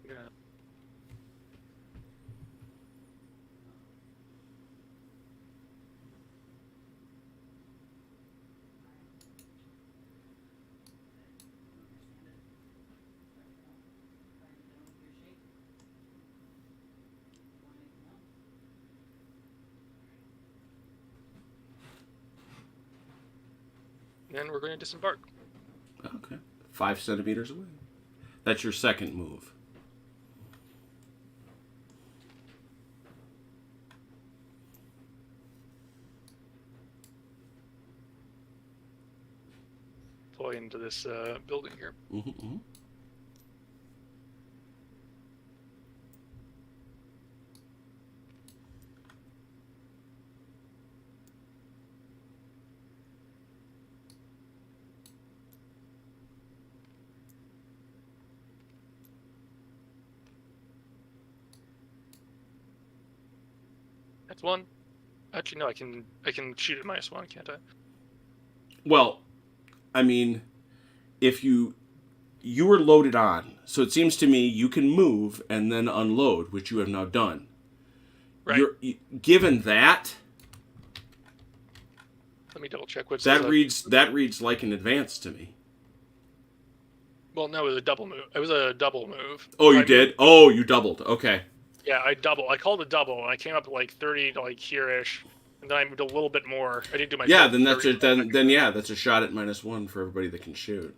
Yeah. Then we're going to disembark. Okay. 5 centimeters away. That's your second move. Deploy into this building here. Mm-hmm. That's one. Actually, no. I can shoot at -1, can't I? Well, I mean, if you were loaded on, so it seems to me you can move and then unload, which you have now done. Right. Given that, Let me double check. that reads like an advance to me. Well, no, it was a double move. It was a double move. Oh, you did? Oh, you doubled. Okay. Yeah, I called a double, and I came up to like 30 to like here-ish, and then I moved a little bit more. I didn't do my. Yeah, then that's that's a shot at -1 for everybody that can shoot.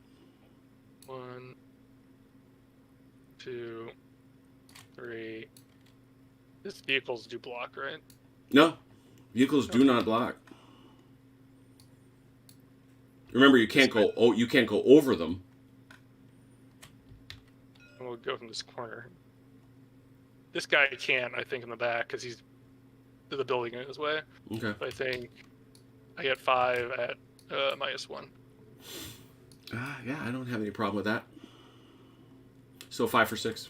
1, 2, 3. This vehicles do block, right? No, vehicles do not block. Remember, you can't go over them. And we'll go from this corner. This guy can, I think, in the back because he's the building in his way. Okay. But I think I get 5 at -1. Yeah, I don't have any problem with that. So 5 for 6.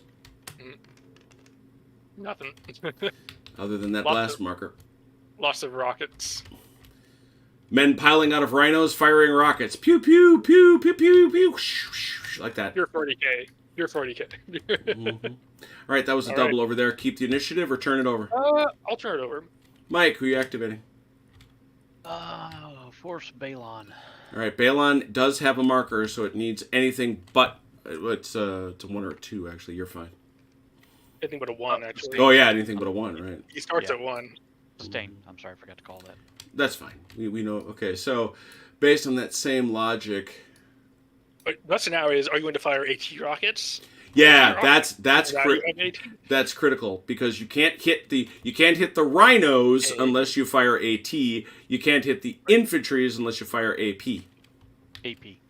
Nothing. Other than that blast marker. Lots of rockets. Men piling out of rhinos, firing rockets. Pew, pew, pew, pew, pew, pew. Like that. You're 40K. You're 40K. Mm-hmm. All right, that was a double over there. Keep the initiative or turn it over? I'll turn it over. Mike, who are you activating? Force Balon. All right, Balon does have a marker, so it needs anything but... It's a 1 or a 2, actually. You're fine. Anything but a 1, actually. Oh, yeah, anything but a 1, right. He starts at 1. Sustain. I'm sorry, I forgot to call that. That's fine. We know. Okay, so based on that same logic... But the question now is, are you going to fire AT rockets? Yeah, that's critical because you can't hit the rhinos unless you fire AT. You can't hit the infantries unless you fire AP. AP.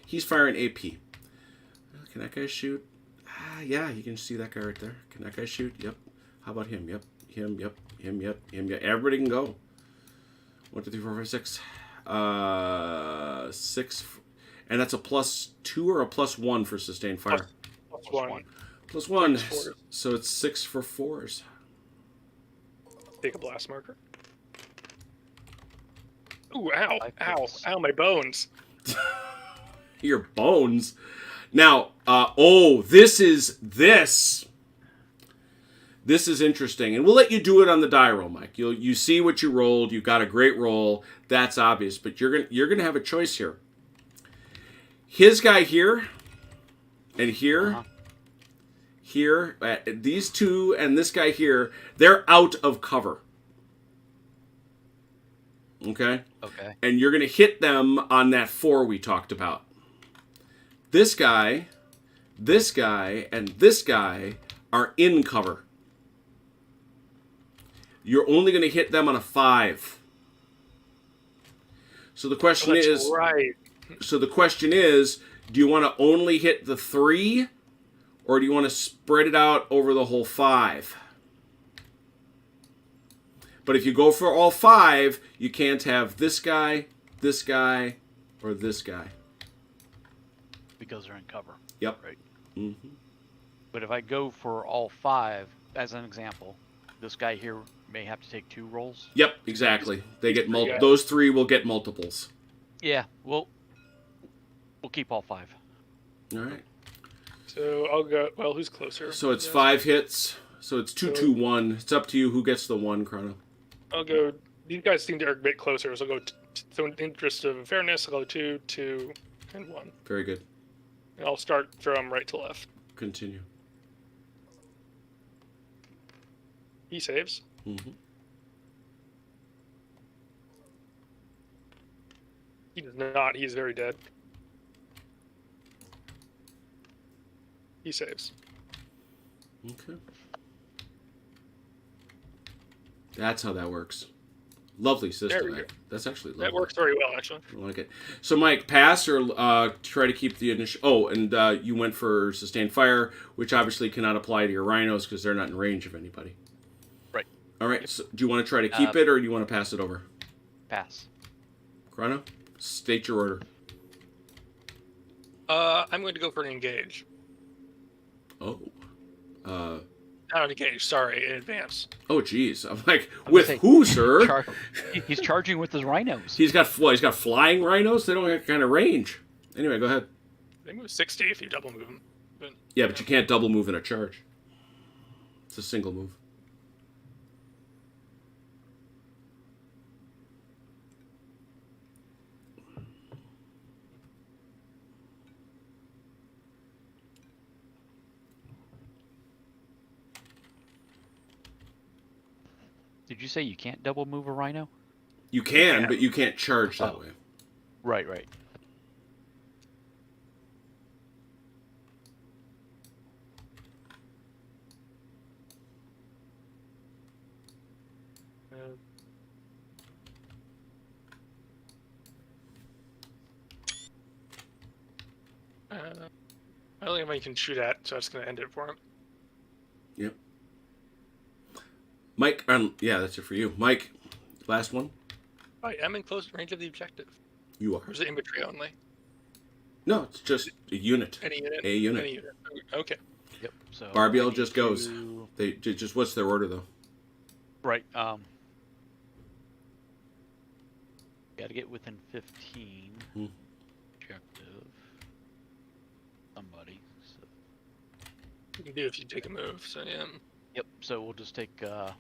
He's firing AP. Can that guy shoot? Yeah, you can see that guy right there. Can that guy shoot? Yep. How about him? Yep. Him. Yep. Him. Yep. Him. Yep. Everybody can go. 1, 2, 3, 4, 5, 6. 6. And that's a +2 or a +1 for sustained fire? +1. +1. So it's 6 for 4s. Take a blast marker. Ooh, ow. Ow. Ow, my bones. Your bones. Now, this is interesting. And we'll let you do it on the die roll, Mike. You see what you rolled. You got a great roll. That's obvious. But you're gonna have a choice here. His guy here, and here, here, these two, and this guy here, they're out of cover. Okay? Okay. And you're going to hit them on that 4 we talked about. This guy, and this guy are in cover. You're only going to hit them on a 5. So the question is... Right. So the question is, do you want to only hit the 3, or do you want to spread it out over the whole 5? But if you go for all 5, you can't have this guy, or this guy. Because they're in cover. Yep. Right. Mm-hmm. But if I go for all 5, as an example, this guy here may have to take 2 rolls. Yep, exactly. They get those 3 will get multiples. Yeah, we'll keep all 5. All right. So I'll go. Well, who's closer? So it's 5 hits. So it's 2, 2, 1. It's up to you who gets the 1, Chrono. I'll go. These guys seem to are a bit closer, so I'll go. So in the interest of fairness, I'll go 2, 2, and 1. Very good. And I'll start from right to left. Continue. He saves. Mm-hmm. He does not. He's very dead. He saves. Okay. That's how that works. Lovely system. That's actually lovely. That works very well, actually. I like it. So, Mike, pass or try to keep the initial... Oh, and you went for sustained fire, which obviously cannot apply to your rhinos because they're not in range of anybody. Right. All right. So do you want to try to keep it or do you want to pass it over? Pass. Chrono, state your order. I'm going to go for an engage. Oh. Not engaged. Sorry, in advance. Oh, geez. I'm like, I was with gonna say, who, sir? He's charging with his rhinos. He's got flying rhinos. They don't have kind of range. Anyway, go ahead. They move 60 if you double move them. But, Yeah, but you can't double move in a charge. It's a single move. Did you say you can't double move a rhino? You can, Yeah. but you can't charge that way. Right, right. I don't think anybody can shoot at, so that's going to end it for him. Yep. Mike, yeah, that's it for you. Mike, last one. I am in close range of the objective. You are. Or is it infantry only? No, it's just a unit. Any unit? A unit. Any unit. Okay. Yep. So Barbiel I need just goes. to- They just what's their order though? Right. Got to get within 15. Hmm. Objective. Somebody. So, You can do if you take a move, so yeah. yep. So we'll just take an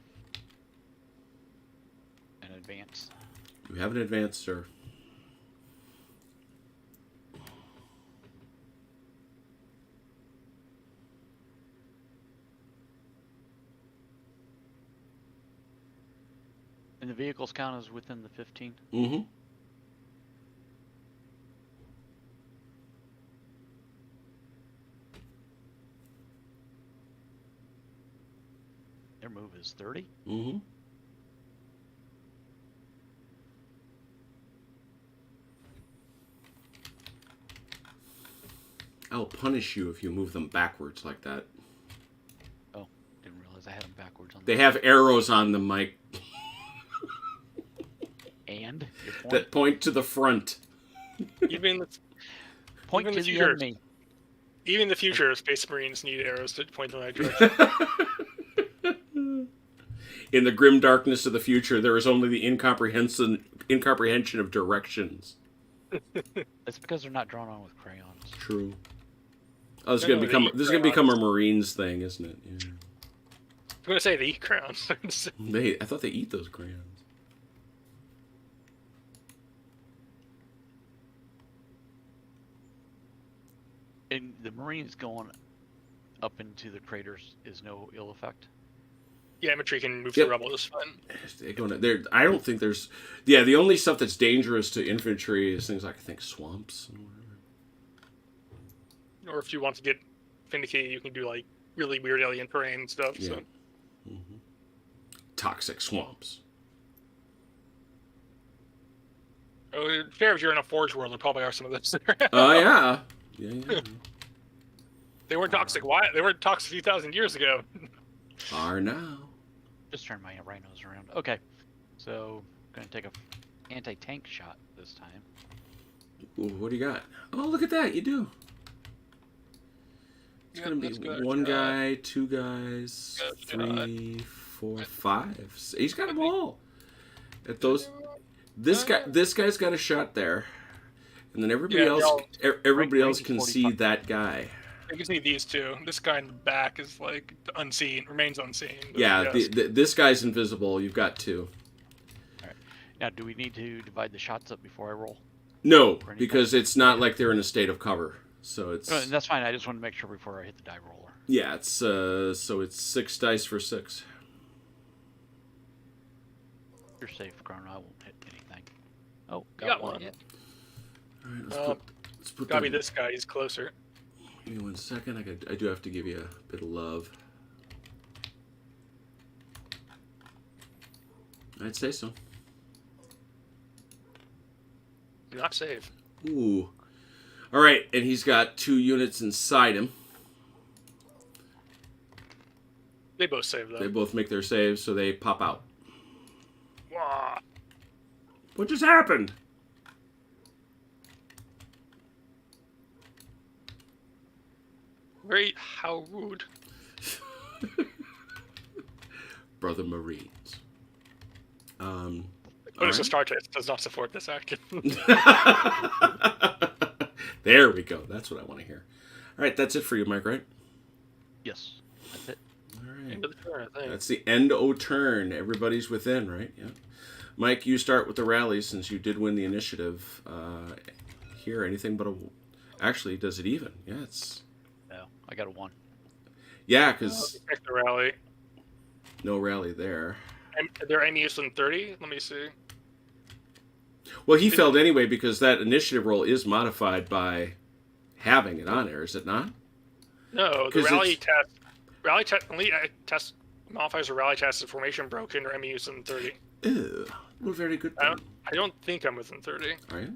advance. You have an advance, sir. And the vehicles count as within the 15. Mm-hmm. Their move is 30. Mm-hmm. I'll punish you if you move them backwards like that. Oh, didn't realize I had them backwards on. They have arrows on them, Mike, And your point. that point to the front. Even the, Point even to the the future. enemy. even the future Space Marines need arrows to point in the right direction. In the grim darkness of the future, there is only the incomprehension of directions. That's because they're not drawn on with crayons. True. Oh, this is No, gonna no, become they eat this is gonna become a crayons. Marines thing, isn't it? Yeah. I'm going to say they eat crowns. I thought they eat those crayons. And the Marines going up into the craters is no ill effect. Yeah, infantry can move Yep. through rubble just fine. They're going there. I don't think there's. Yeah, the only stuff that's dangerous to infantry is things like I think swamps and whatever. Or if you want to get vindicated, you can do like really weird alien terrain and stuff. Yeah. So Toxic swamps. oh, fair if you're in a forge world, there probably are some of those. Oh yeah. Yeah. They weren't toxic. Why? They weren't toxic a few thousand years ago. Are now. Just turn my rhinos around. Okay, so gonna take a anti-tank shot this time. Ooh, what do you got? Oh, look at that. You do. It's gonna be that's good. one guy, two guys, Good. 3, 4, 5. He's got them all. At those, this guy's got a shot there, and then everybody Yeah, else, everybody else 90, can 45. see that guy. You can see these two. This guy in the back is like unseen, remains unseen. but Yeah, yes. this guy's invisible. You've got two. Now, do we need to divide the shots up before I roll? No, anything? because it's not like they're in a state of cover. So it's No, that's fine. I just want to make sure before I hit the die roller. yeah, it's so it's 6 dice for 6. You're safe, Chrono. I won't hit anything. Oh, got one. hit. All right, let's put Gotta be that- this guy. He's closer. Give me 1 second. I do have to give you a bit of love. I'd say so. Not safe. Ooh. All right, and he's got 2 units inside him. They both save though. They both make their saves, so they pop out. Wah. What just happened? Very how rude. brother Marines. Codex of Star Trek does not support this action. There we go. That's what I want to hear. All right, that's it for you, Mike, right? Yes, that's it. All right. End of the turn, I think. That's the end o' turn. Everybody's within, right? Yeah. Mike, you start with the rally since you did win the initiative. Here, anything but a... Actually, does it even? Yeah, it's... No, I got a 1. Yeah, because... Check the rally. No rally there. Are there any use in 30? Let me see. Well, he failed anyway because that initiative roll is modified by having it on there, is it not? No, the 'Cause rally it's- test. Rally test. Only test modifiers or rally test is formation broken or any use in 30. Ew. Well, very good I then. don't think I'm within 30. All right.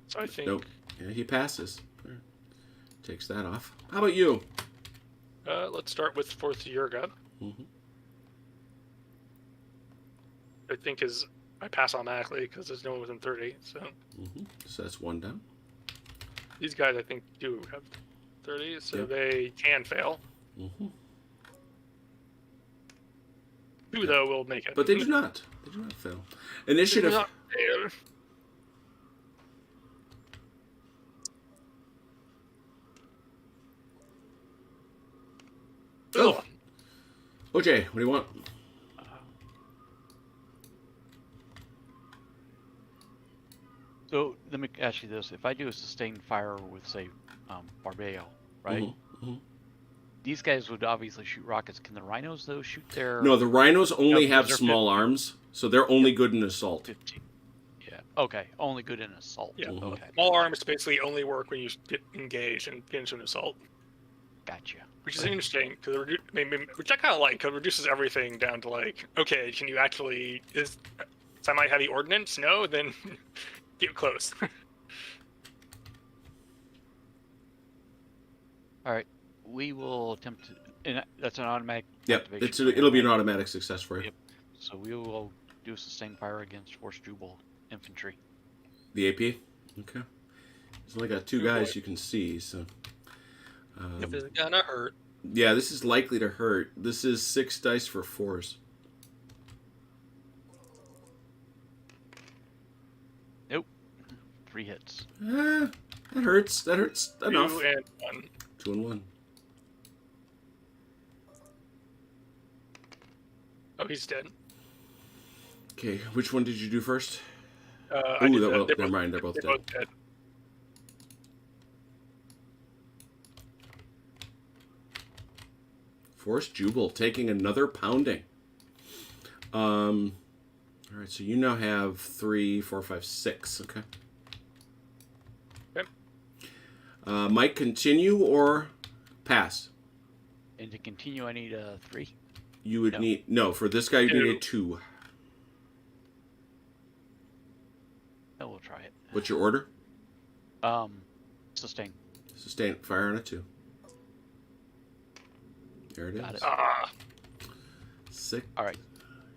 So I think. Nope. Yeah, he passes. There. Takes that off. How about you? Let's start with 4th Yurga. Mm-hmm. I think I pass automatically because there's no one within 30. So Mm-hmm. So that's 1 down. these guys I think do have 30, so Yep. they can fail. Mm-hmm. 2 though will make it. But they do not. They do not fail. Initiative. Not fail. Oh. OJ, what do you want? So let me ask you this: if I do a sustained fire with, say, Barbeo, right? Mm-hmm. Mm-hmm. These guys would obviously shoot rockets. Can the rhinos though shoot their? No, the rhinos only No, have they're small 50. arms, so they're only good in assault. 15. Yeah. Okay. Only good in assault. Yeah. Mhm. Okay. Small arms basically only work when you get engaged and get into an assault, Gotcha. which is interesting because which I kind of like because it reduces everything down to like, okay, can you actually is semi-heavy ordnance? No, then get close. All right. We will attempt to. And that's an automatic. Yep, activation, it'll be an right? automatic success for you. Yep. So we will do a sustained fire against Force Jubal infantry. The AP? Okay. He's only got 2 guys you can see, so... If it's gonna hurt. yeah, this is likely to hurt. This is 6 dice for 4s. Nope. 3 hits. That hurts. That hurts enough. 2 and 1. 2 and 1. Oh, he's dead. Okay, which one did you do first? I Ooh, did that, that. well, They're never mind, they're both dead. dead. Force Jubal taking another pounding. All right, so you now have 3, 4, 5, 6. Okay. Okay. Mike, continue or pass? And to continue, I need a 3. You would No. need for this guy you need a 2. 2. No, we'll try it. What's your order? Sustain. Sustain fire on a 2. There it is. Got it. Ah, 6. All right.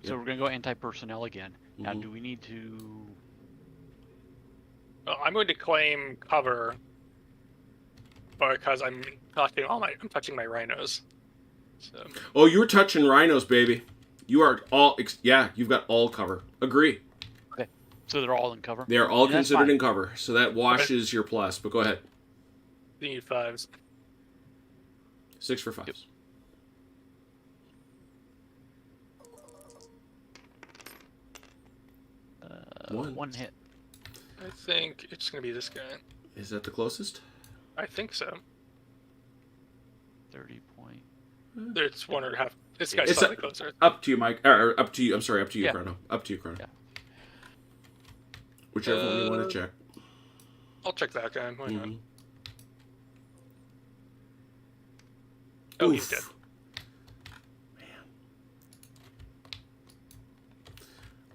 So Yep. we're gonna go anti-personnel again. Now, Mhm. do we need to? well, I'm going to claim cover because I'm touching my rhinos. So Oh, you're touching rhinos, baby. You are all you've got all cover. Agree. So they're all in cover. They are all And that's considered fine. in cover, so that washes your plus. But go ahead. you need 5s. 6 for 5s. Yep. One. 1 hit. I think it's going to be this guy. Is that the closest? I think so. 30 point. It's 1.5. This guy's It's slightly closer. Up to you, Mike. Or up to you. I'm sorry. Up to you, Yeah. Chrono. Up to you, Chrono. Yeah. Whichever one you want to check. I'll check that guy. Why not? Mhm. Oh, he's dead. Oof.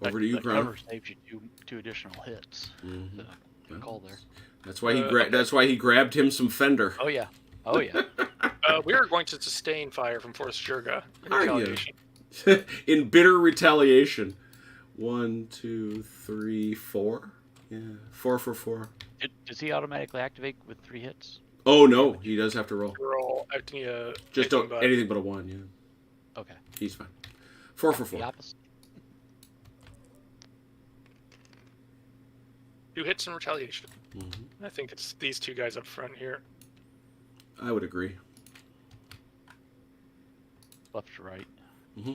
Over to you, That Chrono. cover saves you 2 additional hits. Mhm. So, good call there. That's why he Okay. That's why he grabbed him some fender. Oh yeah. Oh yeah. We are going to sustain fire from Force Jurga. in Are you? retaliation. In bitter retaliation. 1, 2, 3, 4. Yeah, 4 for 4. Does he automatically activate with 3 hits? Oh no, he does have to roll. Roll. I need a Just anything don't anything but a 1. Yeah, Okay. he's fine. 4 for The 4. opposite. 2 hits and retaliation. Mm-hmm. I think it's these 2 guys up front here. I would agree. Left to right. Mm-hmm.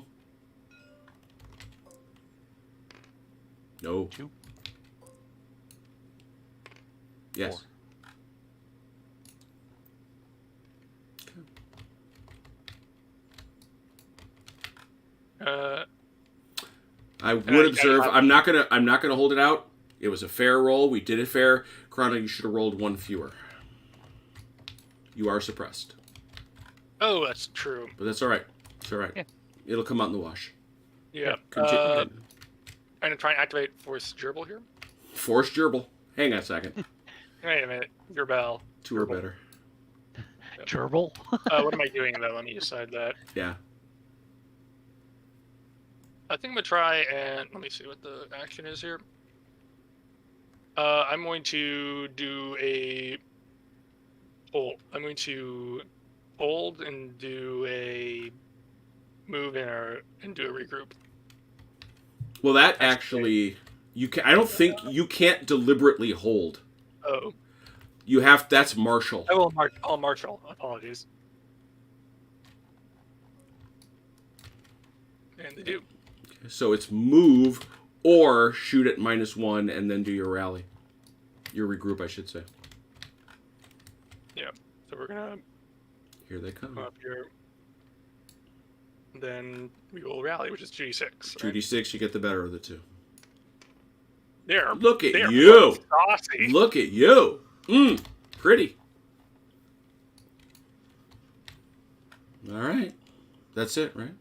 No. 2. Yes. 4. I would observe. I'm not gonna hold it out. It was a fair roll. We did it fair. Chrono, you should have rolled 1 fewer. You are suppressed, Oh, that's true. but that's all right. It's all right. Yeah. It'll come out in the wash. Yeah. Continue. I'm gonna try and activate Force Gerbil here. Forced gerbil. Hang on a second. Wait a minute. Your bell. 2 or better. Gerbil? What am I doing though? Let me decide that. Yeah. I think I'm gonna try and let me see what the action is here. I'm going to do a hold. I'm going to hold and do a move and do a regroup. Well, that actually, you can. I don't think you can't deliberately hold. Oh, You have. That's martial. I will march. I'll marshal. Apologies. And they do. So it's move or shoot at -1 and then do your rally. Your regroup, I should say. Yeah. So we're gonna Here they come. come up here. Then we will rally, which is 2d6. Right? 2d6, you get the better of the 2. There. Look at They're you. saucy. Look at you. Pretty. All right. That's it, right?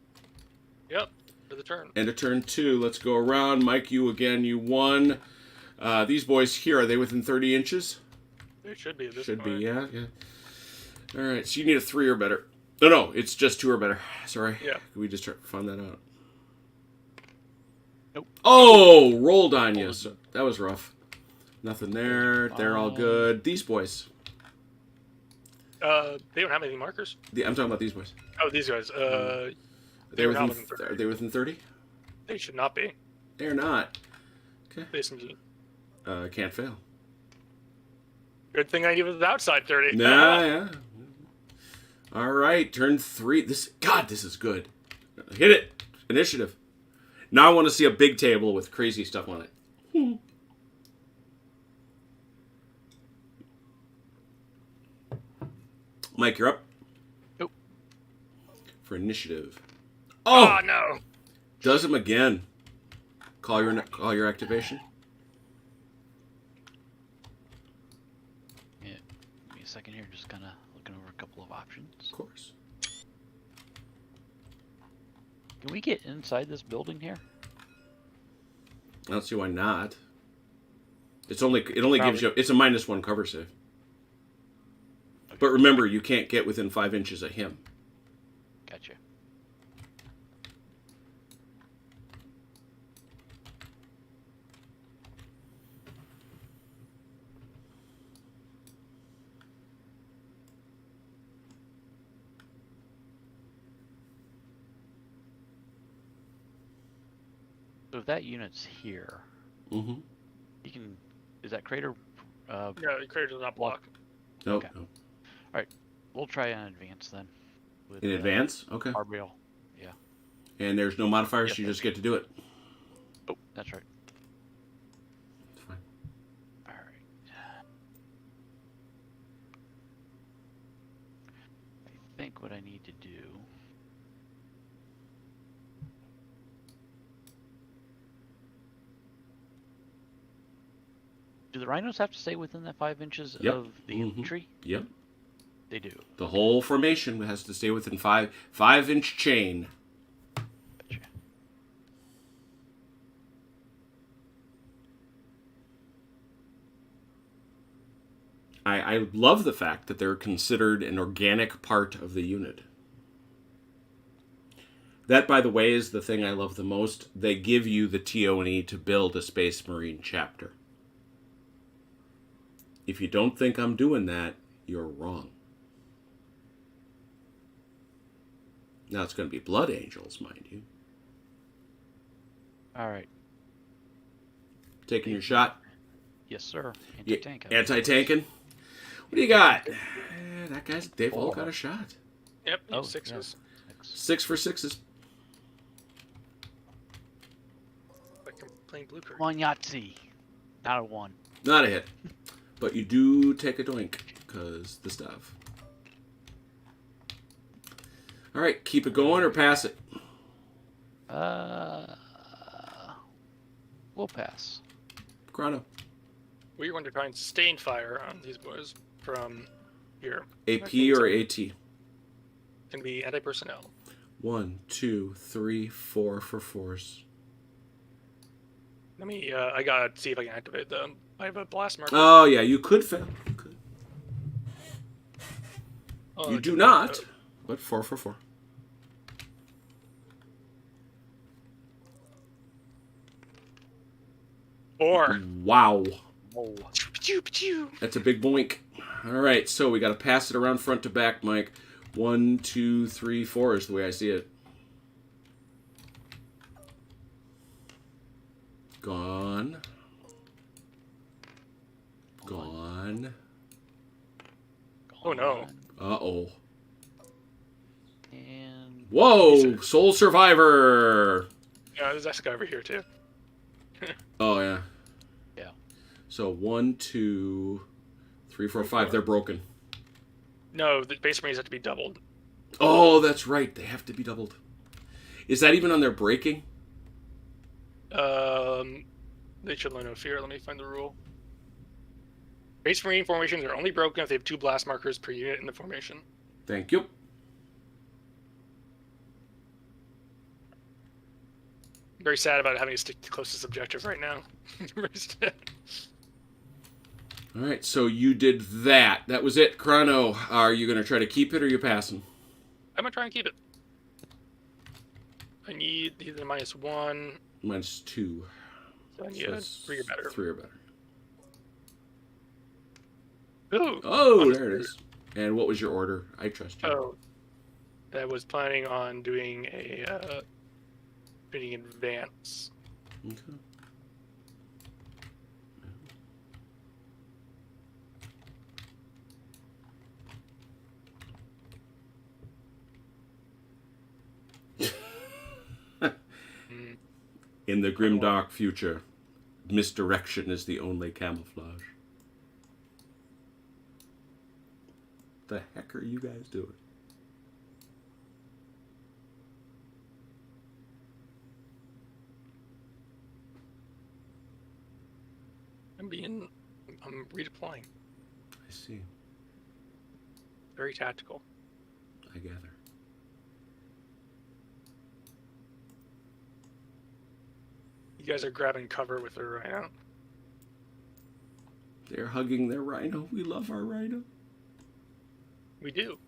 Yep. For the turn. End of turn 2. Let's go around. Mike, you again. You won. These boys here, are they within 30 inches? They should be at this Should point. be, yeah. All right, so you need a 3 or better. No, it's just 2 or better. Sorry. Yeah. Can we just try to find that out? Nope. Oh, rolled on you. So that was rough. Nothing there. They're all good. These boys. They don't have any markers. I'm talking about these boys. Oh, these guys. Are They were not within 30. Are they within 30? They should not be. They're not. Okay. They seem to. Can't fail. Good thing I knew it was outside 30. Nah, yeah. All right, turn 3. This is good. Hit it. Initiative. Now I want to see a big table with crazy stuff on it. Mike, you're up. Nope. For initiative. Oh, no. Does him again. Call your activation. Yeah. Give me a second here. Just kind of looking over a couple of options. Of course. Can we get inside this building here? I don't see why not. It only gives you. It's a -1 cover save. Okay. But remember, you can't get within 5 inches of him. Gotcha. So if that unit's here, Mm-hmm. you can. Is that crater? Yeah, the crater does not block. No, Okay. no. We'll try an advance then. With, In advance? Okay. Armageddon. Yeah. And there's no modifiers, Yep. you just get to do it. Oh, that's right. It's fine. All right. I think what I need to do. Do the rhinos have to stay within that 5 inches Yep. of the Mhm. infantry? Yep. They do. The whole formation has to stay within 5-inch chain. Gotcha. I love the fact that they're considered an organic part of the unit. That, by the way, is the thing I love the most. They give you the TO&E to build a Space Marine chapter. If you don't think I'm doing that, you're wrong. Now, it's going to be Blood Angels, mind you. All right. Taking your shot. Yes, sir. Yeah, Anti-tank. anti-tanking. What do you got? That guy's. They've all got a shot. Yep, Oh, sixes. yeah. 6 for 6s. Like I'm playing blue card. Come on, Yahtzee. Not a 1. Not a hit. But you do take a doink, because the stuff. All right, keep it going or pass it. We'll pass. Chrono. We want to try and sustain fire on these boys from here. AP or AT? Can be anti-personnel. 1, 2, 3, 4 for 4s. Let me. I gotta see if I can activate them. I have a blast marker. Oh yeah, you could fail. You could. Oh, You do not. But 4 for 4. Four. Wow. Oh. That's a big boink. All right, so we got to pass it around front to back, Mike. 1, 2, 3, 4 is the way I see it. Gone. Gone. Oh no. Uh-oh. And Whoa! Soul Survivor! Yeah, there's this guy over here too. Oh, yeah. yeah. So 1, 2, 3, 4, 5. They're broken. No, the base marines have to be doubled. Oh, that's right. They have to be doubled. Is that even on their breaking? They should know no fear. Let me find the rule. Base marine formations are only broken if they have 2 blast markers per unit in the formation. Thank you. I'm very sad about having to stick to closest objective right now. Very sad. All right, so you did that. That was it. Chrono, are you going to try to keep it or are you passing? I'm gonna try and keep it. I need either -1. -2. So I need a 3 or better. 3 or better. Ooh. Oh, there it is. And what was your order? I trust you. Oh, I was planning on doing a shooting advance. Okay. In the grimdark future, misdirection is the only camouflage. The heck are you guys doing? I'm redeploying. I see. Very tactical. I gather. You guys are grabbing cover with her right now. They're hugging their rhino. We love our rhino. We do.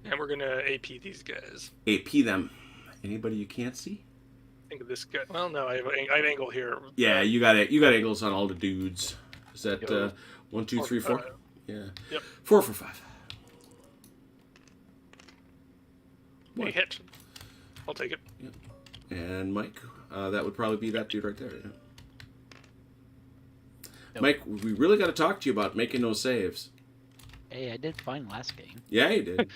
And we're gonna AP these guys. AP them. Anybody you can't see? Think of this guy. Well, no, I have angle here. Yeah, you got it. You got angles on all the dudes. Is that 1, 2, 3, 4? Yeah. Yep. 4 for 5. They hit. I'll take it. Yep. And Mike, that would probably be that dude right there. Yeah. Nope. Mike, we really got to talk to you about making those saves. Hey, I did fine last game. Yeah, you did.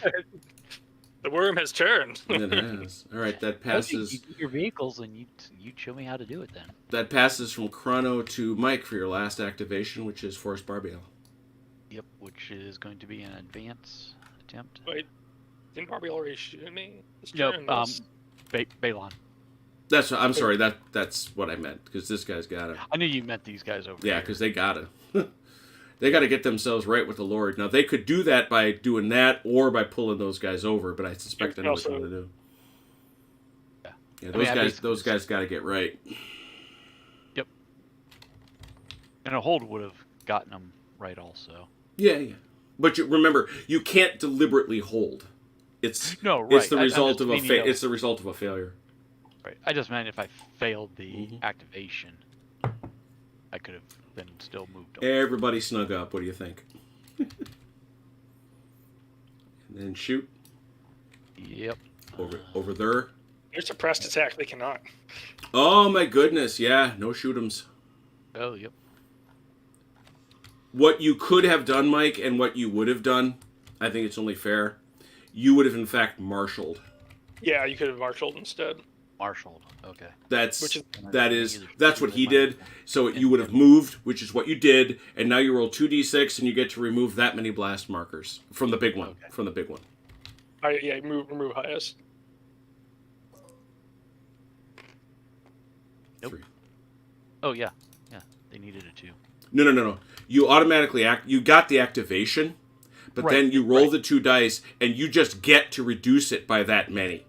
The worm has turned. It has. All right, that passes. You get your vehicles and you show me how to do it then. That passes from Chrono to Mike for your last activation, which is Force Barbiel. Yep, which is going to be an advance attempt. Wait, didn't Barbie already shoot me? Nope, Balon. That's. I'm sorry. That's what I meant because this guy's got to. I knew you meant these guys over Yeah, here. because they gotta. They got to get themselves right with the Lord. Now, they could do that by doing that or by pulling those guys over, but I suspect I know what you want to do. Yeah, those guys got to get right. Yep. And a hold would have gotten them right also. Yeah. But remember, you can't deliberately hold. It's no, right. It's the result of it's the result of a failure. Right. I just meant if I failed the Mhm. activation, I could have been still moved over. Everybody snug up. What do you think? And then shoot Yep. over there. They're suppressed attack. They cannot. Oh my goodness! Yeah, no shoot 'ems. Oh, yep. What you could have done, Mike, and what you would have done, I think it's only fair. You would have in fact marshaled. Yeah, you could have marshaled instead. Marshaled. Okay. That's Which is- that's what he did. So you would have moved, which is what you did, and now you roll 2d6 and you get to remove that many blast markers from the big one. Okay. From the big one. Remove highest. Nope. 3. Oh, yeah. Yeah. They needed a 2. No. You automatically you got the activation, but Right, then you roll right. the 2 dice and you just get to reduce it by that many.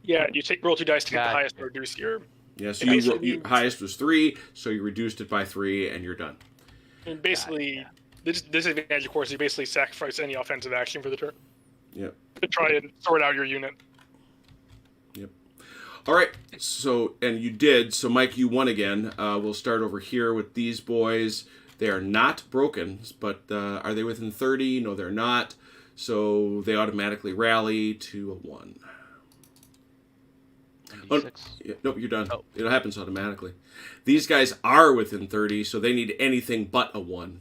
Yeah, you roll 2 dice to get the Gotcha. highest to reduce your. Yeah, so It your basically- highest was 3, so you reduced it by 3 and you're done. And basically, the disadvantage, of course, you basically sacrifice any offensive action for the turn Yep. to try and sort out your unit. All right, so, and you did, so Mike, you won again. We'll start over here with these boys. They are not broken, but are they within 30? No, they're not. So they automatically rally to a 1. Oh, 96. yeah, nope, you're done. Oh. It happens automatically. These guys are within 30, so they need anything but a 1.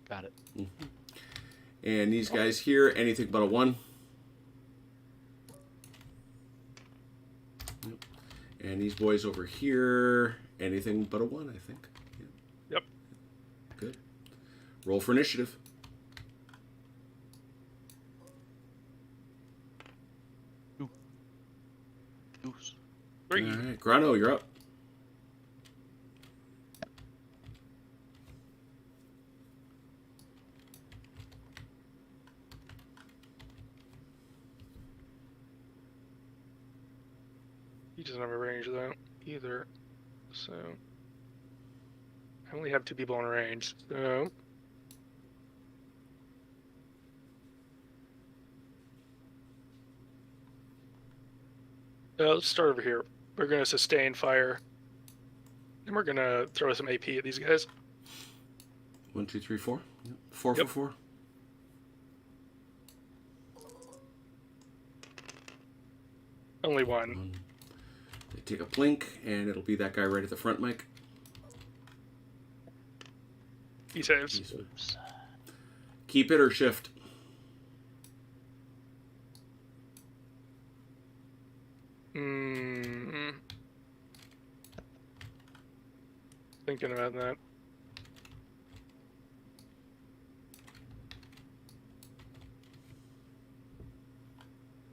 Got it. And these guys here, anything but a 1. Yep. And these boys over here, anything but a 1, I think. Yep. Good. Roll for initiative. Goose. 3. All right, Grano, you're up. He doesn't have a range though either, so I only have 2 people in range. So let's start over here. We're gonna sustain fire, and we're gonna throw some AP at these guys. 1, 2, 3, 4. Yep. 4 Yep. for 4. Only 1. They take a blink, and it'll be that guy right at the front, Mike. He saves. He's- Oops. Keep it or shift. Thinking about that.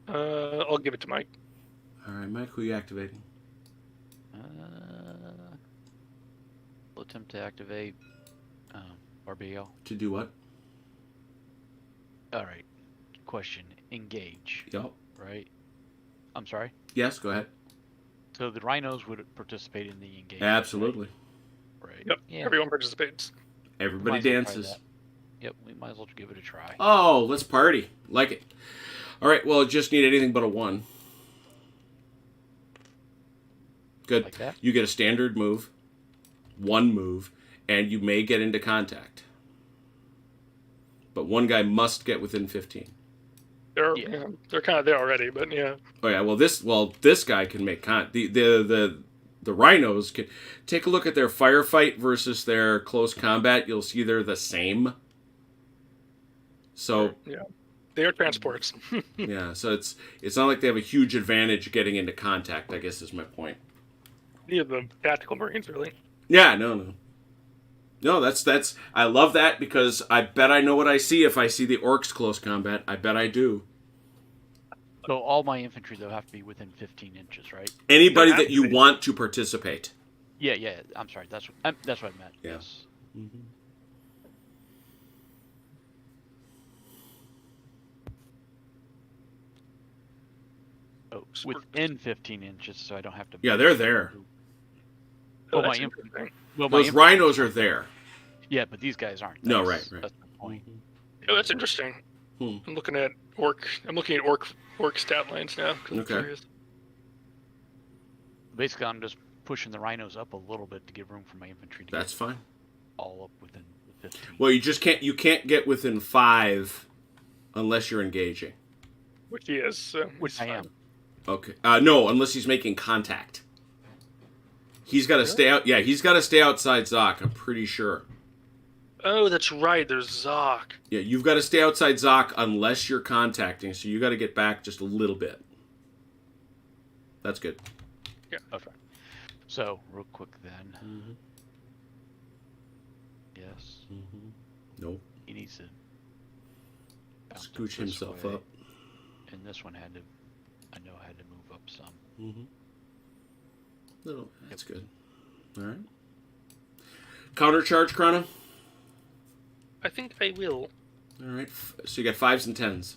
I'll give it to Mike. All right, Mike, who are you activating? We'll attempt to activate RBL. To do what? All right. Question. Engage. Yep. Right? I'm sorry? Yes, go ahead. So the rhinos would participate in the engagement. Absolutely. Right. Yep. Yeah. Everyone participates. Everybody Might as well try dances. that. Yep. We might as well give it a try. Oh, let's party. Like it. All right, well, just need anything but a 1. Good. Like that? You get a standard move, 1 move, and you may get into contact. But one guy must get within 15. They're kind of there already, but yeah. Oh yeah, this guy can make the rhinos can take a look at their firefight versus their close combat. You'll see they're the same. So Yeah. They are transports. yeah, so it's not like they have a huge advantage getting into contact, I guess is my point. Yeah, the tactical marines, really. Yeah, no. No, that's I love that because I bet I know what I see if I see the orcs close combat. I bet I do. So all my infantry, though, have to be within 15 inches, right? Anybody They have that you to be. want to participate. Yeah. I'm sorry. That's what I meant. Yeah. Yes. Oh, within 15 inches, so I don't have to. Yeah, they're there. Oh, Oh, my that's infantry. interesting. Well, my Those infantry- rhinos are there. Yeah, but these guys aren't. No, That's- right. That's the point. Oh, that's interesting. I'm looking at orc. I'm looking at orc stat lines now. 'Cause I'm Okay. curious. Basically, I'm just pushing the rhinos up a little bit to give room for my infantry to That's get fine. all up within the 15. Well, you can't get within 5 unless you're engaging. Which he is. So Which I am. Okay. No, unless he's making contact. He's got to stay out. Yeah, he's got to stay outside Zoc. I'm pretty sure. Oh, that's right. There's Zoc. Yeah, you've got to stay outside Zoc unless you're contacting. So you got to get back just a little bit. That's good. Yeah. Okay. So, real quick then. Mm-hmm. Yes. Mm-hmm. Nope. He needs to bounce up Scooch this himself way. up. And this one had to, I know had to move up some. Mm-hmm. Little. That's good. All right. Countercharge, Chrono. I think I will. All right. So you got 5s and 10s.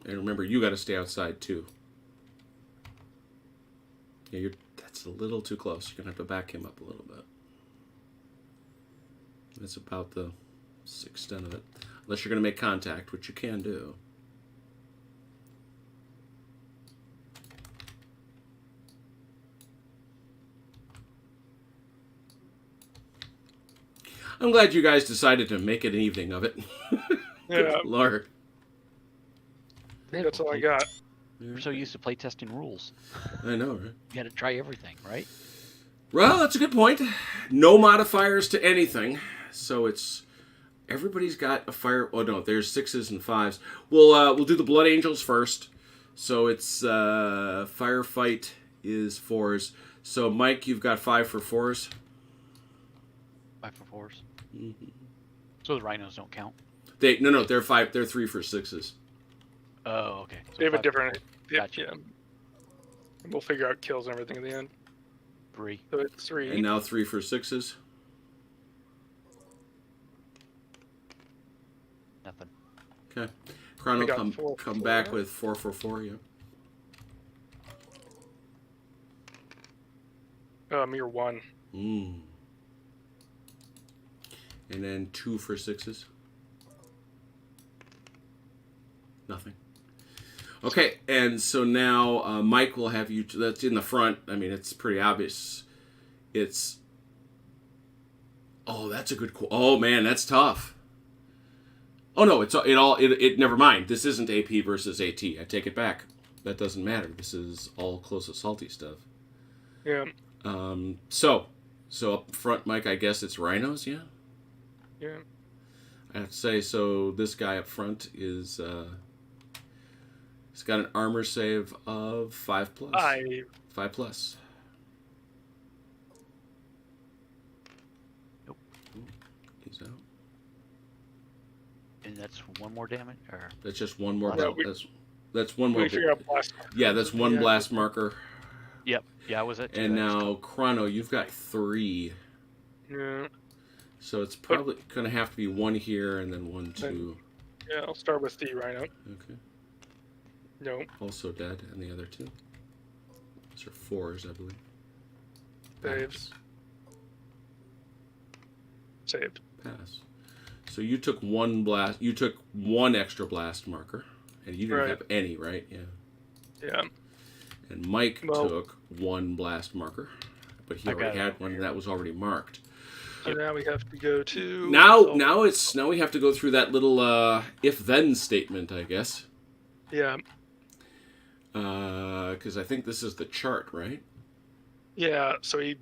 And remember, you got to stay outside too. Yeah, that's a little too close. You're gonna have to back him up a little bit. That's about the extent of it. Unless you're gonna make contact, which you can do. I'm glad you guys decided to make it an evening of it. Yeah. Lord. I think that's all I got. We're so used to playtesting rules. I know, right? You got to try everything, right? Well, that's a good point. No modifiers to anything, so it's everybody's got a fire. Oh no, there's 6s and 5s. We'll do the Blood Angels first. So it's firefight is 4s. So Mike, you've got 5 for 4s. 5 for 4s. Mm-hmm. So the rhinos don't count. They're 5. They're 3 for 6s. Oh, okay. So They have a 5 for different. 4s. Gotcha. Yeah. And we'll figure out kills and everything at the end. 3. So it's 3. And now 3 for 6s. Nothing. Okay. Chrono, I got come 4 for come 4. back with 4 for 4. Yeah. Mere 1. Mm. And then 2 for 6s. Nothing. Okay, and so now Mike will have you. That's in the front. I mean, it's pretty obvious. It's. Oh, that's a good. Oh man, that's tough. Oh no, it. Never mind. This isn't AP versus AT. I take it back. That doesn't matter. This is all close assaulty stuff. Yeah. So up front, Mike. I guess it's rhinos. Yeah. Yeah. I have to say. So this guy up front is. He's got an armor save of 5+. 5+. Nope. He's out. And that's 1 more damage? Or That's just one more. No, That's one more. We figure out blast. Yeah, that's one blast marker. Yep. Yeah, I was at 2. And now Chrono, you've got 3. Yeah. So it's probably going to have to be 1 here and then 1, 2. Yeah, I'll start with the rhino. Okay. No. Also dead, and the other 2. Those are 4s, I believe. Saves. Saved. Pass. So you took 1 blast. You took 1 extra blast marker, and you didn't Right. have any, right? Yeah. Yeah. And Mike Well- took 1 blast marker, but he I got already it had over one, and here. that was already marked. So now we have to go to. Now we have to go through that little if-then statement, I guess. Yeah. Because I think this is the chart, right? Yeah. So he.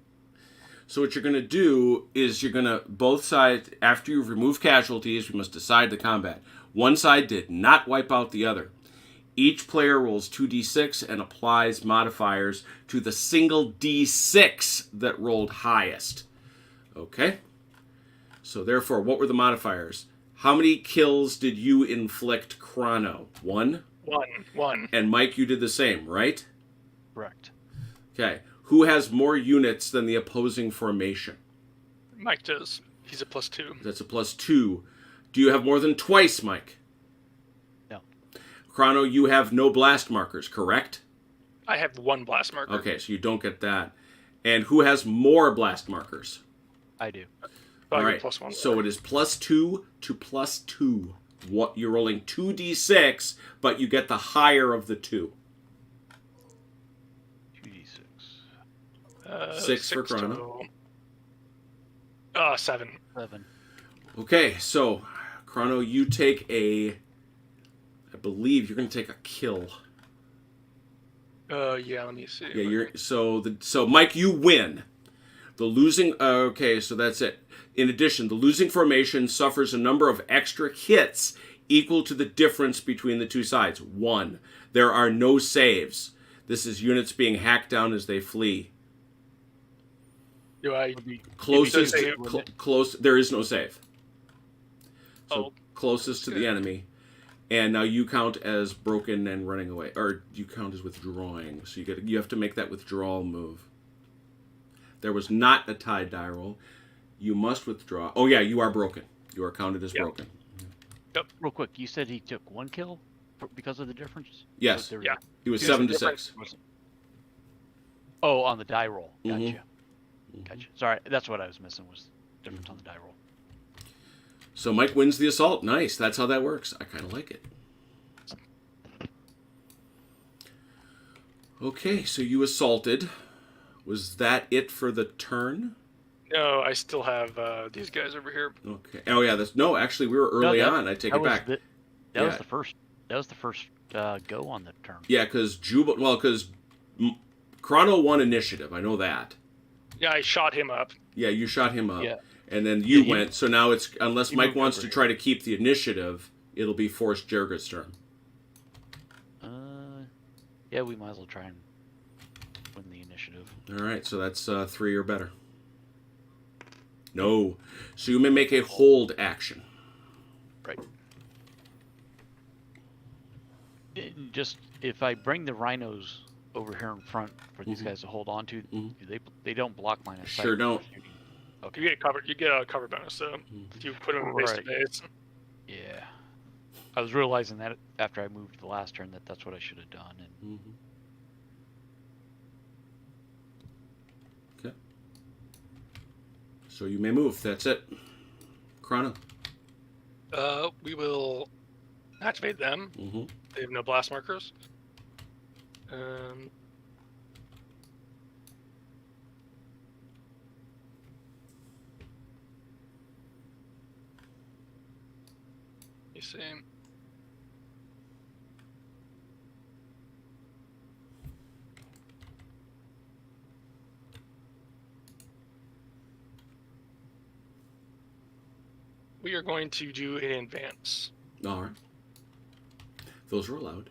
So what you're going to do is you're going to, both sides, after you've removed casualties, we must decide the combat. One side did not wipe out the other. Each player rolls 2d6 and applies modifiers to the single d6 that rolled highest. Okay? So therefore, what were the modifiers? How many kills did you inflict, Chrono? 1? 1. And Mike, you did the same, right? Correct. Okay. Who has more units than the opposing formation? Mike does. He's a +2. That's a +2. Do you have more than twice, Mike? No. Chrono, you have no blast markers, correct? I have 1 blast marker. Okay, so you don't get that. And who has more blast markers? I do. I'll All get right. +1. So it is +2 to +2. What you're rolling 2d6, but you get the higher of the two. 2d6. 6 for Chrono. 7. 7. Okay, so Chrono, you take I believe you're going to take a kill. Yeah. Let me see. Yeah, so Mike, you win. The losing. Okay, so that's it. In addition, the losing formation suffers a number of extra hits equal to the difference between the two sides. 1. There are no saves. This is units being hacked down as they flee. Do I? Closest, Give me close. There is no save. So Oh, closest to the enemy, and now you count as broken and running away, or you count as withdrawing. So you have to make that withdrawal move. There was not a tied die roll. You must withdraw. Oh yeah, you are broken. You are counted as broken. Real quick, you said he took 1 kill because of the difference? Yes. So Yeah. He was Here's 7 the to difference. 6. Oh, on the die roll. Gotcha. Mhm. Gotcha. Sorry, that's what I was missing, was difference on the die roll. So Mike wins the assault. Nice. That's how that works. I kind of like it. Okay, so you assaulted. Was that it for the turn? No, I still have these guys over here. Okay. Oh yeah. Actually, we were early on. I take it back. That was the first. That was the first go on the turn. Yeah, because Chrono won initiative. I know that. Yeah, I shot him up. Yeah, you shot him up. Yeah. And then you he- went. So now it's, unless he Mike moved wants over to here. try to keep the initiative, it'll be Forrest Jerger's turn. Yeah, we might as well try and win the initiative. All right, so that's 3 or better. No. So you may make a hold action. Right. Just if I bring the rhinos over here in front for these guys to hold on to, they don't block line of sight. Sure don't. Okay. You get a cover bonus, so if you put them face to face. Yeah. I was realizing that after I moved the last turn that's what I should have done. And Okay. So you may move. That's it. Chrono. We will activate them. They have no blast markers. You see. We are going to do an advance. All right. Those are allowed.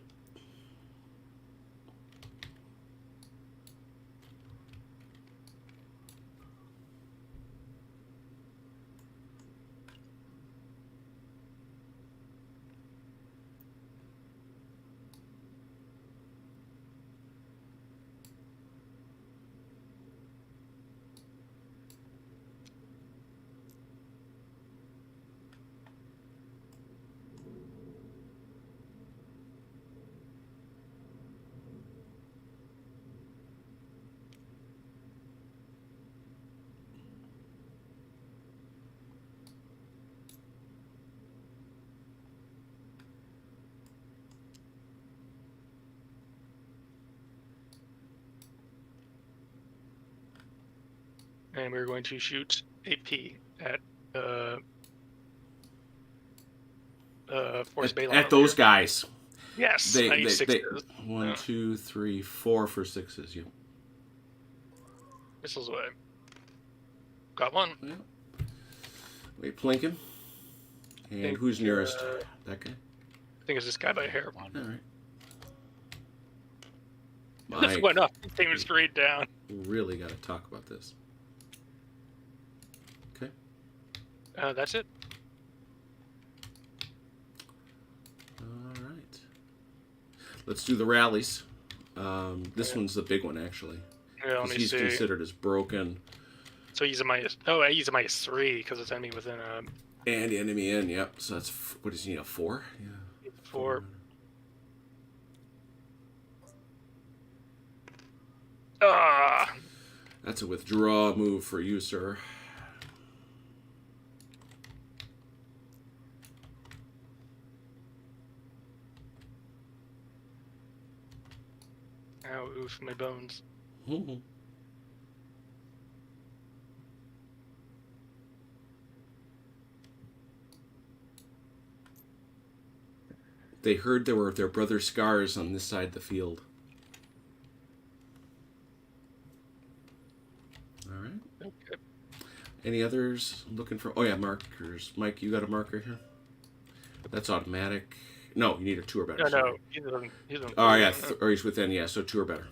And we're going to shoot AP at Force Balon. At those guys. Yes. They 96. 1, 2, 3, 4 for 6s. Yeah. Missiles away. Got one. Yeah. Wait, Plinkin. And who's nearest? That guy? I think it's this guy by a hair. All right. This Mike, went up. It came straight down. we really got to talk about this. Okay. That's it. All right. Let's do the rallies. This one's the big one, actually. Yeah, let Because me he's see. considered as broken. So he's a minus. Oh, I use a -3 because it's enemy within a And enemy in, yep. So that's, what does he need, a 4? Yeah. 4. Ah. That's a withdraw move for you, sir. Ow, oof, my bones. Mhm. They heard there were their brother scars on this side of the field. All right. Okay. Any others looking for? Oh yeah, markers. Mike, you got a marker here? That's automatic. No, you need a 2 or better. No, sorry. he's on. Oh yeah, or he's within. Yeah, so 2 or better.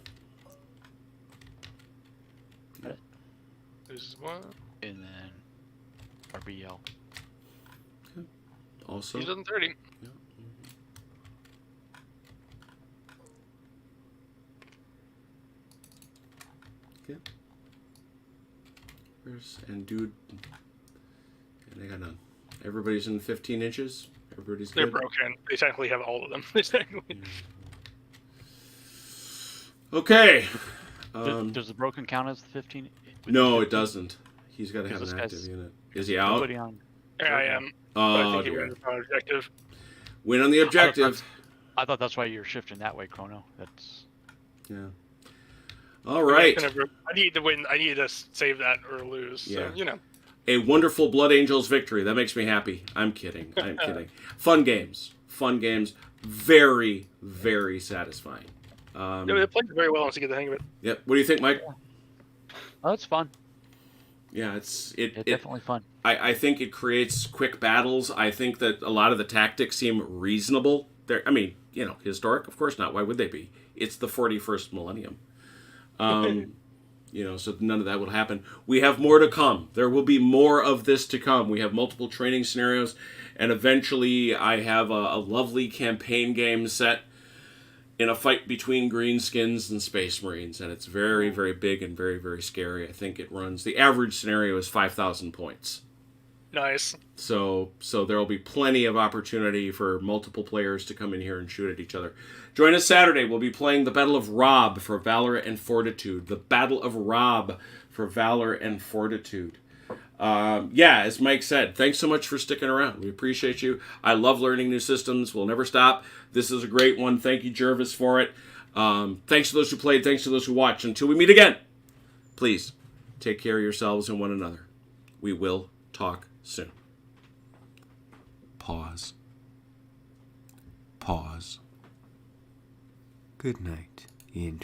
There's one. And then RBL. Also. He's on 30. Yeah. Okay. And dude, and I got none. Everybody's in 15 inches. Everybody's They're good. broken. They technically have all of them. They technically- Okay. Does the broken count as the 15? No, it doesn't. He's got to have Because an this active guy's- unit. Is he out? Nobody on. Yeah, I am. But I Oh think he dear. wins on objective. Win on the objective. I thought that's why you're shifting that way, Chrono. That's Yeah. All right. I need to win. I need to save that or lose. Yeah. So, A wonderful Blood Angels victory. That makes me happy. I'm kidding. I'm kidding. Fun games. Fun games. Very, very satisfying. They played very well once you get the hang of it. Yep. What do you think, Mike? oh, it's fun. Yeah, it's Definitely fun. I think it creates quick battles. I think that a lot of the tactics seem reasonable. I mean, historic, of course not. Why would they be? It's the 41st millennium. So none of that will happen. We have more to come. There will be more of this to come. We have multiple training scenarios, and eventually I have a lovely campaign game set in a fight between Greenskins and Space Marines, and it's very, very big and very, very scary. I think it runs, the average scenario is 5,000 points. Nice. So there will be plenty of opportunity for multiple players to come in here and shoot at each other. Join us Saturday. We'll be playing the Battle of Rob for Valor and Fortitude. The Battle of Rob for Valor and Fortitude. As Mike said, thanks so much for sticking around. We appreciate you. I love learning new systems. We'll never stop. This is a great one. Thank you, Jervis, for it. Thanks to those who played. Thanks to those who watched. Until we meet again, please take care of yourselves and one another. We will talk soon. Pause. Pause. Good night, Ian.